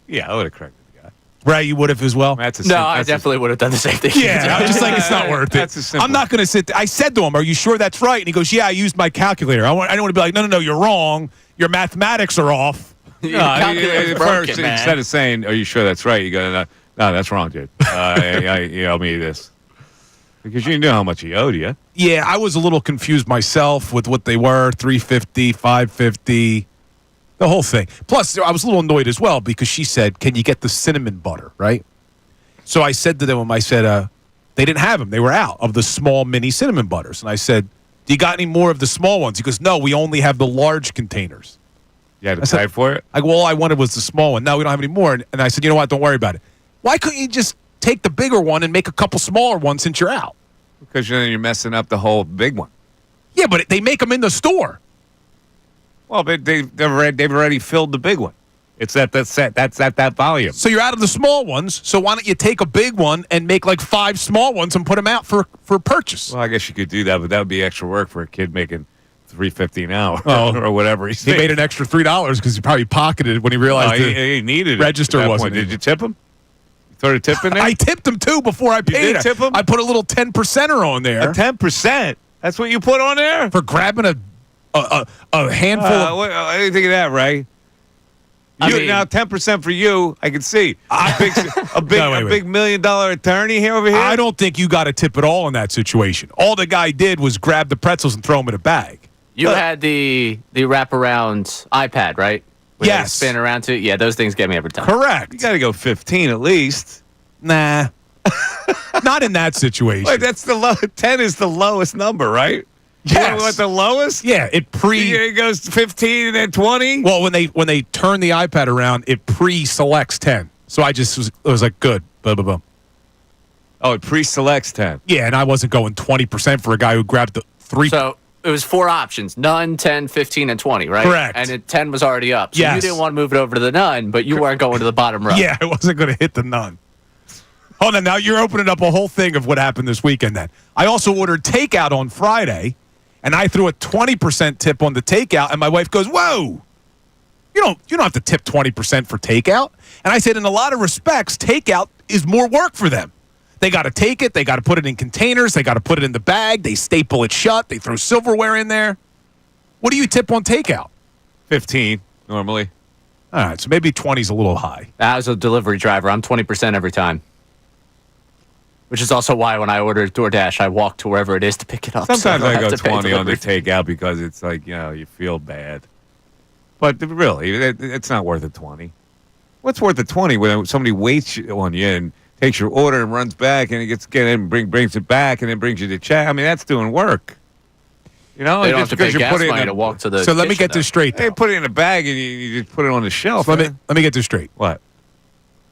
Yeah, I would have corrected the guy. Right, you would have as well? I definitely would have done the same thing. Yeah, I was just like, it's not worth it. That's a simple. I'm not going to sit there. I said to him, "Are you sure that's right?" And he goes, "Yeah, I used my calculator." I don't want to be like, no, you're wrong. Your mathematics are off. First, instead of saying, "Are you sure that's right?" You go, "No, that's wrong, dude. You owe me this." Because you knew how much he owed you. Yeah, I was a little confused myself with what they were, $3.50, $5.50, the whole thing. Plus, I was a little annoyed as well because she said, "Can you get the cinnamon butter?" Right? So I said to them, they didn't have them. They were out of the small mini cinnamon butters. And I said, "Do you got any more of the small ones?" He goes, "No, we only have the large containers." You had to pay for it? I go, "All I wanted was the small one. No, we don't have any more." And I said, "You know what? Don't worry about it. Why couldn't you just take the bigger one and make a couple smaller ones since you're out?" Because then you're messing up the whole big one. Yeah, but they make them in the store. Well, but they've already filled the big one. It's at that volume. So you're out of the small ones. So why don't you take a big one and make like 5 small ones and put them out for purchase? Well, I guess you could do that, but that would be extra work for a kid making $3.50 an hour or whatever. He made an extra $3 because he probably pocketed it when he realized he needed register it. wasn't. Did you tip him? You throw a tip in there? I tipped him too before I paid. You did tip him? I put a little 10%er on there. A 10%? That's what you put on there? For grabbing a handful of... I didn't think of that, Ray. Now 10% for you, I can see. A big $1 million attorney here over here. I don't think you got a tip at all in that situation. All the guy did was grab the pretzels and throw them in a bag. You had the wraparound iPad, right? Where yes. they spin around to it? Yeah, those things get me every time. Correct. You got to go 15 at least. Nah. Not in that situation. Wait, that's the low. 10 is the lowest number, right? Yes. You know what the lowest? Yeah, it goes 15 and then 20. Well, when they turn the iPad around, it pre-selects 10. So I just was like, good. Blah, blah, blah. Oh, it pre-selects 10. Yeah, and I wasn't going 20% for a guy who grabbed the 3. So it was 4 options: none, 10, 15, and 20, right? Correct. And 10 was already up. So yes. You didn't want to move it over to the none, but you weren't going to the bottom row. Yeah, I wasn't going to hit the none. Hold on, now you're opening up a whole thing of what happened this weekend then. I also ordered takeout on Friday, and I threw a 20% tip on the takeout, and my wife goes, "Whoa, you don't have to tip 20% for takeout." And I said, in a lot of respects, takeout is more work for them. They got to take it, they got to put it in containers, they got to put it in the bag, they staple it shut, they throw silverware in there. What do you tip on takeout? 15 normally. All right, so maybe 20 is a little high. As a delivery driver, I'm 20% every time. Which is also why when I order DoorDash, I walk to wherever it is to pick it up. Sometimes so I go have to pay 20 on the delivery. takeout because it's like, you feel bad. But really, it's not worth a 20. What's worth a 20 when somebody waits on you and takes your order and runs back and brings it back and then brings you the check? I mean, that's doing work. They don't have to pay gas money in to walk to the So let me kitchen, get this straight. They put it in a bag and you just put it on the shelf. So let me get this straight. What?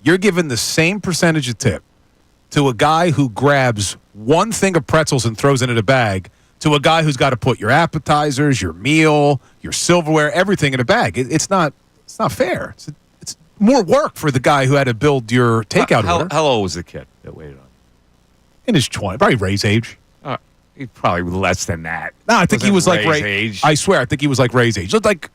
You're giving the same percentage of tip to a guy who grabs one thing of pretzels and throws it in a bag to a guy who's got to put your appetizers, your meal, your silverware, everything in a bag. It's not fair. It's more work for the guy who had to build your takeout order. How old was the kid that waited on you? In his 20s, probably Ray's age. He's probably less than that. No, I think he was like Ray's Ray. age. I swear, I think he was like Ray's age. Looked like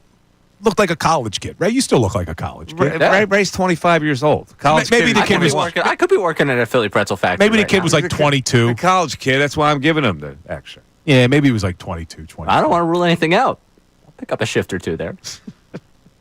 a college kid. Ray, you still look like a college kid. Ray's 25 years old. College Maybe kid. the kid was I could be working at a Philly pretzel factory. Maybe the right kid now. was like 22. A college kid. That's why I'm giving him the extra. Yeah, maybe he was like 22, 23. I don't want to rule anything out. I'll pick up a shift or two there.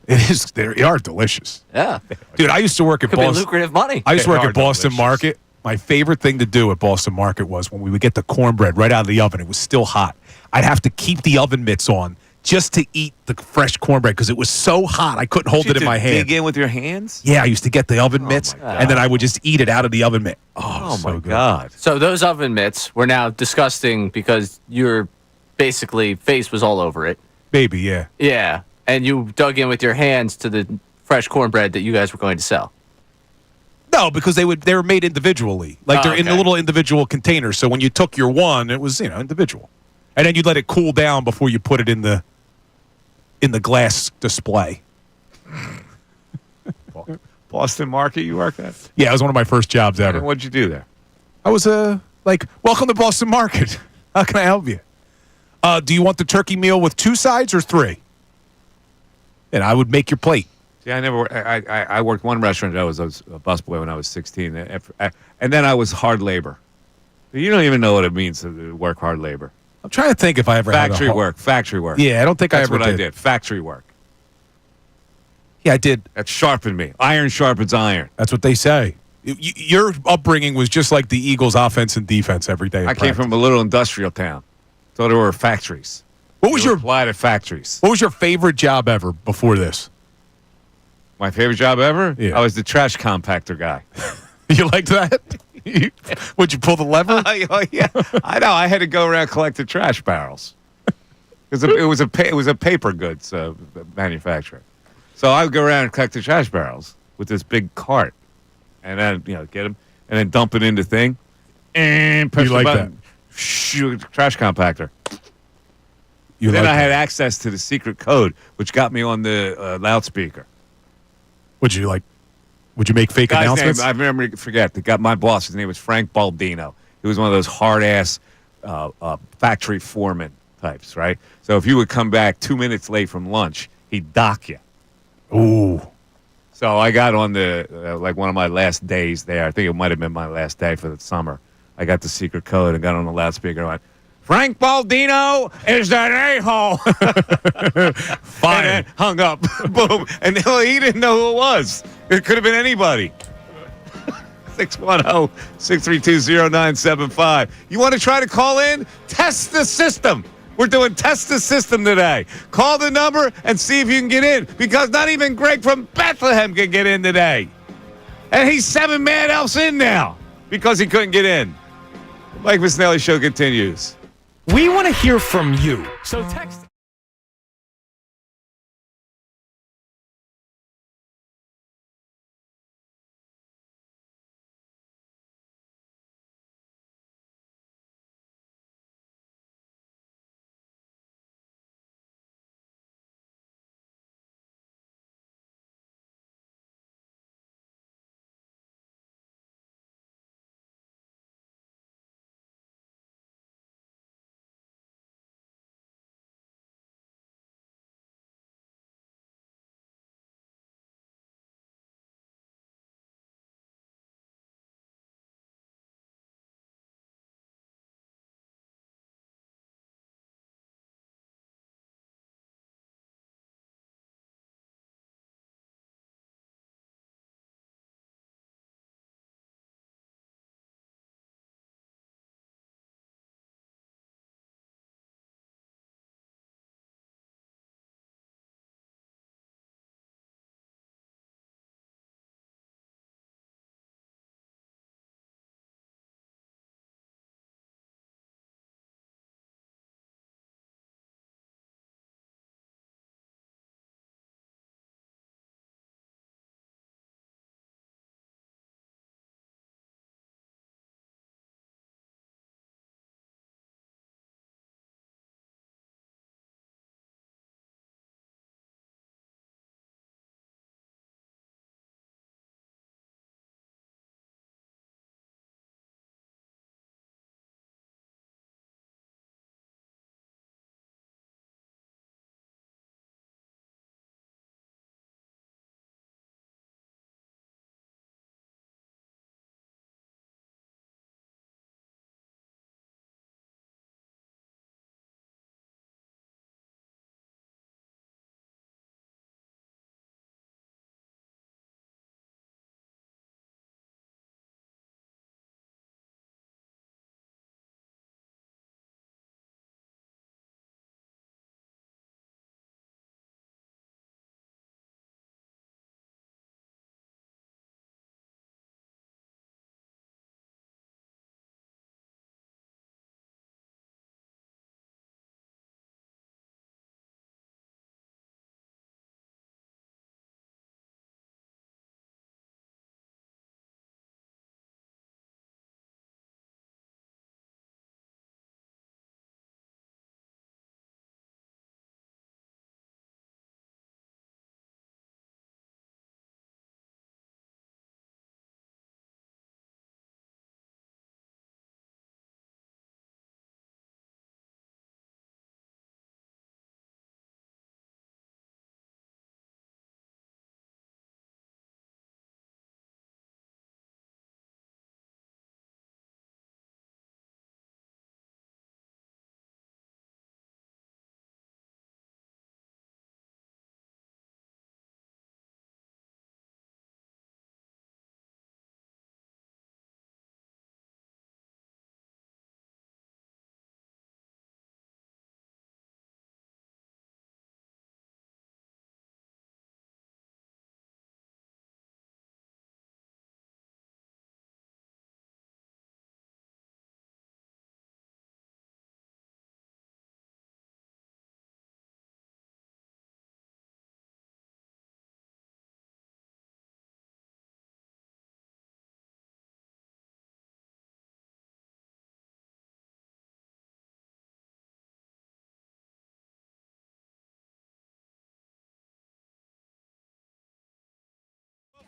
It is. They are delicious. Yeah. Dude, I used to work at Could be Boston. lucrative money. I used to They work are at Boston delicious. Market. My favorite thing to do at Boston Market was when we would get the cornbread right out of the oven. It was still hot. I'd have to keep the oven mitts on just to eat the fresh cornbread because it was so hot I couldn't hold it in my hand. Dig in with your hands? Yeah, I used to get the oven mitts, my God. and then I would just eat it out of the oven mitt. Oh, so my good. God. So those oven mitts were now disgusting because your basically face was all over it. Baby, yeah. Yeah. And you dug in with your hands to the fresh cornbread that you guys were going to sell. No, because they were made individually. Like they're in the okay. little individual containers. So when you took your one, it was, individual. And then you'd let it cool down before you put it in the glass display. Boston Market you worked at? Yeah, it was one of my first jobs ever. And what'd you do there? I was welcome to Boston Market. How can I help you? Do you want the turkey meal with 2 sides or 3? And I would make your plate. See, I worked one restaurant that I was a busboy when I was 16. And then I was hard labor. You don't even know what it means to work hard labor. I'm trying to think if I ever had Factory work. Yeah, I don't think That's I ever what I did. Factory work. Yeah, I did. That sharpened me. Iron sharpens iron. That's what they say. Your upbringing was just like the Eagles' offense and defense every day. I came from a little industrial town. So there were factories. What was They your applied at factories? What was your favorite job ever before this? My favorite job ever? Yeah. I was the trash compactor guy. You liked that? Would you pull the lever? Oh, yeah, I know. I had to go around collecting trash barrels. It was a paper goods manufacturer. So I would go around and collect the trash barrels with this big cart, and then get them, and then dump it in the thing, and push You the like button. Shoot, trash compactor. Then I had access to the secret code, which got me on the loudspeaker. Would you make fake Guy's announcements? name, I remember, forget. My boss, his name was Frank Baldino. He was one of those hard-ass factory foreman types, right? So if you would come back 2 minutes late from lunch, he'd dock you. Ooh. So I got on the, one of my last days there. I think it might have been my last day for the summer. I got the secret code and got on the loudspeaker and went, Frank Baldino is that a-hole. Fine. And then hung up. Boom. And he didn't know who it was. It could have been anybody. 610-632-0975. You want to try to call in? Test the system. We're doing Test the System today. Call the number and see if you can get in, because not even Greg from Bethlehem can get in today. And he's 7 mad elves in now because he couldn't get in. Mike Missanelli Show continues. We want to hear from you. So text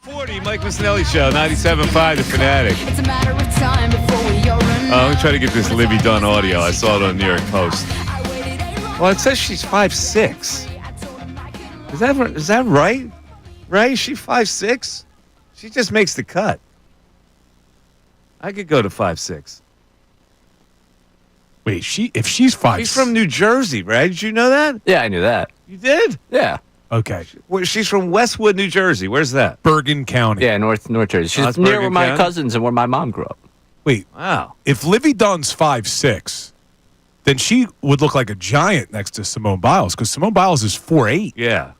40, Mike Missanelli Show, 97.5, The Fanatic. It's a matter of time before we are running. Let me try to get this Livy Dunn audio. I saw it on the New York Post. Well, it says she's 5'6". Is that right? Right? Is she 5'6"? She just makes the cut. I could go to 5'6". Wait, if she's 5'6". She's from New Jersey, right? Did you know that? Yeah, I knew that. You did? Yeah. Okay. She's from Westwood, New Jersey. Where's that? Bergen County. Yeah, North Jersey. She's that's near Bergen where my County? cousins and where my mom grew up. Wait. Wow. If Livy Dunn's 5'6", then she would look like a giant next to Simone Biles because Simone Biles is 4'8". Yeah.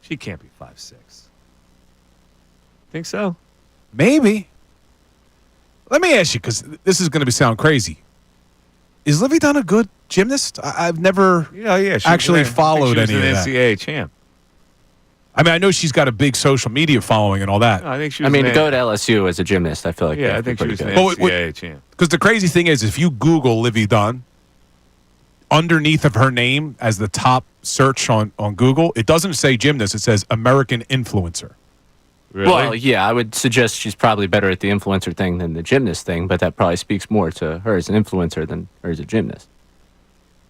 She can't be 5'6". Think so? Maybe. Let me ask you, because this is going to sound crazy. Is Livy Dunn a good gymnast? I've never actually followed any of that. She was an NCAA champ. I mean, I know she's got a big social media following and all that. No, I think she I was mean, to go to LSU as a gymnast, I feel like I think she was an good. NCAA champ. Because the crazy thing is, if you Google Livy Dunn, underneath of her name as the top search on Google, it doesn't say gymnast. It says American influencer. Really? Well, yeah, I would suggest she's probably better at the influencer thing than the gymnast thing, but that probably speaks more to her as an influencer than her as a gymnast.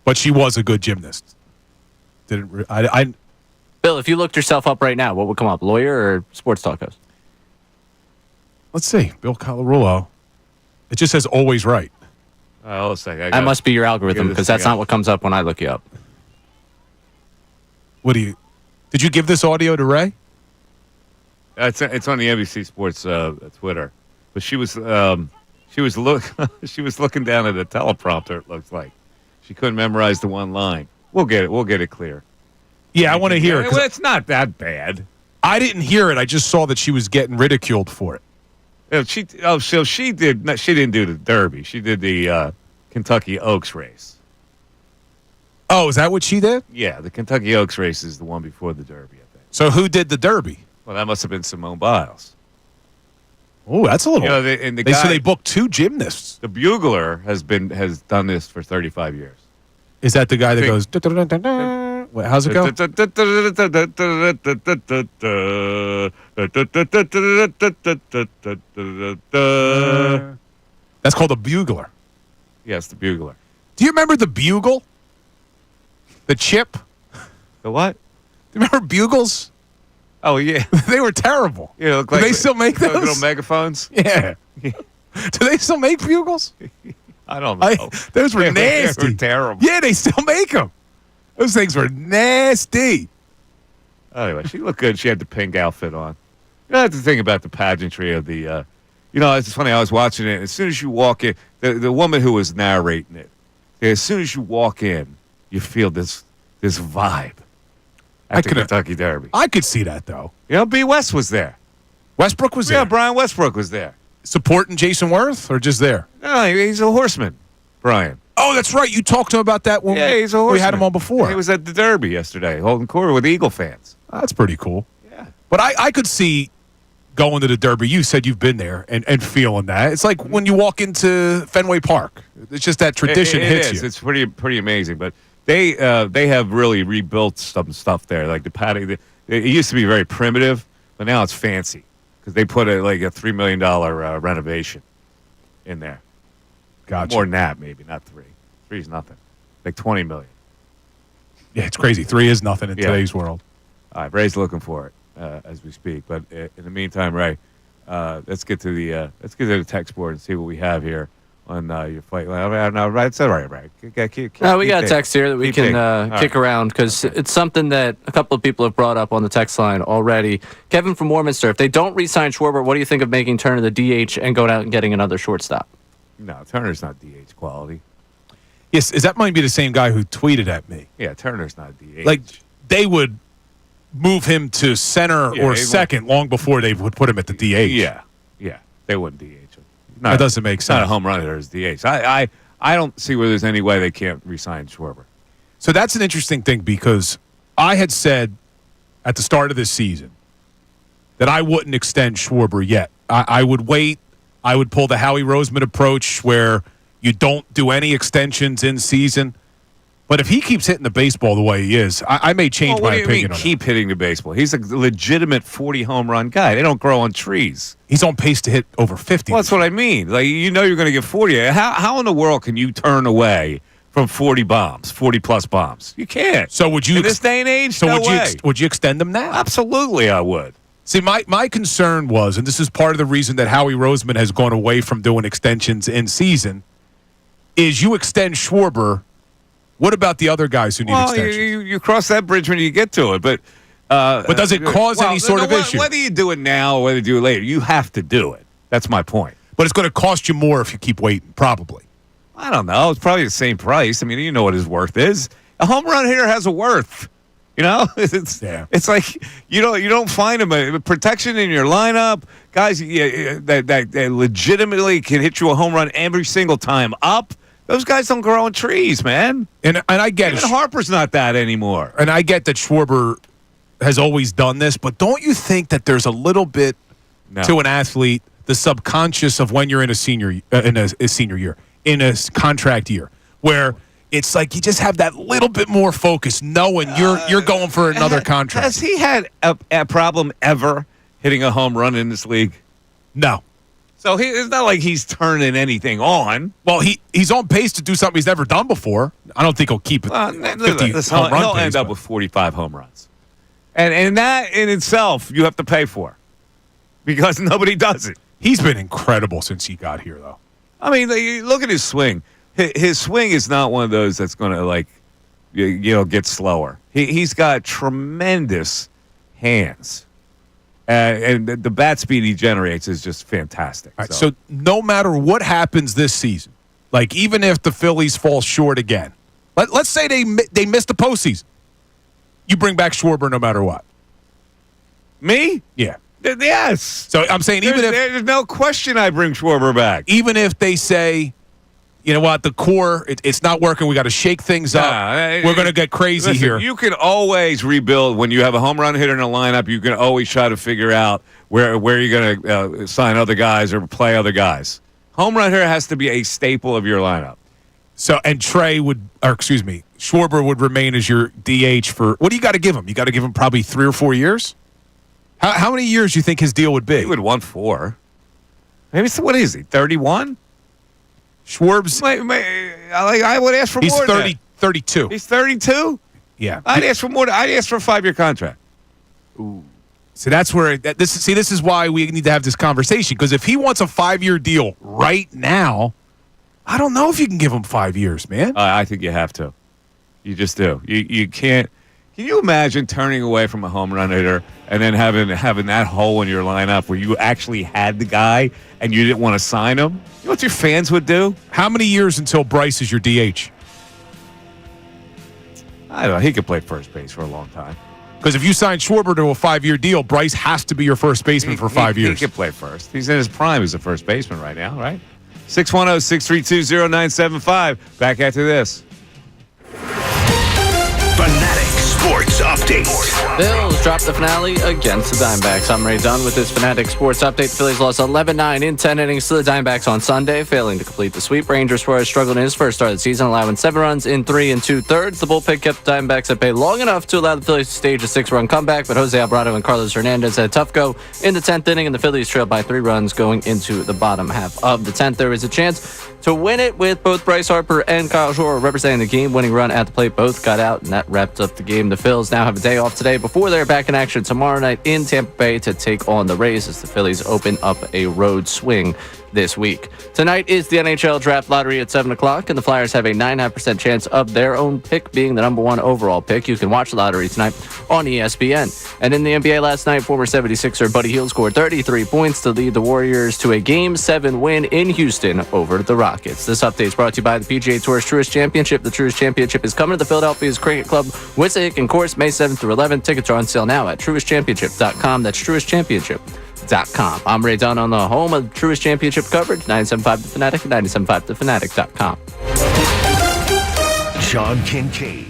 But she was a good gymnast. Bill, if you looked yourself up right now, what would come up? Lawyer or sports talk host? Let's see. Bill Colarulo. It just says always right. Hold a second. That must be your algorithm because that's not what comes up when I look you up. Did you give this audio to Ray? It's on the NBC Sports Twitter, but she was looking down at a teleprompter. It looks like she couldn't memorize the one line. We'll get it clear. Yeah, I want to hear it. Well, it's not that bad. I didn't hear it. I just saw that she was getting ridiculed for it. She didn't do the Derby. She did the Kentucky Oaks race. Oh, is that what she did? Yeah, the Kentucky Oaks race is the one before the Derby, I think. So who did the Derby? Well, that must have been Simone Biles. Oh, that's a little. So they booked two gymnasts. The Bugler has done this for 35 years. Is that the guy that goes? Wait, how's it go? That's called a bugler. Yes, the Bugler. Do you remember the bugle? The chip? The what? Do you remember bugles? Oh, yeah. They were terrible. Yeah, Do they still make those? Little megaphones? Yeah. Do they still make bugles? I don't know. Those were nasty. They were terrible. Yeah, they still make them. Those things were nasty. Anyway, she looked good. She had the pink outfit on. That's the thing about the pageantry of the, it's funny. I was watching it. As soon as you walk in, the woman who was narrating it, as soon as you walk in, you feel this vibe at the Kentucky Derby. I could see that, though. B. West was there. Westbrook was there? Yeah, Brian Westbrook was there. Supporting Jason Worth or just there? No, he's a horseman, Brian. Oh, that's right. You talked to him about that when he's a horseman. we had him on before. He was at the Derby yesterday, holding court with Eagle fans. That's pretty cool. Yeah. But I could see going to the Derby. You said you've been there and feeling that. It's like when you walk into Fenway Park. It's just that tradition hits you. It's pretty amazing. But they have really rebuilt some stuff there. Like the paddock, it used to be very primitive, but now it's fancy because they put a $3 million renovation in there. Gotcha. More than that, maybe not 3. 3 is nothing. Like $20 million. Yeah, it's crazy. 3 is nothing in today's world. All right, Ray's looking for it as we speak. But in the meantime, Ray, let's get to the text board and see what we have here on your fight. No, right, it's all right, Ray. We got a text here that we can kick around because it's something that a couple of people have brought up on the text line already. Kevin from Warminster, if they don't re-sign Schwarber, what do you think of making Turner the DH and going out and getting another shortstop? No, Turner's not DH quality. Yes, that might be the same guy who tweeted at me. Yeah, Turner's not DH. Like, they would move him to center or second long before they would put him at the DH. Yeah, they wouldn't DH him. That doesn't make sense. Not a home run hitter as DH. I don't see where there's any way they can't re-sign Schwarber. So that's an interesting thing because I had said at the start of this season that I wouldn't extend Schwarber yet. I would wait. I would pull the Howie Roseman approach where you don't do any extensions in season. But if he keeps hitting the baseball the way he is, I may change my opinion on keep hitting the baseball? He's a legitimate 40 home run guy. They don't grow on trees. He's on pace to hit over 50. Well, that's what I mean. Like, you're going to get 40. How in the world can you turn away from 40 bombs, 40-plus bombs? You can't. So would you in this day and age? So no would you extend them now? Absolutely, I would. See, my concern was, and this is part of the reason that Howie Roseman has gone away from doing extensions in season, is you extend Schwarber. What about the other guys who need extensions? You cross that bridge when you get to it, but does it cause any sort of issue? Whether you do it now or whether you do it later, you have to do it. That's my point. But it's going to cost you more if you keep waiting, probably. I don't know. It's probably the same price. I mean, you know what his worth is. A home run hitter has a worth. You know, it's like you don't find him protection in your lineup, guys that legitimately can hit you a home run every single time up. Those guys don't grow on trees, man. And I get Even Harper's not that anymore. And I get that Schwarber has always done this, but don't you think that there's a little bit to an athlete, the subconscious of when you're in a senior year, in a contract year, where it's like you just have that little bit more focus, knowing you're going for another contract. Has he had a problem ever hitting a home run in this league? No. So it's not like he's turning anything on. Well, he's on pace to do something he's never done before. I don't think he'll keep it. 50 home run he'll pace, end up with 45 home runs, and that in itself you have to pay for because nobody does it. He's been incredible since he got here, though. I mean, look at his swing. His swing is not one of those that's going to get slower. He's got tremendous hands. And the bat speed he generates is just fantastic. All right, so no matter what happens this season, like even if the Phillies fall short again, let's say they miss the postseason, you bring back Schwarber no matter what. Me? Yeah. Yes. So I'm saying there's no question I bring Schwarber back. Even if they say, you know what, the core, it's not working. We got to shake things up. We're going to get crazy here. You can always rebuild when you have a home run hitter in a lineup. You can always try to figure out where you're going to sign other guys or play other guys. Home run hitter has to be a staple of your lineup. So, and Schwarber would remain as your DH for, what do you got to give him? You got to give him probably 3 or 4 years? How many years do you think his deal would be? He would want 4. Maybe, what is he, 31? Schwarb's, I would ask for more. He's 32. He's 32? Yeah. I'd ask for more. I'd ask for a 5-year contract. Ooh. So that's where this is why we need to have this conversation, because if he wants a 5-year deal right now, I don't know if you can give him 5 years, man. I think you have to. You just do. You can't. Can you imagine turning away from a home run hitter and then having that hole in your lineup where you actually had the guy and you didn't want to sign him? You know what your fans would do? How many years until Bryce is your DH? I don't know. He could play first base for a long time. Because if you sign Schwarber to a 5-year deal, Bryce has to be your first baseman for 5 years. He could play first. He's in his prime as a first baseman right now, right? 610-632-0975. Back after this. Fanatic Sports Update. Bills dropped the finale against the Diamondbacks. I'm Ray Dunn with this Fanatic Sports Update. The Phillies lost 11-9 in 10 innings to the Diamondbacks on Sunday, failing to complete the sweep. Rangers struggled in his first start of the season, allowing 7 runs in 3 2/3. The bullpen kept the Diamondbacks at bay long enough to allow the Phillies to stage a 6-run comeback, but Jose Alvarado and Carlos Hernandez had a tough go in the 10th inning, and the Phillies trailed by 3 runs going into the bottom half of the 10th. There was a chance to win it with both Bryce Harper and Kyle Schwarber representing the game-winning run at the plate. Both got out, and that wrapped up the game. The Phils now have a day off today before they're back in action tomorrow night in Tampa Bay to take on the Rays as the Phillies open up a road swing this week. Tonight is the NHL Draft Lottery at 7 o'clock, and the Flyers have a 9.5% chance of their own pick being the number 1 overall pick. You can watch the lottery tonight on ESPN. And in the NBA last night, former 76er Buddy Hield scored 33 points to lead the Warriors to a Game 7 win in Houston over the Rockets. This update is brought to you by the PGA Tour's Truist Championship. The Truist Championship is coming to the Philadelphia's Cricket Club, Wissahickon course, May 7th through 11th. Tickets are on sale now at truistchampionship.com. That's truistchampionship.com. I'm Ray Dunn on the home of Truist Championship coverage, 97.5 The Fanatic and 97.5thefanatic.com. John Kincade.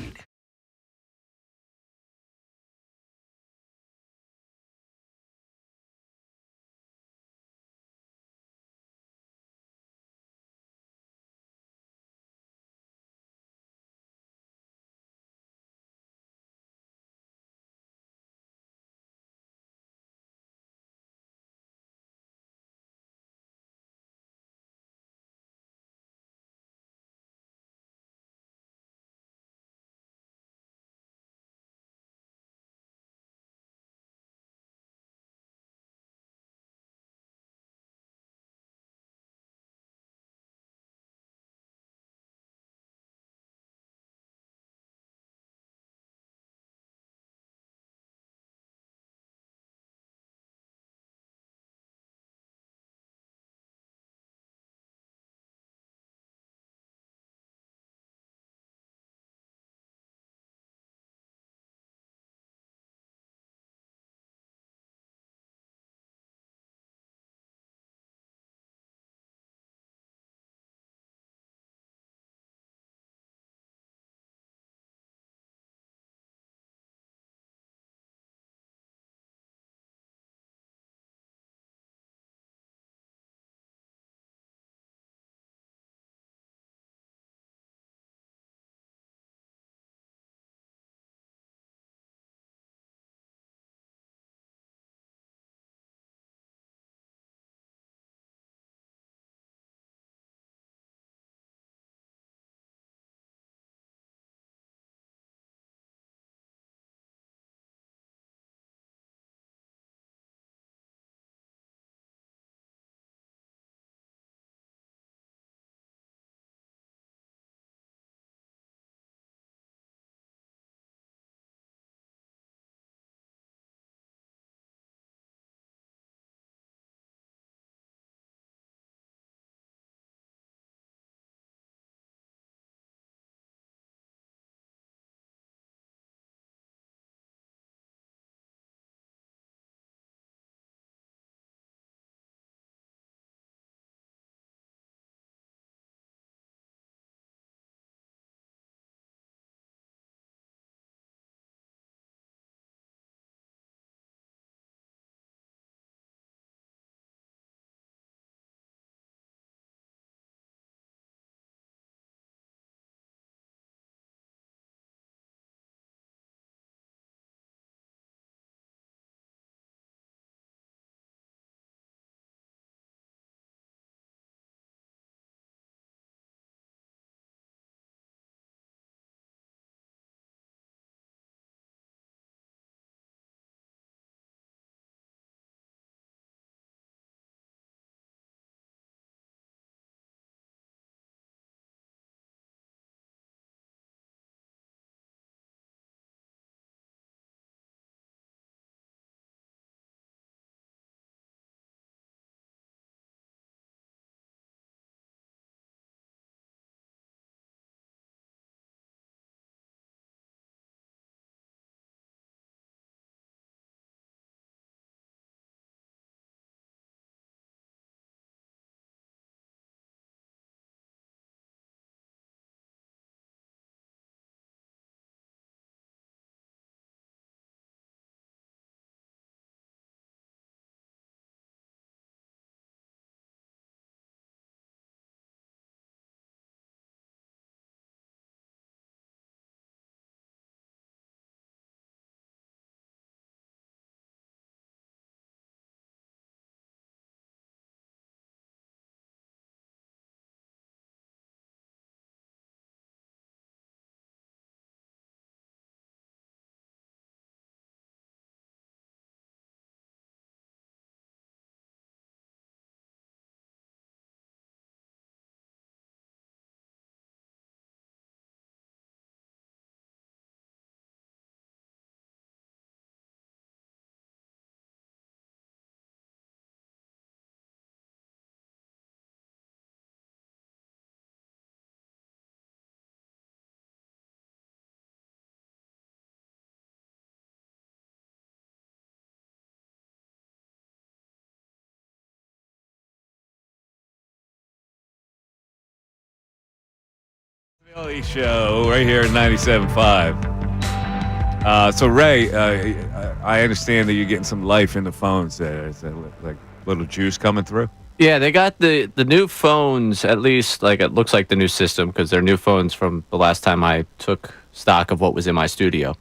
Philly show right here at 97.5. So Ray, I understand that you're getting some life in the phones there. Is that like little juice coming through? Yeah, they got the new phones, at least like it looks like the new system because they're new phones from the last time I took stock of what was in my studio.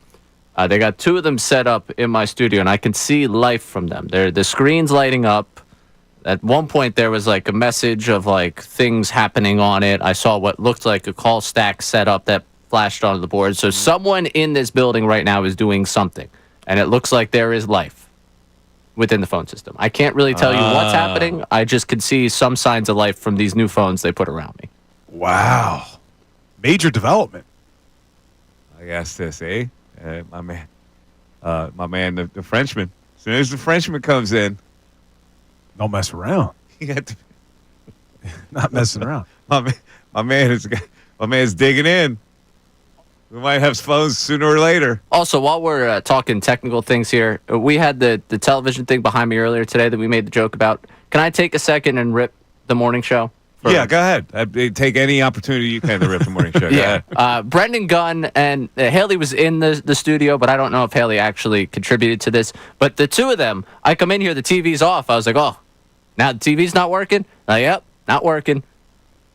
They got 2 of them set up in my studio, and I can see life from them. The screen's lighting up. At one point, there was like a message of like things happening on it. I saw what looked like a call stack set up that flashed onto the board. So someone in this building right now is doing something, and it looks like there is life within the phone system. I can't really tell you what's happening. I just can see some signs of life from these new phones they put around me. Wow. Major development. I guess this, eh? My man, the Frenchman. As soon as the Frenchman comes in, don't mess around. You got to not messing around. My man's digging in. We might have phones sooner or later. Also, while we're talking technical things here, we had the television thing behind me earlier today that we made the joke about. Can I take a second and rip the morning show? Yeah, go ahead. Take any opportunity you can to rip the morning show. Yeah. Brendan Gunn and Haley was in the studio, but I don't know if Haley actually contributed to this. But the 2 of them, I come in here, the TV's off. I was like, oh, now the TV's not working? Yep, not working.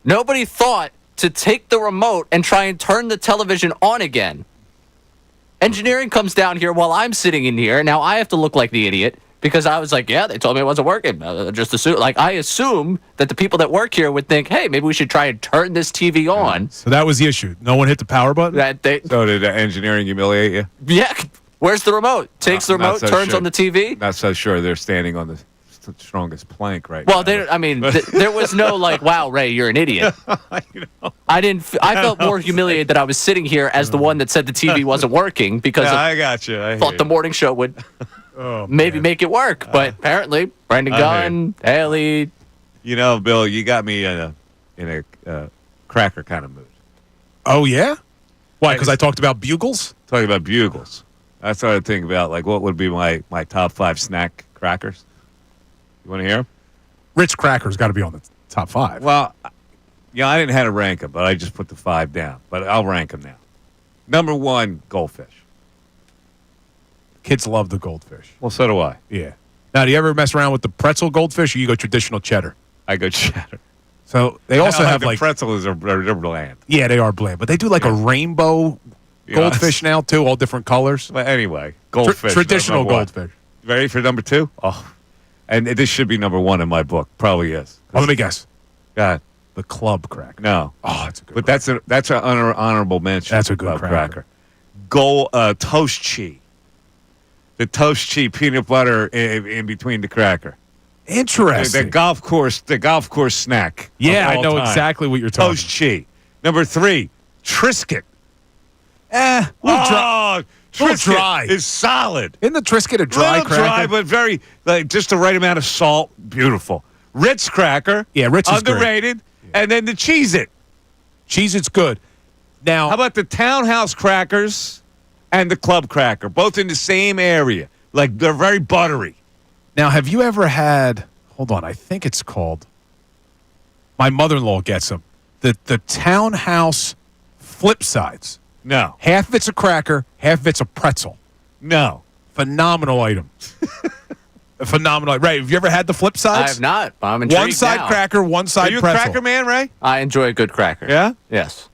Nobody thought to take the remote and try and turn the television on again. Engineering comes down here while I'm sitting in here. Now I have to look like the idiot. Because I was like, yeah, they told me it wasn't working. Just assume, like I assume that the people that work here would think, hey, maybe we should try and turn this TV on. So that was the issue. No one hit the power button. So did engineering humiliate you? Yeah. Where's the remote? Takes the remote, turns on the TV. Not so sure they're standing on the strongest plank right now. Well, there was no like, wow, Ray, you're an idiot. I felt more humiliated that I was sitting here as the one that said the TV wasn't working because I got you. I thought the morning show would. Maybe make it work, but apparently Brendan Gunn, Haley. You know, Bill, you got me in a cracker kind of mood. Oh yeah? Why? Because I talked about bugles. Talking about bugles. I started thinking about like what would be my top 5 snack crackers. You want to hear them? Ritz crackers got to be on the top 5. Well, I didn't have to rank them, but I just put the 5 down. But I'll rank them now. Number 1, goldfish. Kids love the goldfish. Well, so do I. Yeah. Now, do you ever mess around with the pretzel goldfish, or you go traditional cheddar? I go cheddar. So they also have like pretzels are bland. Yeah, they are bland, but they do like a rainbow goldfish now too, all different colors. Well, anyway, goldfish. Traditional goldfish. Ready for number 2? Oh, and this should be number 1 in my book. Probably is. Oh, let me guess. Go ahead. The club cracker. No. Oh, that's a good. But that's an honorable mention. That's a good cracker. Toast cheese. The toast cheese peanut butter in between the cracker. Interesting. The golf course snack. Yeah, I know exactly what you're talking about. Toast cheese. Number 3, Triscuit. Triscuit dry. is solid. Isn't the Triscuit a dry cracker? Dry, but very, like, just the right amount of salt. Beautiful. Ritz cracker. Yeah, Ritz is underrated. Great. And then the Cheez-It. Cheez-It's good. Now, how about the Townhouse crackers and the Club cracker? Both in the same area. Like, they're very buttery. Now, have you ever had, hold on, I think it's called, my mother-in-law gets them, the Townhouse flip sides. No. Half of it's a cracker, half of it's a pretzel. No. Phenomenal item. Phenomenal. Ray, have you ever had the flip sides? I have not. I'm intrigued. One side now. cracker, one side pretzel. pretzel. Are you a cracker man, Ray? I enjoy a good cracker. Yeah? Yes.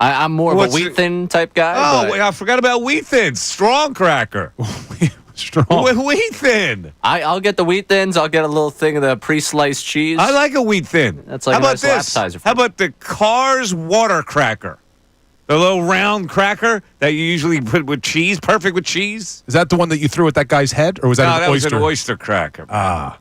I'm more of a wheat thin type guy. Oh, wait, I forgot about wheat thin. Strong cracker. Strong. With wheat thin. I'll get the wheat thins. I'll get a little thing of the pre-sliced cheese. I like a wheat thin. That's like How a about nice this? appetizer. How about the Cars water cracker? The little round cracker that you usually put with cheese, perfect with cheese. Is that the one that you threw at that guy's head, or was that an oyster? Was an oyster cracker. Ah.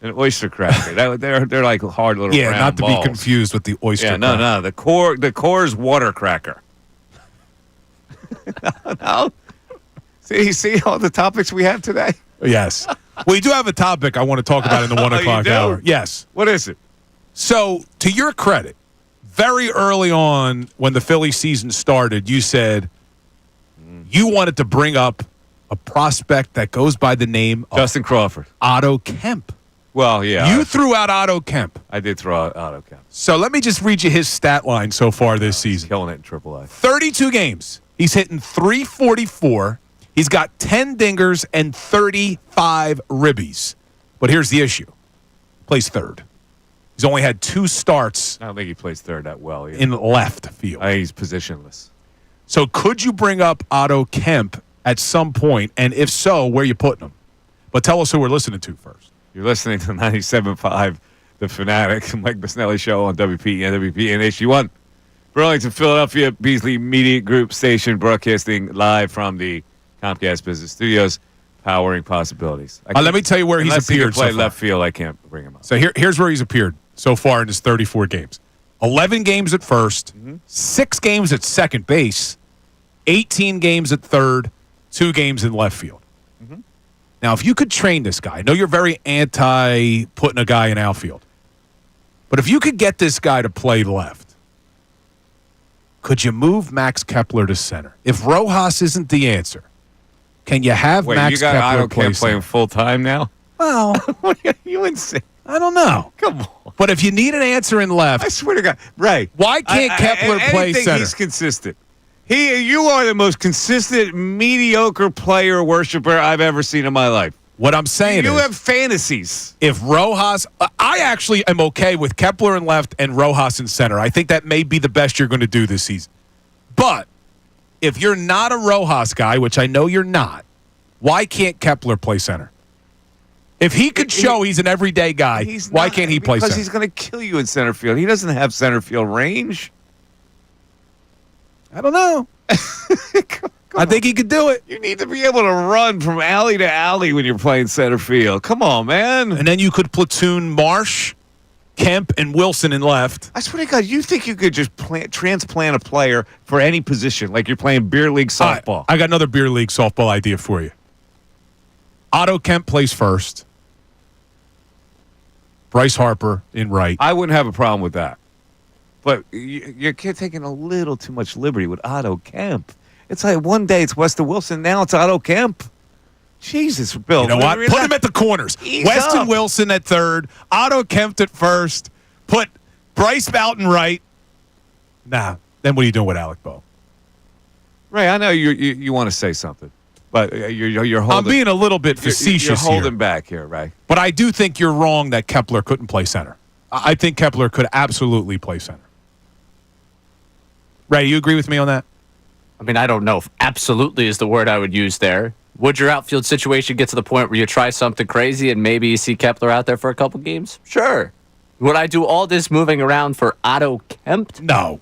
An oyster cracker. They're like hard little round not to balls. be confused with the oyster Yeah, cracker. no. The Coors water cracker. No. See all the topics we have today? Yes. We do have a topic I want to talk about in the 1 o'clock hour. Yes. What is it? So, to your credit, very early on when the Philly season started, you said you wanted to bring up a prospect that goes by the name of Justin Crawford. Otto Kemp. Well, yeah. You threw out Otto Kemp. I did throw out Otto Kemp. So let me just read you his stat line so far this season. Killing it in AAA. 32 games. He's hitting .344. He's got 10 dingers and 35 ribbies. But here's the issue. Plays third. He's only had 2 starts I don't think he plays third that well either. in left field. He's positionless. So could you bring up Otto Kemp at some point? And if so, where are you putting him? But tell us who we're listening to first. You're listening to 97.5, The Fanatic, Mike Missanelli Show on WPN, WPN HD1. Burlington, Philadelphia, Beasley Media Group station, broadcasting live from the Comcast Business Studios, powering possibilities. Let me tell you where he's unless appeared he can play so far. left field, I can't bring him up. So here's where he's appeared so far in his 34 games. 11 games at first, 6 games at second base, 18 games at third, 2 games in left field. Now, if you could train this guy, I know you're very anti putting a guy in outfield, but if you could get this guy to play left, could you move Max Kepler to center? If Rojas isn't the answer, can you have Max you got Kepler Otto play Kemp playing center? full time now? Well, You insane? I don't know. Come on. But if you need an answer in left, I swear to God. Right. why can't Kepler play center? He's consistent. You are the most consistent, mediocre player worshiper I've ever seen in my life. What I'm saying You is, have fantasies. if Rojas, I actually am okay with Kepler in left and Rojas in center. I think that may be the best you're going to do this season. But if you're not a Rojas guy, which I know you're not, why can't Kepler play center? If he could show he's an everyday guy, why can't he play center? Because he's going to kill you in center field. He doesn't have center field range. I don't know. I think he could do it. You need to be able to run from alley to alley when you're playing center field. Come on, man. And then you could platoon Marsh, Kemp, and Wilson in left. I swear to God, you think you could just transplant a player for any position, like you're playing beer league softball? I got another beer league softball idea for you. Otto Kemp plays first. Bryce Harper in right. I wouldn't have a problem with that. But you're taking a little too much liberty with Otto Kemp. It's like one day it's Weston Wilson, now it's Otto Kemp. Jesus, Bill. You know what? Put him at the corners. Weston Wilson at third, Otto Kemp at first, put Bryce Boughton right. Nah, then what are you doing with Alec Bowe? Ray, I know you want to say something, but you're holding. I'm being a little bit facetious You're holding here. back here, Ray. But I do think you're wrong that Kepler couldn't play center. I think Kepler could absolutely play center. Ray, you agree with me on that? I mean, I don't know if absolutely is the word I would use there. Would your outfield situation get to the point where you try something crazy and maybe you see Kepler out there for a couple games? Sure. Would I do all this moving around for Otto Kemp? No.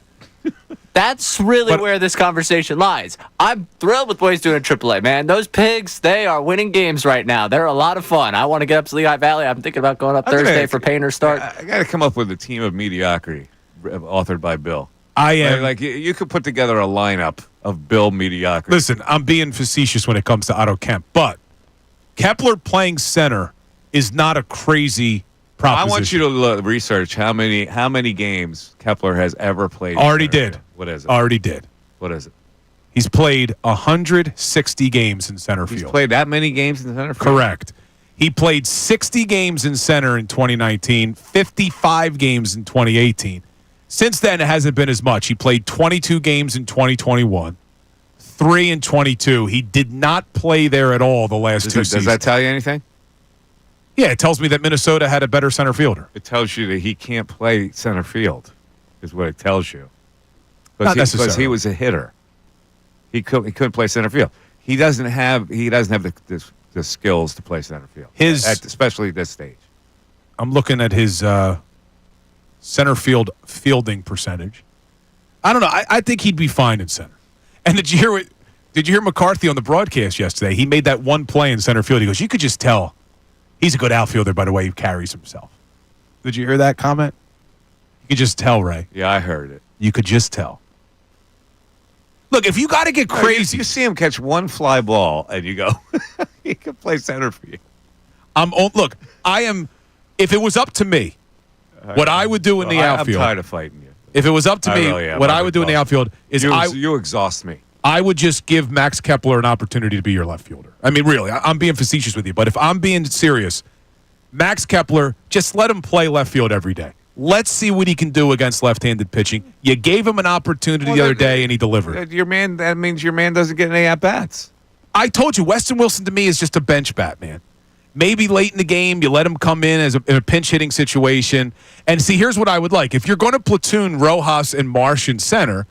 That's really where this conversation lies. I'm thrilled with what he's doing in AAA, man. Those pigs, they are winning games right now. They're a lot of fun. I want to get up to Lehigh Valley. I'm thinking about going up Thursday for Painter's start. I got to come up with a team of mediocrity, authored by Bill. I am. Like you could put together a lineup of Bill mediocrity. Listen, I'm being facetious when it comes to Otto Kemp, but Kepler playing center is not a crazy proposition. I want you to research how many games Kepler has ever played. Already did. What is it? Already did. What is it? He's played 160 games in center field. He's played that many games in center field? Correct. He played 60 games in center in 2019, 55 games in 2018. Since then, it hasn't been as much. He played 22 games in 2021, 3 in 22. He did not play there at all the last 2 seasons. Does that tell you anything? Yeah, it tells me that Minnesota had a better center fielder. It tells you that he can't play center field, is what it tells you. Not necessarily. Because he was a hitter. He couldn't play center field. He doesn't have the skills to play center field. Especially at this stage. I'm looking at his center field fielding percentage. I don't know. I think he'd be fine in center. And did you hear McCarthy on the broadcast yesterday? He made that one play in center field. He goes, you could just tell he's a good outfielder by the way he carries himself. Did you hear that comment? You could just tell, Ray. Yeah, I heard it. You could just tell. Look, if you got to get crazy. You see him catch one fly ball and you go, he can play center field. Look, if it was up to me, what I would do in the outfield. I'm tired of fighting you. If it was up to me, what I would do in the outfield is you exhaust me. I would just give Max Kepler an opportunity to be your left fielder. I mean, really, I'm being facetious with you, but if I'm being serious, Max Kepler, just let him play left field every day. Let's see what he can do against left-handed pitching. You gave him an opportunity the other day, and he delivered. That means your man doesn't get any at-bats. I told you, Weston Wilson to me is just a bench bat, man. Maybe late in the game, you let him come in in a pinch-hitting situation. And see, here's what I would like. If you're going to platoon Rojas and Marsh in center,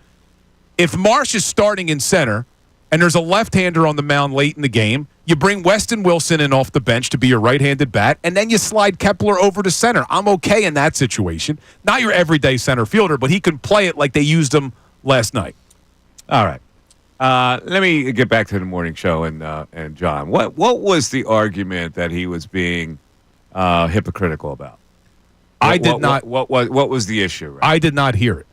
if Marsh is starting in center and there's a left-hander on the mound late in the game, you bring Weston Wilson in off the bench to be your right-handed bat, and then you slide Kepler over to center. I'm okay in that situation. Not your everyday center fielder, but he can play it like they used him last night. All right. Let me get back to the morning show and John. What was the argument that he was being hypocritical about? I did not. What was the issue? Right? I did not hear it.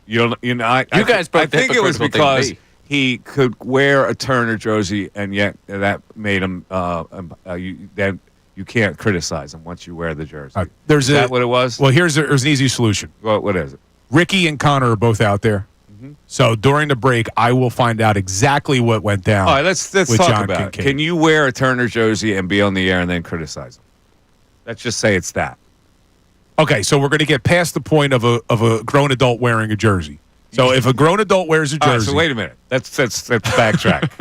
You guys both. I think it was because he could wear a Turner jersey, and yet that made him. Then you can't criticize him once you wear the jersey. Is that what it was? Well, here's an easy solution. What is it? Ricky and Connor are both out there. So during the break, I will find out exactly what went down. All right, let's talk about it. Can you wear a Turner jersey and be on the air and then criticize him? Let's just say it's that. Okay, so we're going to get past the point of a grown adult wearing a jersey. So if a grown adult wears a jersey, right, so wait a minute. Let's backtrack.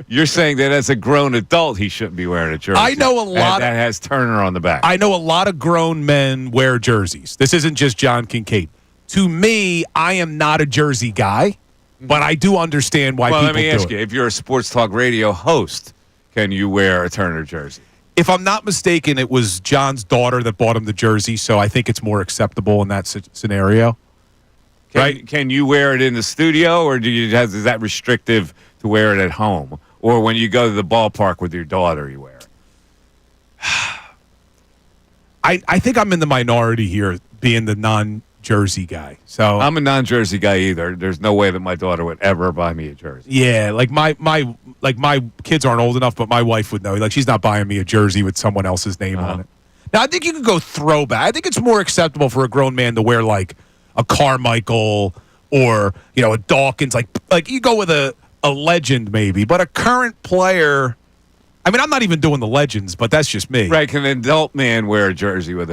You're saying that as a grown adult, he shouldn't be wearing a jersey. I know a lot that has Turner on the back. I know a lot of grown men wear jerseys. This isn't just John Kincade. To me, I am not a jersey guy, but I do understand why people do it. Well, let me ask you, if you're a sports talk radio host, can you wear a Turner jersey? If I'm not mistaken, it was John's daughter that bought him the jersey, so I think it's more acceptable in that scenario. Right? Can you wear it in the studio, or is that restrictive to wear it at home? Or when you go to the ballpark with your daughter, you wear it? I think I'm in the minority here, being the non-jersey guy. So I'm a non-jersey guy either. There's no way that my daughter would ever buy me a jersey. Yeah, like my kids aren't old enough, but my wife would know. Like, she's not buying me a jersey with someone else's name on it. Now, I think you could go throwback. I think it's more acceptable for a grown man to wear like a Carmichael or, a Dawkins. Like you go with a legend maybe, but a current player. I mean, I'm not even doing the legends, but that's just me. Right? Can an adult man wear a jersey with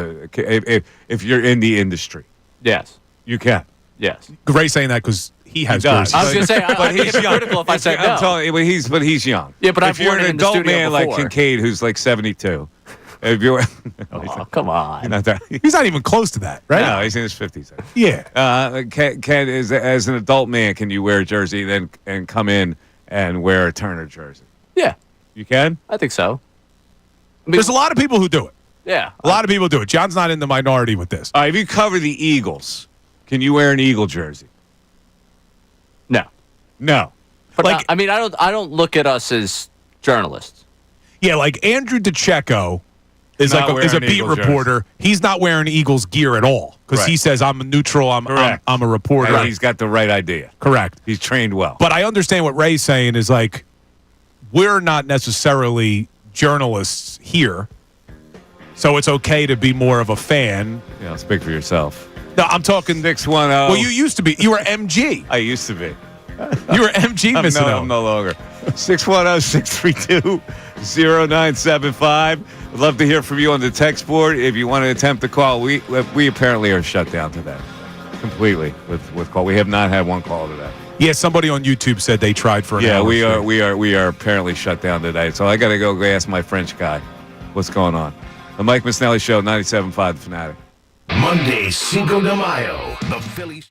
if you're in the industry? Yes, you can. Yes, Gray's saying that because he has jerseys. I was going to say, but he's critical if I said no. I'm telling you, but he's young. Yeah, but if you're an adult man like Kincade, who's like 72. If you're, come on, he's not even close to that, right? No, he's in his 50s. Yeah. As an adult man, can you wear a jersey and come in and wear a Turner jersey? Yeah, you can. I think so. There's a lot of people who do it. Yeah, a lot of people do it. John's not in the minority with this. All right, if you cover the Eagles, can you wear an Eagle jersey? No. But I don't look at us as journalists. Yeah, like Andrew DeCecco is a beat reporter. Jersey. He's not wearing Eagles gear at all because he says I'm a neutral. I'm a reporter. Right. He's got the right idea. Correct. He's trained well. But I understand what Ray's saying is like we're not necessarily journalists here, so it's okay to be more of a fan. Yeah, speak for yourself. No, I'm talking 610. Well, you used to be. You were MG. I used to be. You were MG, Missanelli. I'm no longer. 610-632-0975. I'd love to hear from you on the text board. If you want to attempt to call, we apparently are shut down today. Completely with call. We have not had one call today. Yeah, somebody on YouTube said they tried for an hour. Yeah, we are apparently shut down today. So I got to go ask my French guy what's going on. The Mike Missanelli Show, 97.5 The Fanatic. Monday, Cinco de Mayo, the Phillies.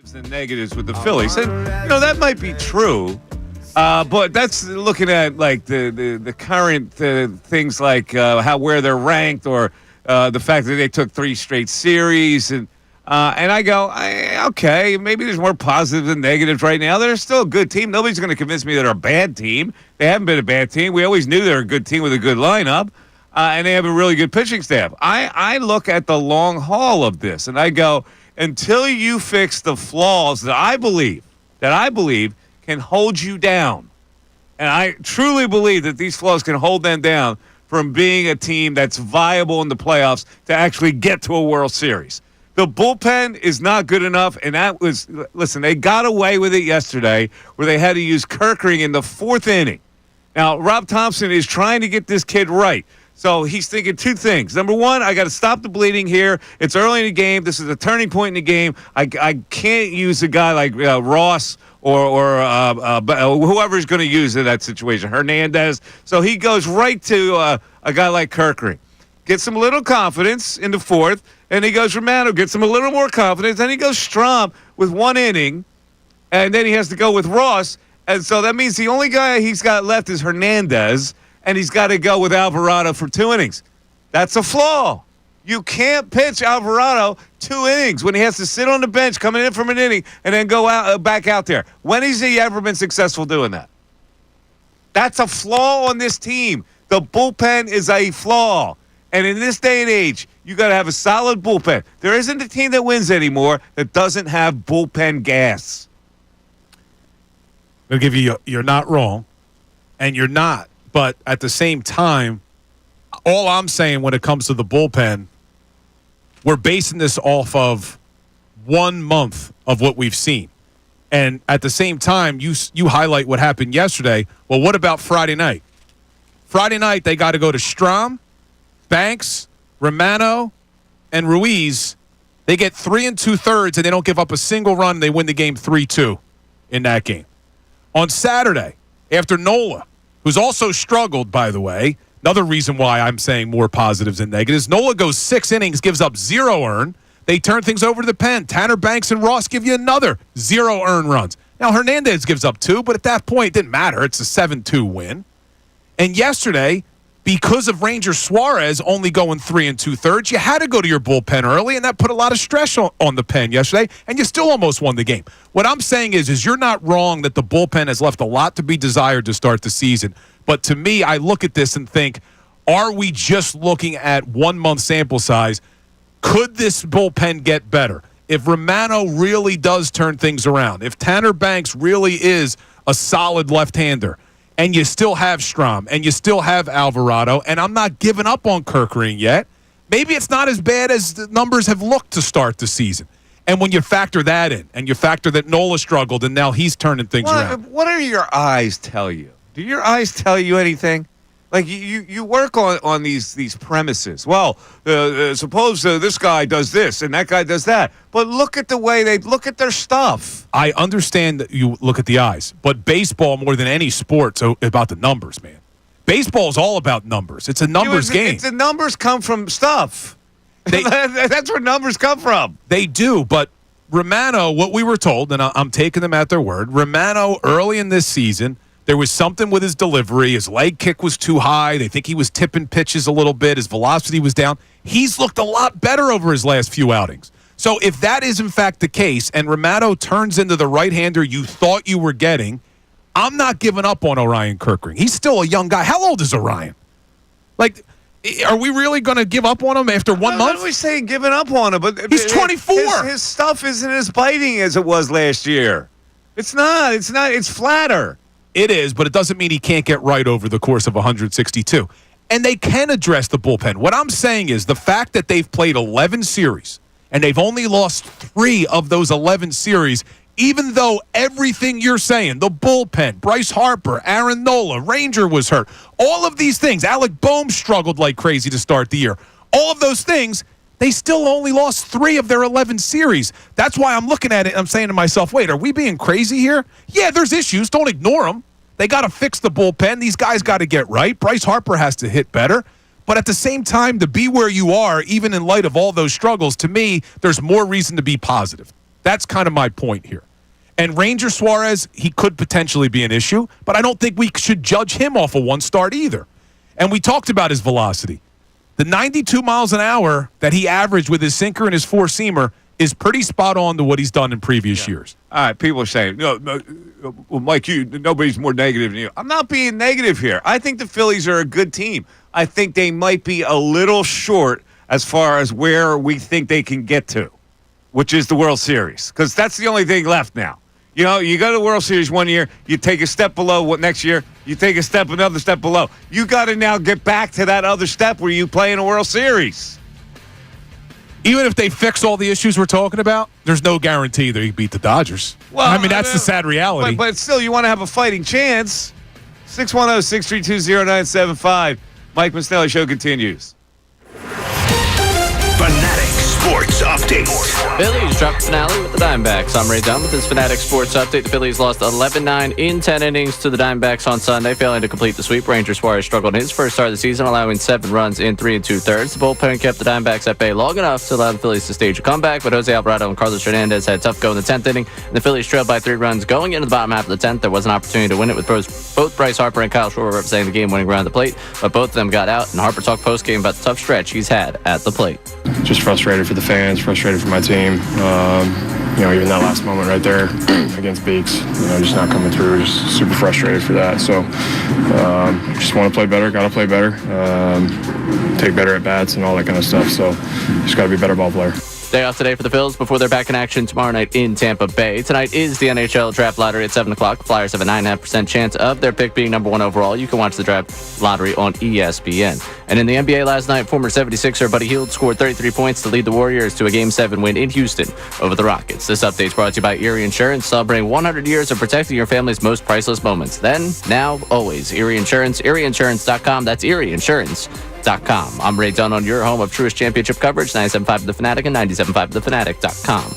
and negatives with the Phillies, and that might be true, but that's looking at like the current things like where they're ranked, or the fact that they took 3 straight series, and I go, okay, maybe there's more positives than negatives right now. They're still a good team. Nobody's going to convince me they're a bad team. They haven't been a bad team. We always knew they're a good team with a good lineup, and they have a really good pitching staff. I look at the long haul of this, and I go, until you fix the flaws that I believe can hold you down. And I truly believe that these flaws can hold them down from being a team that's viable in the playoffs to actually get to a World Series. The bullpen is not good enough, and they got away with it yesterday where they had to use Kirkering in the 4th inning. Now, Rob Thompson is trying to get this kid right. So he's thinking 2 things. Number 1, I got to stop the bleeding here. It's early in the game. This is a turning point in the game. I can't use a guy like Ross or whoever's going to use in that situation, Hernandez. So he goes right to a guy like Kirkering. Gets him a little confidence in the 4th, and he goes Romano, gets him a little more confidence. Then he goes Strahm with 1 inning, and then he has to go with Ross. And so that means the only guy he's got left is Hernandez, and he's got to go with Alvarado for 2 innings. That's a flaw. You can't pitch Alvarado 2 innings when he has to sit on the bench coming in from an inning and then go back out there. When has he ever been successful doing that? That's a flaw on this team. The bullpen is a flaw. And in this day and age, you got to have a solid bullpen. There isn't a team that wins anymore that doesn't have bullpen gas. I'll give you, you're not wrong, and you're not. But at the same time, all I'm saying when it comes to the bullpen, we're basing this off of 1 month of what we've seen. And at the same time, you highlight what happened yesterday. Well, what about Friday night? Friday night, they got to go to Strahm, Banks, Romano, and Ruiz. They get 3 2/3, and they don't give up a single run. They win the game 3-2 in that game. On Saturday, after Nola, who's also struggled, by the way, another reason why I'm saying more positives than negatives, Nola goes 6 innings, gives up 0 earned. They turn things over to the pen. Tanner, Banks, and Ross give you another 0 earned runs. Now, Hernandez gives up 2, but at that point, it didn't matter. It's a 7-2 win. And yesterday, because of Ranger Suarez only going 3 2/3, you had to go to your bullpen early, and that put a lot of stress on the pen yesterday, and you still almost won the game. What I'm saying is you're not wrong that the bullpen has left a lot to be desired to start the season. But to me, I look at this and think, are we just looking at 1 month sample size? Could this bullpen get better? If Romano really does turn things around, if Tanner Banks really is a solid left-hander, and you still have Strahm, and you still have Alvarado, and I'm not giving up on Kirkering yet, maybe it's not as bad as the numbers have looked to start the season. And when you factor that in, and you factor that Nola struggled, and now he's turning things around. What do your eyes tell you? Do your eyes tell you anything? Like, you work on these premises. Well, suppose this guy does this and that guy does that. But look at the way they look at their stuff. I understand that you look at the eyes, but baseball, more than any sport, is about the numbers, man. Baseball is all about numbers. It's a numbers game. The numbers come from stuff. That's where numbers come from. They do, but Romano, what we were told, and I'm taking them at their word, Romano early in this season, there was something with his delivery. His leg kick was too high. They think he was tipping pitches a little bit. His velocity was down. He's looked a lot better over his last few outings. So if that is, in fact, the case, and Romano turns into the right-hander you thought you were getting, I'm not giving up on Orion Kirkering. He's still a young guy. How old is Orion? Like, are we really going to give up on him after 1 month? What are we saying giving up on him? But he's 24. His stuff isn't as biting as it was last year. It's not. It's flatter. It is, but it doesn't mean he can't get right over the course of 162. And they can address the bullpen. What I'm saying is the fact that they've played 11 series and they've only lost 3 of those 11 series, even though everything you're saying, the bullpen, Bryce Harper, Aaron Nola, Ranger was hurt, all of these things, Alec Boehm struggled like crazy to start the year. All of those things, they still only lost 3 of their 11 series. That's why I'm looking at it and I'm saying to myself, wait, are we being crazy here? Yeah, there's issues. Don't ignore them. They got to fix the bullpen. These guys got to get right. Bryce Harper has to hit better. But at the same time, to be where you are, even in light of all those struggles, to me, there's more reason to be positive. That's kind of my point here. And Ranger Suarez, he could potentially be an issue, but I don't think we should judge him off of one start either. And we talked about his velocity. The 92 miles an hour that he averaged with his sinker and his four-seamer is pretty spot on to what he's done in previous years. All right, people are saying, no, well, Mike, nobody's more negative than you. I'm not being negative here. I think the Phillies are a good team. I think they might be a little short as far as where we think they can get to, which is the World Series, because that's the only thing left now. You know, you go to the World Series one year, you take a step below what next year, you take another step below. You got to now get back to that other step where you play in a World Series. Even if they fix all the issues we're talking about, there's no guarantee they beat the Dodgers. Well, I mean, that's the sad reality. But still, you want to have a fighting chance. 610-632-0975. Mike Missanelli Show continues. Fanatic Sports Update. Phillies dropped finale with the Diamondbacks. I'm Ray Dunn with this Fanatic Sports Update. The Phillies lost 11-9 in 10 innings to the Diamondbacks on Sunday, failing to complete the sweep. Ranger Suarez struggled in his first start of the season, allowing 7 runs in 3 2/3. The bullpen kept the Diamondbacks at bay long enough to allow the Phillies to stage a comeback, but Jose Alvarado and Carlos Hernandez had a tough go in the 10th inning, and the Phillies trailed by 3 runs. Going into the bottom half of the 10th, there was an opportunity to win it with both Bryce Harper and Kyle Schwarber representing the game-winning run at the plate, but both of them got out, and Harper talked post-game about the tough stretch he's had at the plate. Just frustrated for the fans, frustrated for my team. Even that last moment right there against Beeks, just not coming through. Just super frustrated for that. So just want to play better, got to play better, take better at bats and all that kind of stuff. So just got to be a better ball player. Day off today for the Phils before they're back in action tomorrow night in Tampa Bay. Tonight is the NHL Draft Lottery at 7 o'clock. The Flyers have a 9.5% chance of their pick being number 1 overall. You can watch the Draft Lottery on ESPN. And in the NBA last night, former 76er Buddy Hield scored 33 points to lead the Warriors to a Game 7 win in Houston over the Rockets. This update is brought to you by Erie Insurance, celebrating 100 years of protecting your family's most priceless moments. Then, now, always. Erie Insurance, ErieInsurance.com. That's ErieInsurance.com. I'm Ray Dunn on your home of Truist Championship coverage, 97.5 The Fanatic and 97.5thefanatic.com.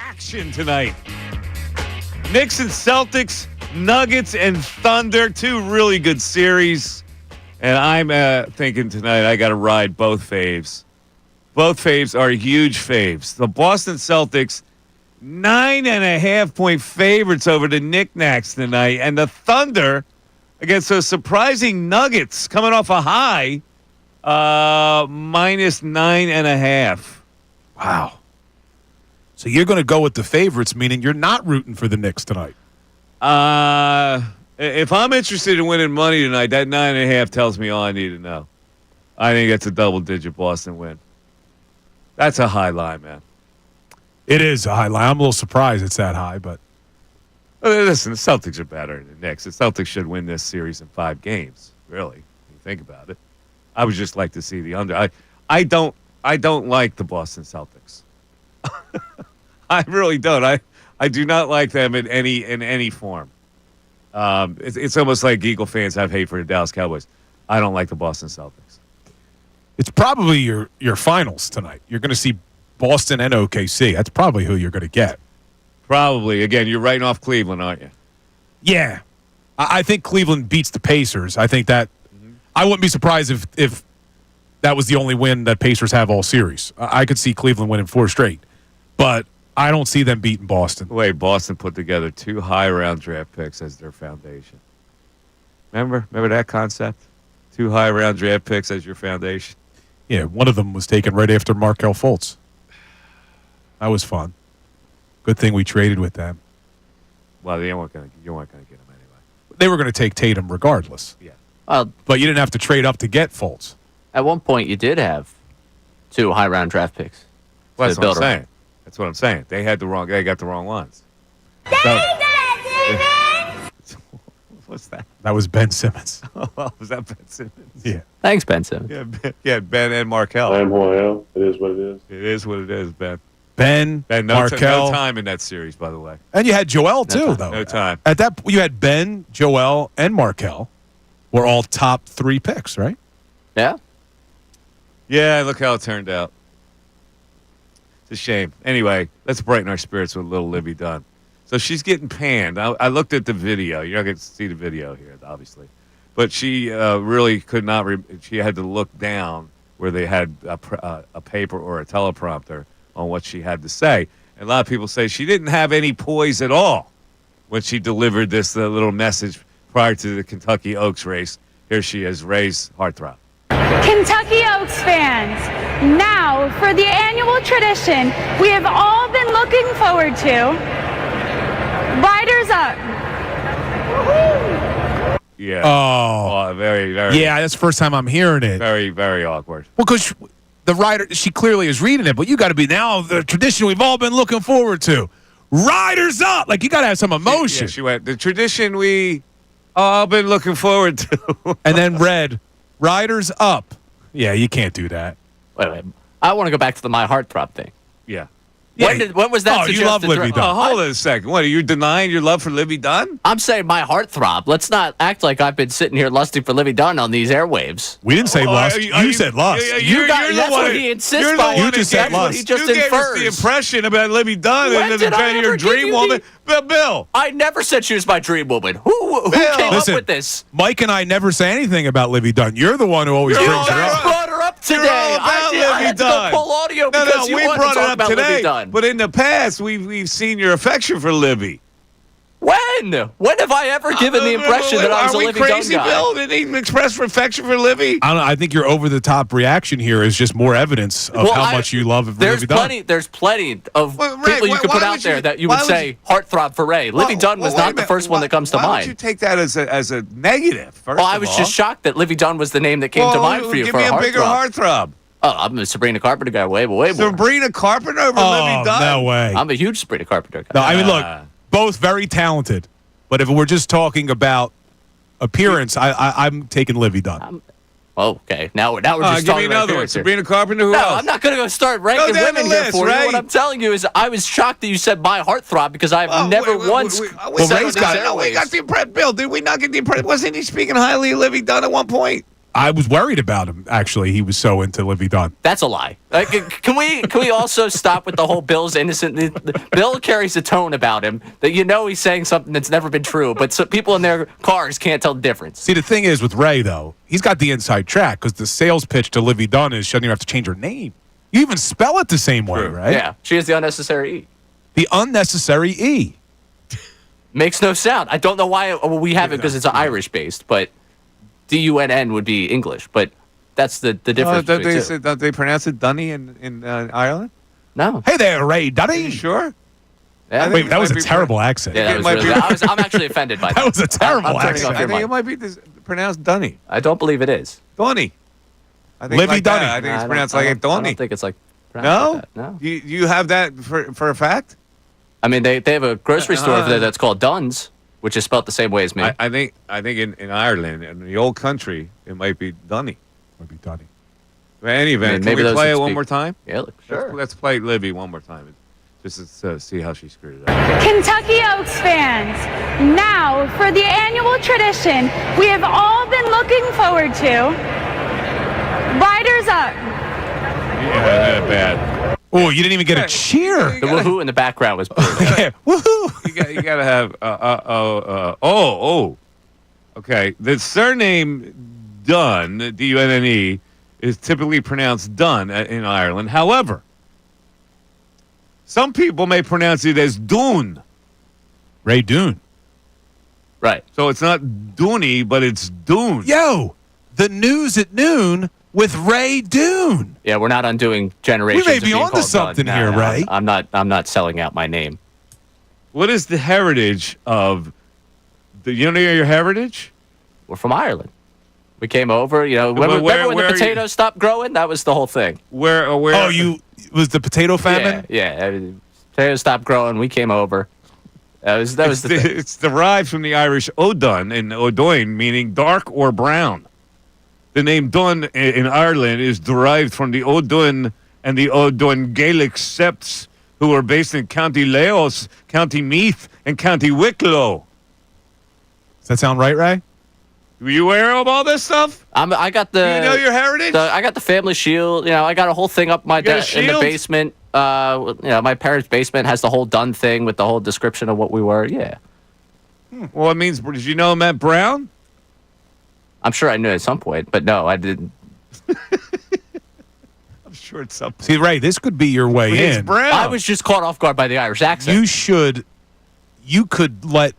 action tonight. Knicks and Celtics, Nuggets and Thunder, two really good series. And I'm thinking tonight I got to ride both faves. Both faves are huge faves. The Boston Celtics, 9.5-point favorites over the Knickknacks tonight. And the Thunder against those surprising Nuggets coming off a high, minus 9.5. Wow. So you're going to go with the favorites, meaning you're not rooting for the Knicks tonight. If I'm interested in winning money tonight, that 9.5 tells me all I need to know. I think that's a double-digit Boston win. That's a high line, man. It is a high line. I'm a little surprised it's that high, but listen, the Celtics are better than the Knicks. The Celtics should win this series in 5 games. Really, when you think about it. I would just like to see the under. I don't like the Boston Celtics. I really don't. I do not like them in any form. It's almost like Eagle fans have hate for the Dallas Cowboys. I don't like the Boston Celtics. It's probably your finals tonight. You're going to see Boston and OKC. That's probably who you're going to get. Probably. Again, you're writing off Cleveland, aren't you? Yeah. I think Cleveland beats the Pacers. I think that I wouldn't be surprised if that was the only win that Pacers have all series. I could see Cleveland winning 4 straight. But I don't see them beating Boston. Wait, Boston put together 2 high-round draft picks as their foundation. Remember that concept? 2 high-round draft picks as your foundation? Yeah, one of them was taken right after Markelle Fultz. That was fun. Good thing we traded with them. Well, you weren't going to get him anyway. They were going to take Tatum regardless. Yeah. But you didn't have to trade up to get Fultz. At one point, you did have 2 high-round draft picks. Well, that's what I'm saying. That's what I'm saying. They got the wrong ones. What's that? That was Ben Simmons. Was that Ben Simmons? Yeah. Thanks, Ben Simmons. Yeah, Ben and Markelle. I am who I am. It is what it is. It is what it is, Ben. Ben, Markelle. No time in that series, by the way. And you had Joel, too, though. No time. At that, you had Ben, Joel, and Markelle were all top 3 picks, right? Yeah. Yeah, look how it turned out. It's a shame. Anyway, let's brighten our spirits with little Libby Dunn. So she's getting panned. I looked at the video. You're not going to see the video here, obviously. But she really could not. She had to look down where they had a paper or a teleprompter on what she had to say. And a lot of people say she didn't have any poise at all when she delivered this little message prior to the Kentucky Oaks race. Here she is, Ray's heartthrob. Kentucky Oaks fans, now for the annual tradition we have all been looking forward to. Riders up. Yeah. Oh. Very, very. Yeah, that's the first time I'm hearing it. Very, very awkward. Well, because the rider, she clearly is reading it, but you got to be now the tradition we've all been looking forward to. Riders up. Like, you got to have some emotion. She went, the tradition we all been looking forward to. And then read, riders up. Yeah, you can't do that. Wait. I want to go back to the My Heartthrob thing. Yeah. When was that you love Libby Dunn. Hold on a second. What, are you denying your love for Libby Dunn? I'm saying my heartthrob. Let's not act like I've been sitting here lusting for Libby Dunn on these airwaves. We didn't say lust. You said lust. That's what he insists by. You just said lust. He just you gave us infers. the impression about Libby Dunn and your dream woman. Bill. I never said she was my dream woman. Who came up with this? Mike and I never say anything about Libby Dunn. You're the one who always brings her up. Brought her up today. I had to go pull audio because you wanted to talk about Libby Dunn. But in the past, we've seen your affection for Libby. When have I ever given the impression that I was a Libby Dunn guy? Are we crazy, Bill? Did he express affection for Libby? I don't know. I think your over-the-top reaction here is just more evidence of how much you love Libby Dunn. There's plenty of people you could put out there that you would say heartthrob for Ray. Libby Dunn was not the first one that comes to mind. Why would you take that as a negative? Well, I was just shocked that Libby Dunn was the name that came to mind for you for a heartthrob. Give me a bigger heartthrob. Oh, I'm a Sabrina Carpenter guy way more. Sabrina Carpenter over Libby Dunn? No way. I'm a huge Sabrina Carpenter guy. No, I mean, look, both very talented. But if we're just talking about appearance, I'm taking Libby Dunn. Okay, now we're just talking about another one. Sabrina Carpenter. Who else? I'm not going to go start ranking women here for you. What I'm telling you is, I was shocked that you said my heartthrob because I've never once. We got the impression. Bill, did we not get the impression? Wasn't he speaking highly of Libby Dunn at one point? I was worried about him, actually. He was so into Livy Dunn. That's a lie. Can we also stop with the whole Bill's innocent? Bill carries a tone about him that he's saying something that's never been true, but people in their cars can't tell the difference. See, the thing is with Ray, though, he's got the inside track because the sales pitch to Livy Dunn is she doesn't even have to change her name. You even spell it the same way, right? Yeah, she has the unnecessary E. The unnecessary E. Makes no sound. I don't know why we have it because it's Irish-based, but Dunn would be English, but that's the difference. Don't they pronounce it Dunny in Ireland? No. Hey there, Ray Dunny. Are you sure? Yeah. Wait, that was a terrible accent. Yeah, I'm actually offended by that. That was a terrible accent. I think it might be pronounced Dunny. I don't believe it is. Donny. Livy Dunny. I think it's pronounced like a Donny. I don't think it's like no? Like that. No. You have that for a fact? I mean, they have a grocery store over there that's called Dunn's, which is spelled the same way as me. I think in Ireland, in the old country, it might be Dunny. Might be Dunny. In any event, maybe can we play it one more time? Yeah, sure. Let's play Livy one more time, just to see how she screwed it up. Kentucky Oaks fans, now for the annual tradition we have all been looking forward to. Riders up. Yeah, bad. Oh, you didn't even get a cheer. The woohoo in the background was brutal. Yeah, woohoo. You gotta have okay. The surname Dunn, Dunne, is typically pronounced Dunn in Ireland. However, some people may pronounce it as Dune. Ray Dune. Right. So it's not Dooney, but it's Dune. Yo, the news at noon with Ray Dune. Yeah, we're not undoing generations. We may of be being onto called something Dunn. here, No, Ray. I'm not selling out my name. What is the heritage of you know your heritage? We're from Ireland. We came over, remember when the potatoes stopped growing? That was the whole thing. Where? Oh, was the potato famine? Yeah. Potatoes stopped growing. We came over. That was the thing. It's derived from the Irish O'Dun and O'Doin, meaning dark or brown. The name Dun in Ireland is derived from the O'Dun and the O'Dun Gaelic septs, who were based in County Laos, County Meath, and County Wicklow. Does that sound right, Ray? Were you aware of all this stuff? I got the. Do you know your heritage? I got the family shield. I got a whole thing up my in the basement. My parents' basement has the whole Dunn thing with the whole description of what we were. Yeah. Well, it means. Did you know it meant brown? I'm sure I knew at some point, but no, I didn't. I'm sure it's something. See, Ray, this could be your way It's in. brown. I was just caught off guard by the Irish accent. You could let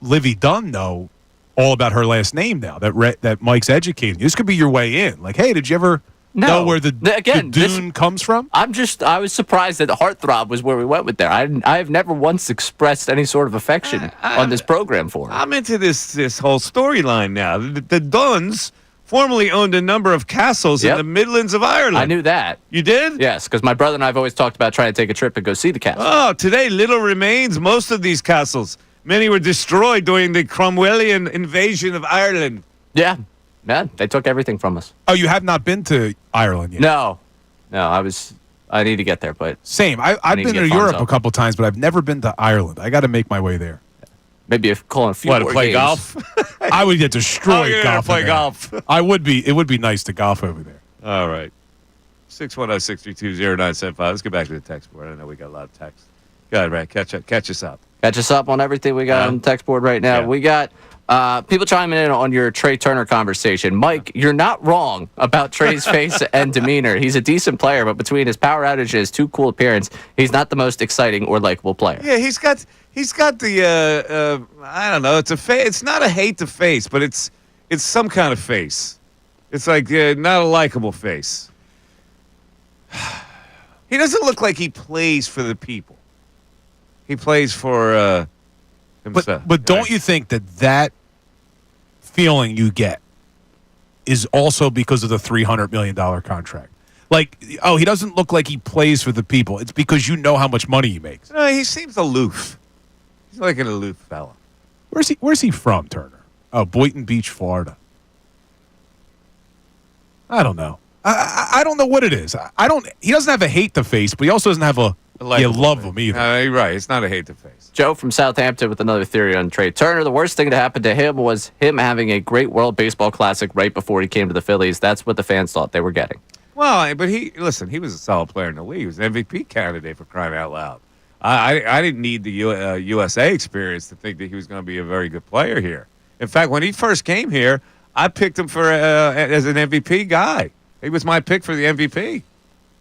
Livy Dunn know all about her last name now that Mike's educating you. This could be your way in. Like, hey, did you ever know where the Dune comes from? I was surprised that Heartthrob was where we went with there. I have never once expressed any sort of affection on this program for her. I'm into this whole storyline now. The Dunns formerly owned a number of castles in the Midlands of Ireland. I knew that. You did? Yes, because my brother and I have always talked about trying to take a trip and go see the castle. Oh, today little remains most of these castles. Many were destroyed during the Cromwellian invasion of Ireland. Yeah. Man, they took everything from us. Oh, you have not been to Ireland yet? No, I need to get there, but same. I've been to Europe a couple times, but I've never been to Ireland. I got to make my way there. Maybe if calling a few more to play games. golf? I would get destroyed. You're gonna play golf. I would be. It would be nice to golf over there. All right. 610-632-0975. Let's get back to the text board. I know we got a lot of text. Go ahead, Ray. Catch us up. Catch us up on everything we got on the text board right now. Yeah. We got people chiming in on your Trey Turner conversation. Mike, you're not wrong about Trey's face and demeanor. He's a decent player, but between his power outage and his too cool appearance, he's not the most exciting or likable player. Yeah, he's got the I don't know. It's not a hate to face, but it's some kind of face. It's like not a likable face. He doesn't look like he plays for the people. He plays for himself. But don't you think that feeling you get is also because of the $300 million contract? Like, oh, he doesn't look like he plays for the people. It's because you know how much money he makes. No, he seems aloof. He's like an aloof fella. Where's he from, Turner? Oh, Boynton Beach, Florida. I don't know. I don't know what it is. He doesn't have a hate to face, but he also doesn't have a you love him either. You're right. It's not a hate to face. Joe from Southampton with another theory on Trey Turner. The worst thing to happen to him was him having a great World Baseball Classic right before he came to the Phillies. That's what the fans thought they were getting. Well, but he was a solid player in the league. He was an MVP candidate for crying out loud. I didn't need the USA experience to think that he was going to be a very good player here. In fact, when he first came here, I picked him for as an MVP guy. He was my pick for the MVP.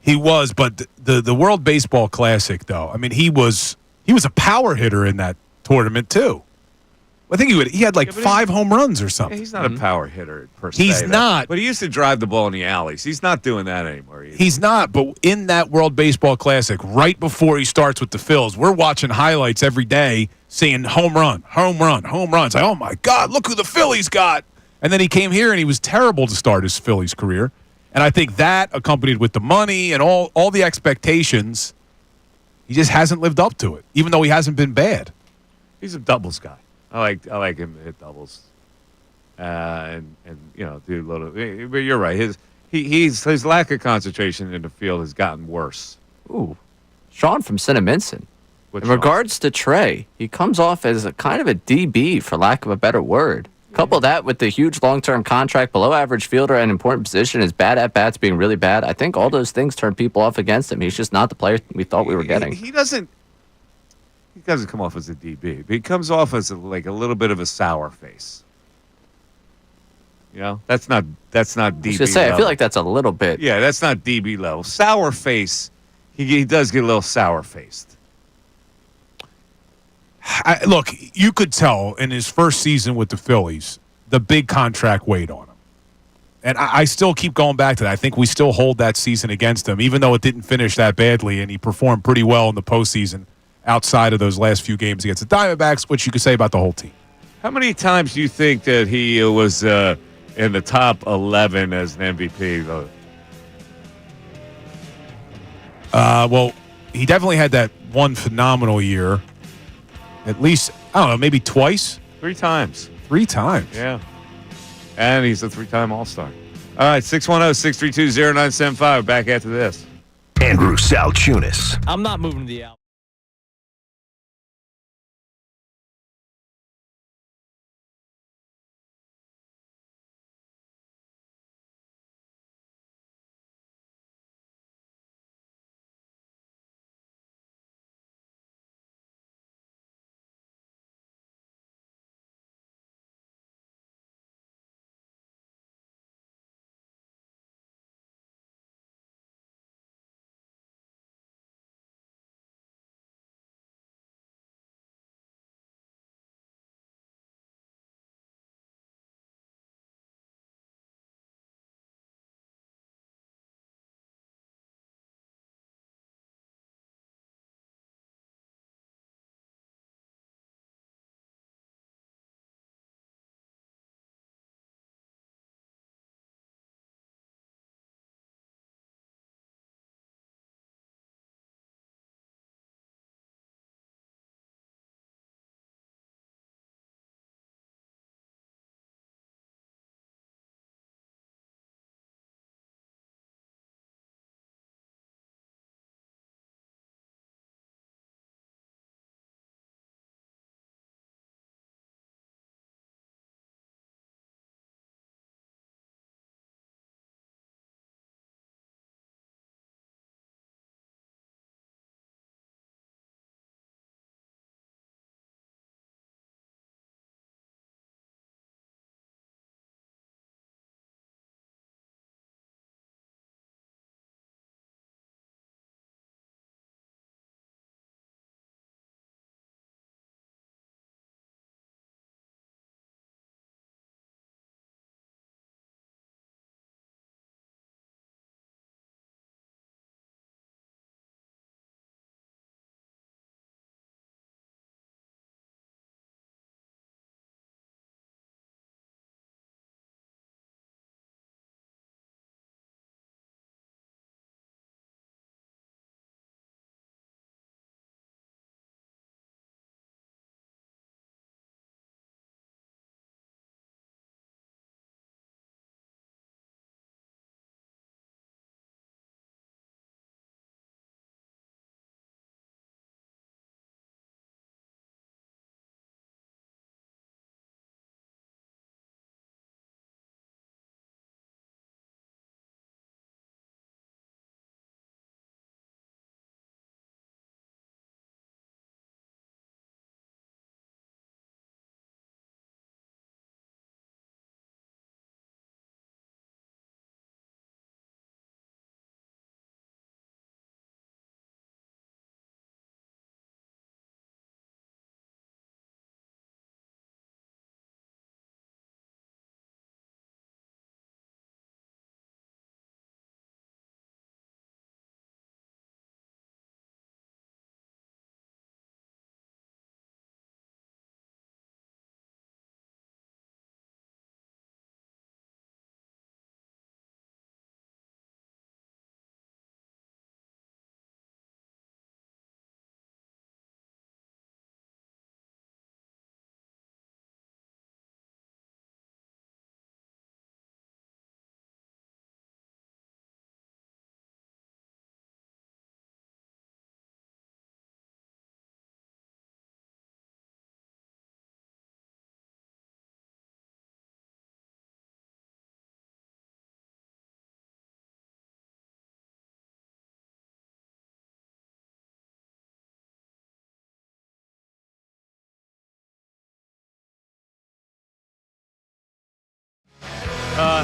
He was, but the World Baseball Classic, though, I mean, he was a power hitter in that tournament too. I think he had like 5 home runs or something. He's not a power hitter per se. He's not. But he used to drive the ball in the alleys. He's not doing that anymore either. He's not, but in that World Baseball Classic, right before he starts with the Phils, we're watching highlights every day saying home run, home run, home runs. Like, oh, my God, look who the Phillies got. And then he came here, and he was terrible to start his Phillies career. And I think that, accompanied with the money and all the expectations, he just hasn't lived up to it, even though he hasn't been bad. He's a doubles guy. I like him to hit doubles, and do a little. But you're right. His lack of concentration in the field has gotten worse. Ooh, Sean from Cinnaminson. In regards to Trey, he comes off as a kind of a DB, for lack of a better word. Couple that with the huge long-term contract, below-average fielder, and important position, his bad at-bats being really bad. I think all those things turn people off against him. He's just not the player we thought we were getting. He doesn't come off as a DB, but he comes off as a little bit of a sour face. You know, that's not DB. I was just say, I feel like that's a little bit. Yeah, that's not DB level. Sour face. He does get a little sour faced. Look, you could tell in his first season with the Phillies, the big contract weighed on him. And I still keep going back to that. I think we still hold that season against him, even though it didn't finish that badly, and he performed pretty well in the postseason outside of those last few games against the Diamondbacks, which you could say about the whole team. How many times do you think that he was in the top 11 as an MVP, though? Well, he definitely had that one phenomenal year. At least, I don't know, maybe twice? 3 times. 3 times. Yeah. And he's a 3-time All-Star. All right, 610-632-0975. Back after this. Andrew Salciunas. I'm not moving to the out.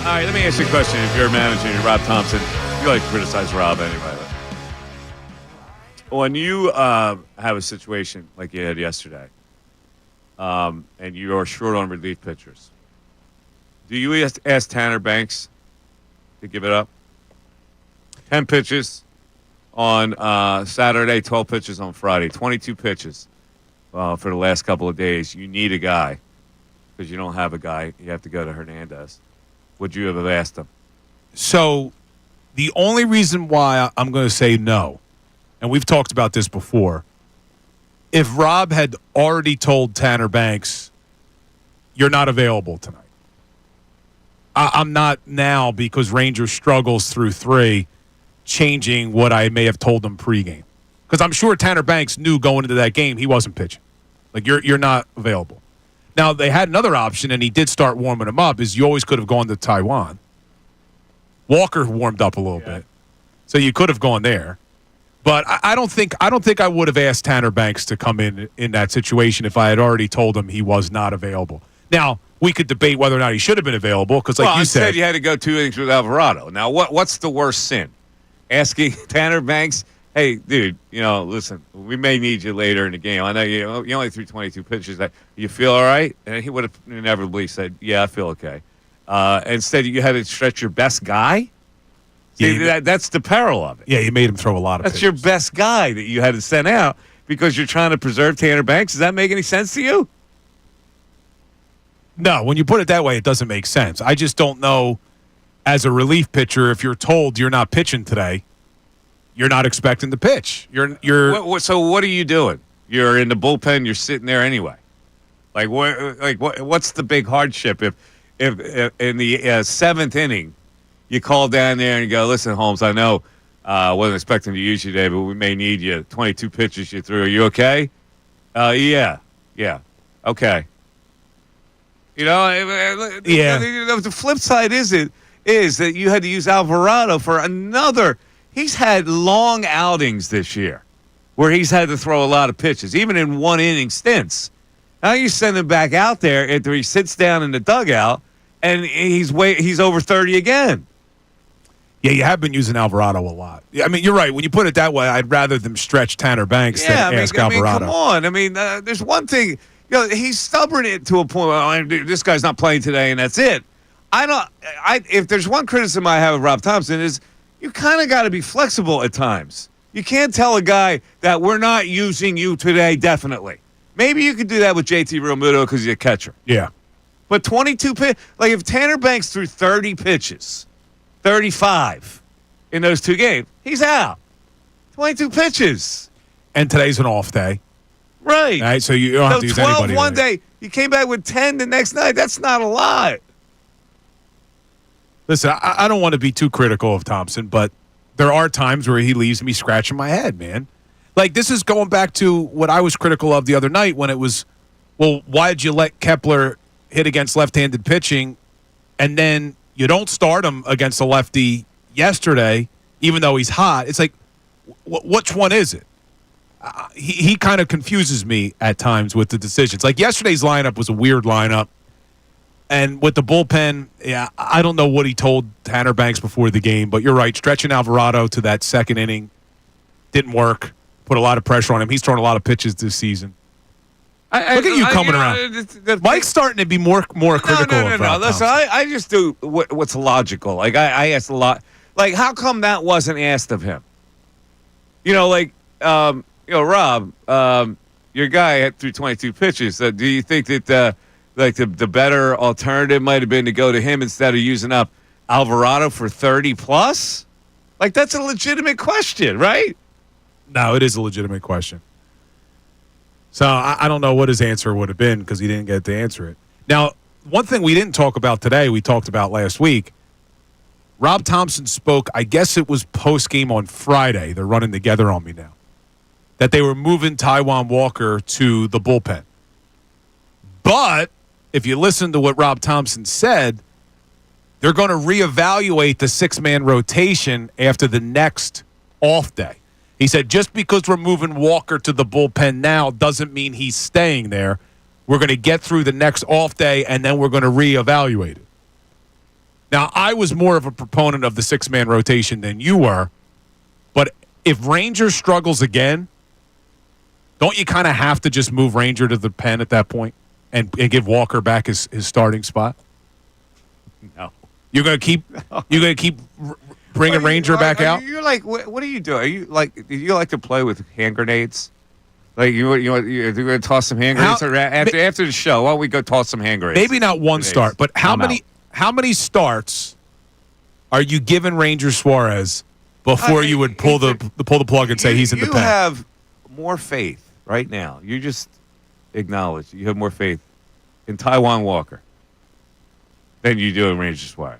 right, let me ask you a question. If you're a manager and you're Rob Thompson, you like to criticize Rob anyway. When you have a situation like you had yesterday, and you are short on relief pitchers, do you ask Tanner Banks to give it up? 10 pitches on Saturday, 12 pitches on Friday, 22 pitches for the last couple of days. You need a guy because you don't have a guy. You have to go to Hernandez. Would you have asked him? So the only reason why I'm going to say no, and we've talked about this before, if Rob had already told Tanner Banks, you're not available tonight. I'm not now, because Rangers struggles through 3, changing what I may have told them pregame. Because I'm sure Tanner Banks knew going into that game he wasn't pitching. Like, you're not available. Now, they had another option, and he did start warming him up, is you always could have gone to Taiwan. Walker warmed up a little bit. So you could have gone there. But I don't think I would have asked Tanner Banks to come in that situation if I had already told him he was not available. Now, we could debate whether or not he should have been available, because like you said, you had to go 2 innings with Alvarado. Now, what's the worst sin? Asking Tanner Banks, hey, dude, listen, we may need you later in the game. I know you only threw 22 pitches. You feel all right? And he would have inevitably said, yeah, I feel okay. Instead, you had to stretch your best guy? See, that's the peril of it. Yeah, you made him throw a lot of pitches. That's your best guy that you had to send out because you're trying to preserve Tanner Banks. Does that make any sense to you? No, when you put it that way, it doesn't make sense. I just don't know, as a relief pitcher, if you're told you're not pitching today, you're not expecting to pitch. So what are you doing? You're in the bullpen. You're sitting there anyway. What's the big hardship if in the 7th inning you call down there and you go, listen, Holmes, I know I wasn't expecting to use you today, but we may need you. 22 pitches you threw. Are you okay? Yeah. Okay. The flip side is that you had to use Alvarado for another. He's had long outings this year where he's had to throw a lot of pitches, even in 1-inning stints. Now you send him back out there after he sits down in the dugout and he's over 30 again. Yeah, you have been using Alvarado a lot. I mean, you're right. When you put it that way, I'd rather them stretch Tanner Banks than ask Alvarado. Come on. There's one thing. He's stubborn to a point. This guy's not playing today, and that's it. If there's one criticism I have of Rob Thompson is you kind of got to be flexible at times. You can't tell a guy that we're not using you today, definitely. Maybe you could do that with JT Realmuto because he's a catcher. Yeah. But 22 pitches, like if Tanner Banks threw 30 pitches, 35 in those 2 games, he's out. 22 pitches. And today's an off day. Right. All right, so you don't have to use 12 anybody. one day. You came back with 10 the next night. That's not a lot. Listen, I don't want to be too critical of Thompson, but there are times where he leaves me scratching my head, man. Like, this is going back to what I was critical of the other night when it was, well, why did you let Kepler hit against left-handed pitching and then you don't start him against a lefty yesterday, even though he's hot? It's like, which one is it? He kind of confuses me at times with the decisions. Like yesterday's lineup was a weird lineup. And with the bullpen, I don't know what he told Tanner Banks before the game, but you're right. Stretching Alvarado to that 2nd inning didn't work. Put a lot of pressure on him. He's thrown a lot of pitches this season. Look at you coming around. Mike's starting to be more critical of Rob Listen, I just do what's logical. Like, I asked a lot. Like, how come that wasn't asked of him? Rob, your guy threw 22 pitches. Do you think that the better alternative might have been to go to him instead of using up Alvarado for 30 plus? Like, that's a legitimate question, right? No, it is a legitimate question. So I don't know what his answer would have been because he didn't get to answer it. Now, one thing we didn't talk about today, we talked about last week. Rob Thompson spoke, I guess it was post-game on Friday. They're running together on me now. That they were moving Taiwan Walker to the bullpen. But if you listen to what Rob Thompson said, they're going to reevaluate the 6-man rotation after the next off day. He said, just because we're moving Walker to the bullpen now doesn't mean he's staying there. We're going to get through the next off day, and then we're going to reevaluate it. Now, I was more of a proponent of the six-man rotation than you were, but if Ranger struggles again, don't you kind of have to just move Ranger to the pen at that point and give Walker back his starting spot? No. You're gonna keep bringing Ranger back out? You're like, what are you doing? Are you like, do you like to play with hand grenades? Like you're going to toss some hand grenades after the show? Why don't we go toss some hand grenades? Maybe not one start, but how many starts are you giving Ranger Suarez before you would pull the plug and say he's in the pen? You have more faith right now. You just acknowledge you have more faith in Taijuan Walker than you do in Ranger Suarez.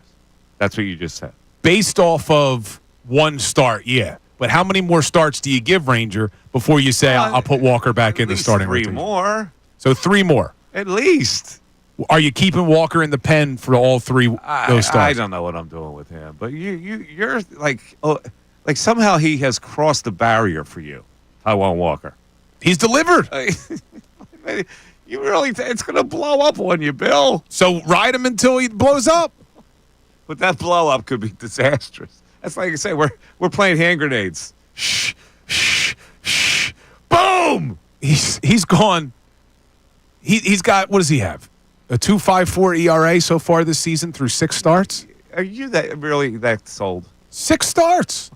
That's what you just said. Based off of one start, yeah. But how many more starts do you give Ranger before you say, I'll put Walker back in the starting rotation? 3 more. So 3 more. At least. Are you keeping Walker in the pen for all 3 those starts? I don't know what I'm doing with him. But you're like somehow he has crossed the barrier for you, Taijuan Walker. He's delivered. You really it's going to blow up on you, Bill. So ride him until he blows up. But that blow up could be disastrous. That's like I say, we're playing hand grenades. Shh, shh, shh. Boom! He's gone. He's got, what does he have? A 2.54 ERA so far this season through 6 starts? Are you that sold? 6 starts.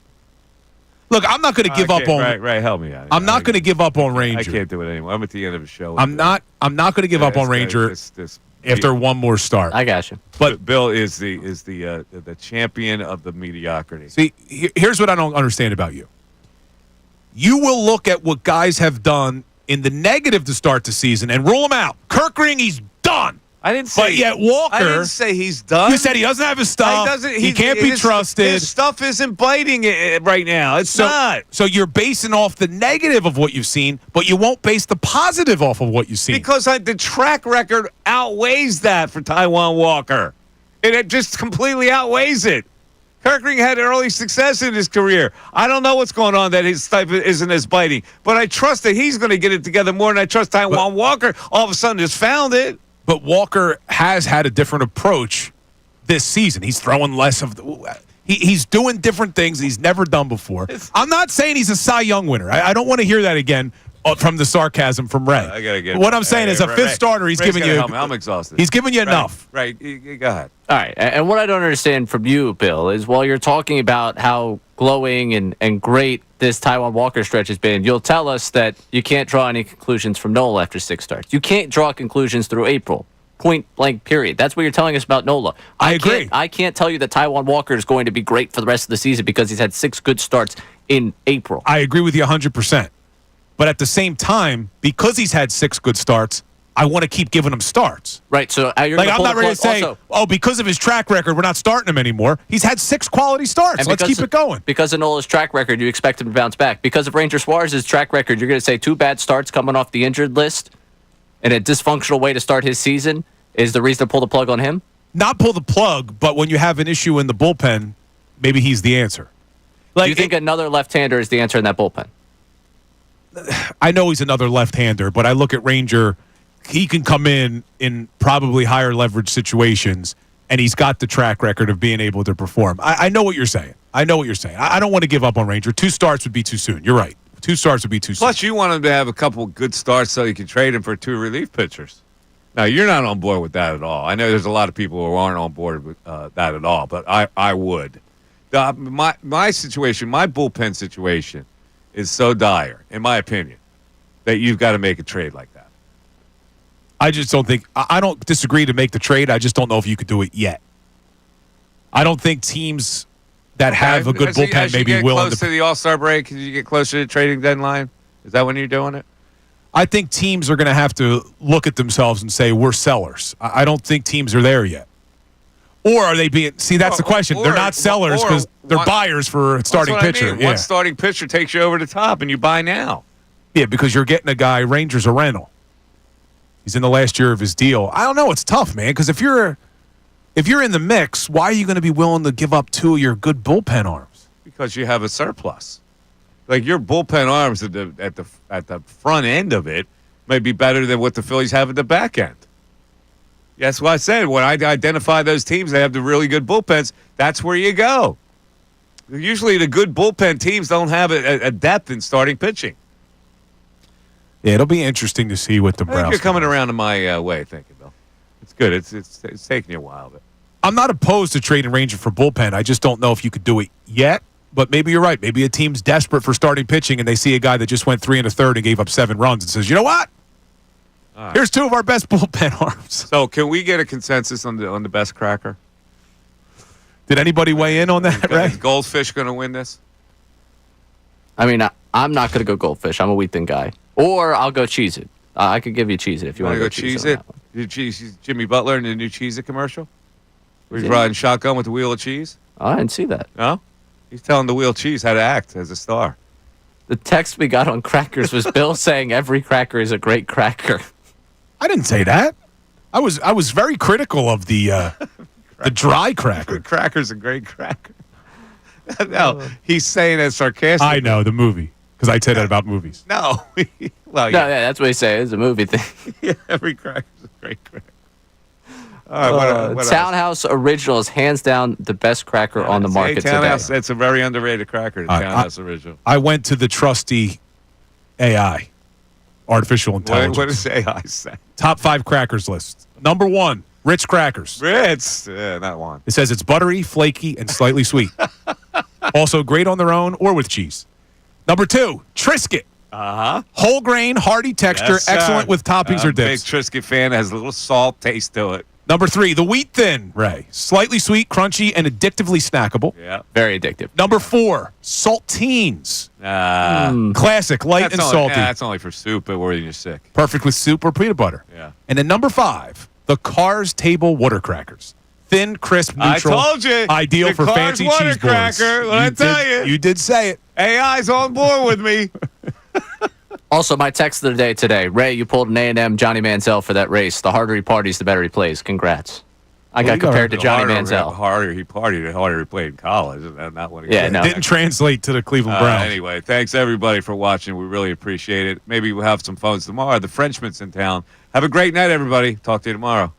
Look, I'm not going to give up on. Right, help me out. I'm not going to give up on Ranger. I can't do it anymore. I'm at the end of the show. I'm not going to give up on Ranger after one more start. I got you. But Bill is the champion of the mediocrity. See, here's what I don't understand about you. You will look at what guys have done in the negative to start the season and rule them out. Kirkring, he's done. I didn't say. But yet Walker. I didn't say he's done. You said he doesn't have his stuff. He can't be trusted. His stuff isn't biting it right now. It's not. So you're basing off the negative of what you've seen, but you won't base the positive off of what you've seen. Because the track record outweighs that for Taijuan Walker. It just completely outweighs it. Kirkring had early success in his career. I don't know what's going on that his stuff isn't as biting, but I trust that he's going to get it together more than I trust Taijuan Walker all of a sudden has found it. But Walker has had a different approach this season. He's throwing less of the. He's doing different things he's never done before. I'm not saying he's a Cy Young winner. I don't want to hear that again from the sarcasm from Ray. I gotta get. What I'm saying is, a fifth starter, he's giving you. I'm exhausted. He's giving you enough. Right. Go ahead. All right. And what I don't understand from you, Bill, is while you're talking about how glowing and great this Taijuan Walker stretch has been, you'll tell us that you can't draw any conclusions from Nola after 6 starts. You can't draw conclusions through April. Point blank, period. That's what you're telling us about Nola. I agree. I can't tell you that Taijuan Walker is going to be great for the rest of the season because he's had 6 good starts in April. I agree with you 100%. But at the same time, because he's had 6 good starts, I want to keep giving him starts. Right. So you're I'm not ready to say, also, because of his track record, we're not starting him anymore. He's had 6 quality starts. Let's keep it going. Because of Nola's track record, you expect him to bounce back. Because of Ranger Suarez's track record, you're going to say 2 bad starts coming off the injured list and a dysfunctional way to start his season is the reason to pull the plug on him? Not pull the plug, but when you have an issue in the bullpen, maybe he's the answer. Do you think another left-hander is the answer in that bullpen? I know he's another left-hander, but I look at Ranger. He can come in probably higher leverage situations, and he's got the track record of being able to perform. I know what you're saying. I don't want to give up on Ranger. 2 starts would be too soon. You're right. 2 starts would be too soon. Plus, you want him to have a couple good starts so you can trade him for 2 relief pitchers. Now, you're not on board with that at all. I know there's a lot of people who aren't on board with that at all, but I would. My situation, my bullpen situation, is so dire, in my opinion, that you've got to make a trade like that. I just don't think – I don't disagree to make the trade. I just don't know if you could do it yet. I don't think teams that have a good bullpen may be willing to – to the All-Star break, as you get closer to the trading deadline, is that when you're doing it? I think teams are going to have to look at themselves and say, we're sellers. I don't think teams are there yet. Or are they being – see, that's the question. They're not sellers because they're buyers for a starting pitcher. I mean. One starting pitcher takes you over the top and you buy now. Yeah, because you're getting a guy, Rangers a rental. He's in the last year of his deal. I don't know. It's tough, man, because if you're in the mix, why are you going to be willing to give up 2 of your good bullpen arms? Because you have a surplus. Like your bullpen arms at the front end of it may be better than what the Phillies have at the back end. That's what I said. When I identify those teams, they have the really good bullpens. That's where you go. Usually the good bullpen teams don't have a depth in starting pitching. Yeah, it'll be interesting to see what the Browns. I think you're coming around to my way thinking, Bill. It's good. It's taking you a while, but I'm not opposed to trading Ranger for bullpen. I just don't know if you could do it yet. But maybe you're right. Maybe a team's desperate for starting pitching, and they see a guy that just went 3 1/3 and gave up 7 runs, and says, "You know what? right. Here's 2 of our best bullpen arms." So, can we get a consensus on the best cracker? Did anybody weigh in on that, Ray? Is Goldfish going to win this? I mean, I'm not going to go Goldfish. I'm a Wheat Thin guy. Or I'll go Cheez It. I could give you Cheez It if you want to go Cheez It. Jimmy Butler in the new Cheez It commercial, where he's riding shotgun with the wheel of cheese. Oh, I didn't see that. No, he's telling the wheel of cheese how to act as a star. The text we got on crackers was Bill saying every cracker is a great cracker. I didn't say that. I was very critical of the dry cracker. Cracker's a great cracker. No, he's saying it sarcastically. I know the movie because I said that about movies. No, well, No, yeah, that's what he said. It's a movie thing. Yeah, every cracker's a great cracker. All right, what Townhouse Original is hands down the best cracker on the market today. It's a very underrated cracker, the Townhouse Original. I went to the trusty AI, artificial intelligence. What does AI say? Top 5 crackers list. Number 1, Ritz crackers. Ritz, yeah, not one. It says it's buttery, flaky, and slightly sweet. Also great on their own or with cheese. Number 2, Triscuit. Whole grain, hearty texture, Yes, excellent with toppings or Big dips. Triscuit fan, has a little salt taste to it. Number 3, the Wheat Thin, Ray. Slightly sweet, crunchy, and addictively snackable. Yeah. Very addictive. Number 4, Saltines. Classic, light and salty. That's only for soup or when you're sick. Perfect with soup or peanut butter. Yeah. And then number 5, the Cars Table Water Crackers. Thin, crisp, neutral. I told you. Ideal the for Cars fancy water cheese boards. cracker. What I tell you. You did say it. AI's on board with me. Also, my text of the day today. Ray, you pulled an A&M Johnny Manziel for that race. The harder he parties, the better he plays. Congrats. I got compared to Johnny Manziel. The harder he partied, the harder he played in college. Not when he no. Didn't translate to the Cleveland Browns. Anyway, thanks everybody for watching. We really appreciate it. Maybe we'll have some phones tomorrow. The Frenchman's in town. Have a great night, everybody. Talk to you tomorrow.